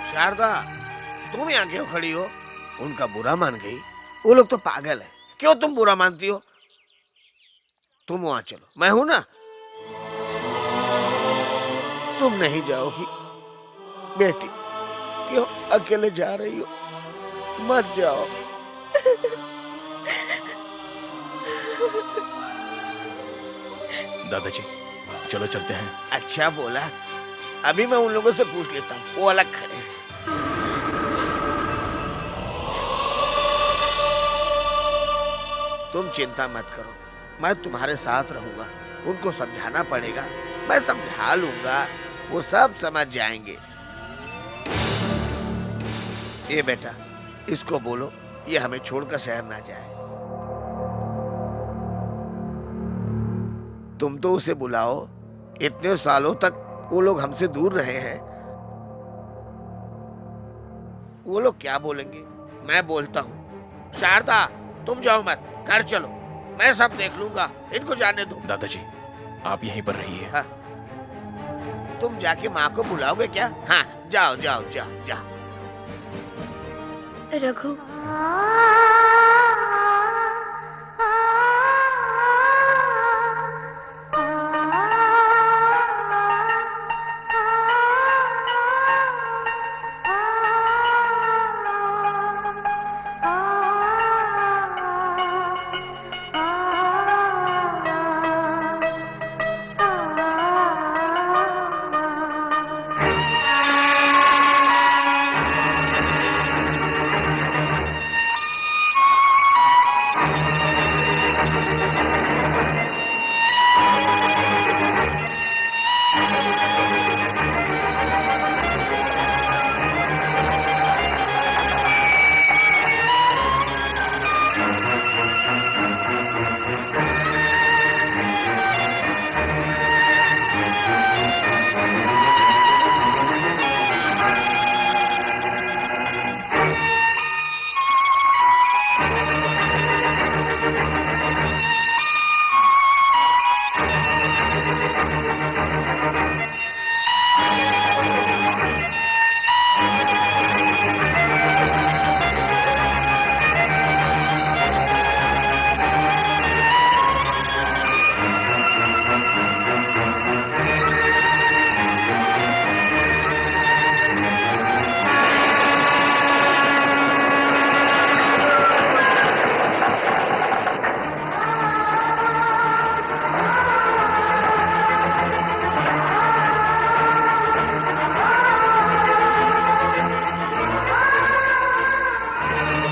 शारदा, तुम यहाँ क्यों खड़ी हो? उनका बुरा मान गई? वो लोग तो पागल है। क्यों तुम बुरा मानती हो? तुम वहां चलो, मैं हूं ना। तुम नहीं जाओगी बेटी, क्यों अकेले जा रही हो? मत जाओ। दादाजी चलो चलते हैं। अच्छा बोला। अभी मैं उन लोगों से पूछ लेता हूँ, वो अलग खड़े हैं। तुम चिंता मत करो, मैं तुम्हारे साथ रहूंगा। उनको समझाना पड़ेगा, मैं समझा लूंगा, वो सब समझ जाएंगे। ये बेटा, इसको बोलो ये हमें छोड़कर शहर ना जाए। तुम तो उसे बुलाओ, इतने सालों तक वो लोग हमसे दूर रहे हैं। वो लोग क्या बोलेंगे? मैं बोलता हूँ। शारदा, तुम जाओ मत, घर चलो, मैं सब देख लूंगा, इनको जाने दो। दादाजी आप यहीं पर रहिए। हाँ। तुम जाके माँ को बुलाओगे क्या? हाँ, जाओ जाओ जाओ जाओ। रघु,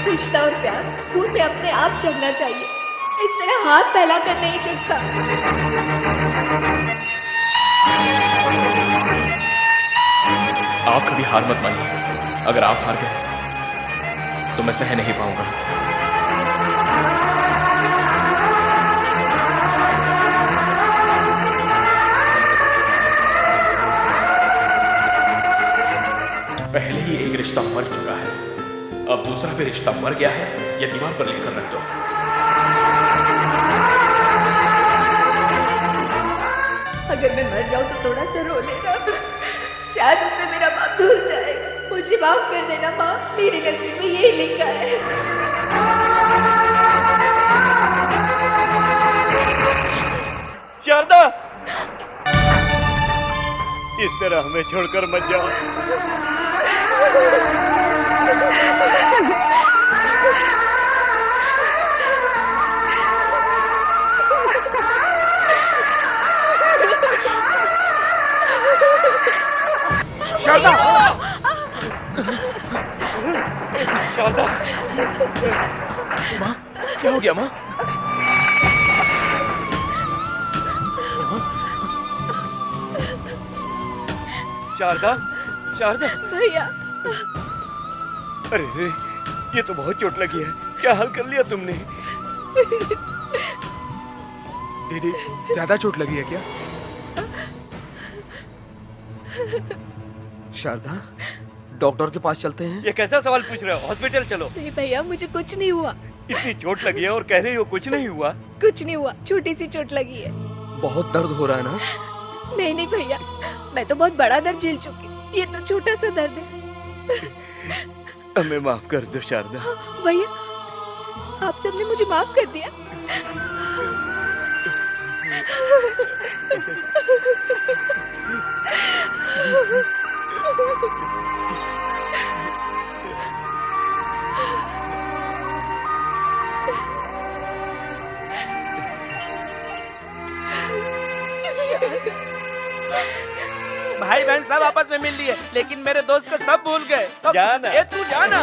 रिश्ता और प्यार खून में अपने आप चढ़ना चाहिए, इस तरह हाथ फैलाकर नहीं चढ़ता। आप कभी हार मत मानिए। अगर आप हार गए तो मैं सह नहीं पाऊंगा। पहले ही एक रिश्ता मर चुका है, अब दूसरा भी रिश्ता मर गया है, यह दीवार पर लिखकर रख दो। अगर मैं मर जाऊं तो थोड़ा सा रो लेना, शायद उससे मेरा बाप धुल जाएगा। मुझे मुझे माफ कर देना माँ, मेरे नसीब में यही लिखा है। शारदा, इस तरह हमें छोड़कर मत जाओ। शारदा, शारदा, माँ क्या हो गया माँ? शारदा, शारदा, भैया, अरे रे, ये तो बहुत चोट लगी है। क्या हाल कर लिया तुमने? दीदी, ज्यादा चोट लगी है क्या? शारदा, डॉक्टर के पास चलते हैं। ये कैसा सवाल पूछ रहे हो? हॉस्पिटल चलो। नहीं भैया, मुझे कुछ नहीं हुआ। इतनी चोट लगी है और कह रही हो कुछ नहीं हुआ? कुछ नहीं हुआ, छोटी सी चोट लगी है। बहुत दर्द हो रहा है ना? नहीं नहीं भैया, मैं तो बहुत बड़ा दर्द झेल चुकी, ये तो छोटा सा दर्द है। हमें माफ कर दो शारदा। भैया, आप सबने मुझे माफ कर दिया। भाई बहन सब आपस में मिल लिए, लेकिन मेरे दोस्त को सब भूल गए। तो जाना। ये तू जाना।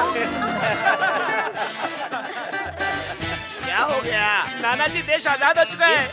क्या हो गया? नाना जी, देश आजाद हो चुका है।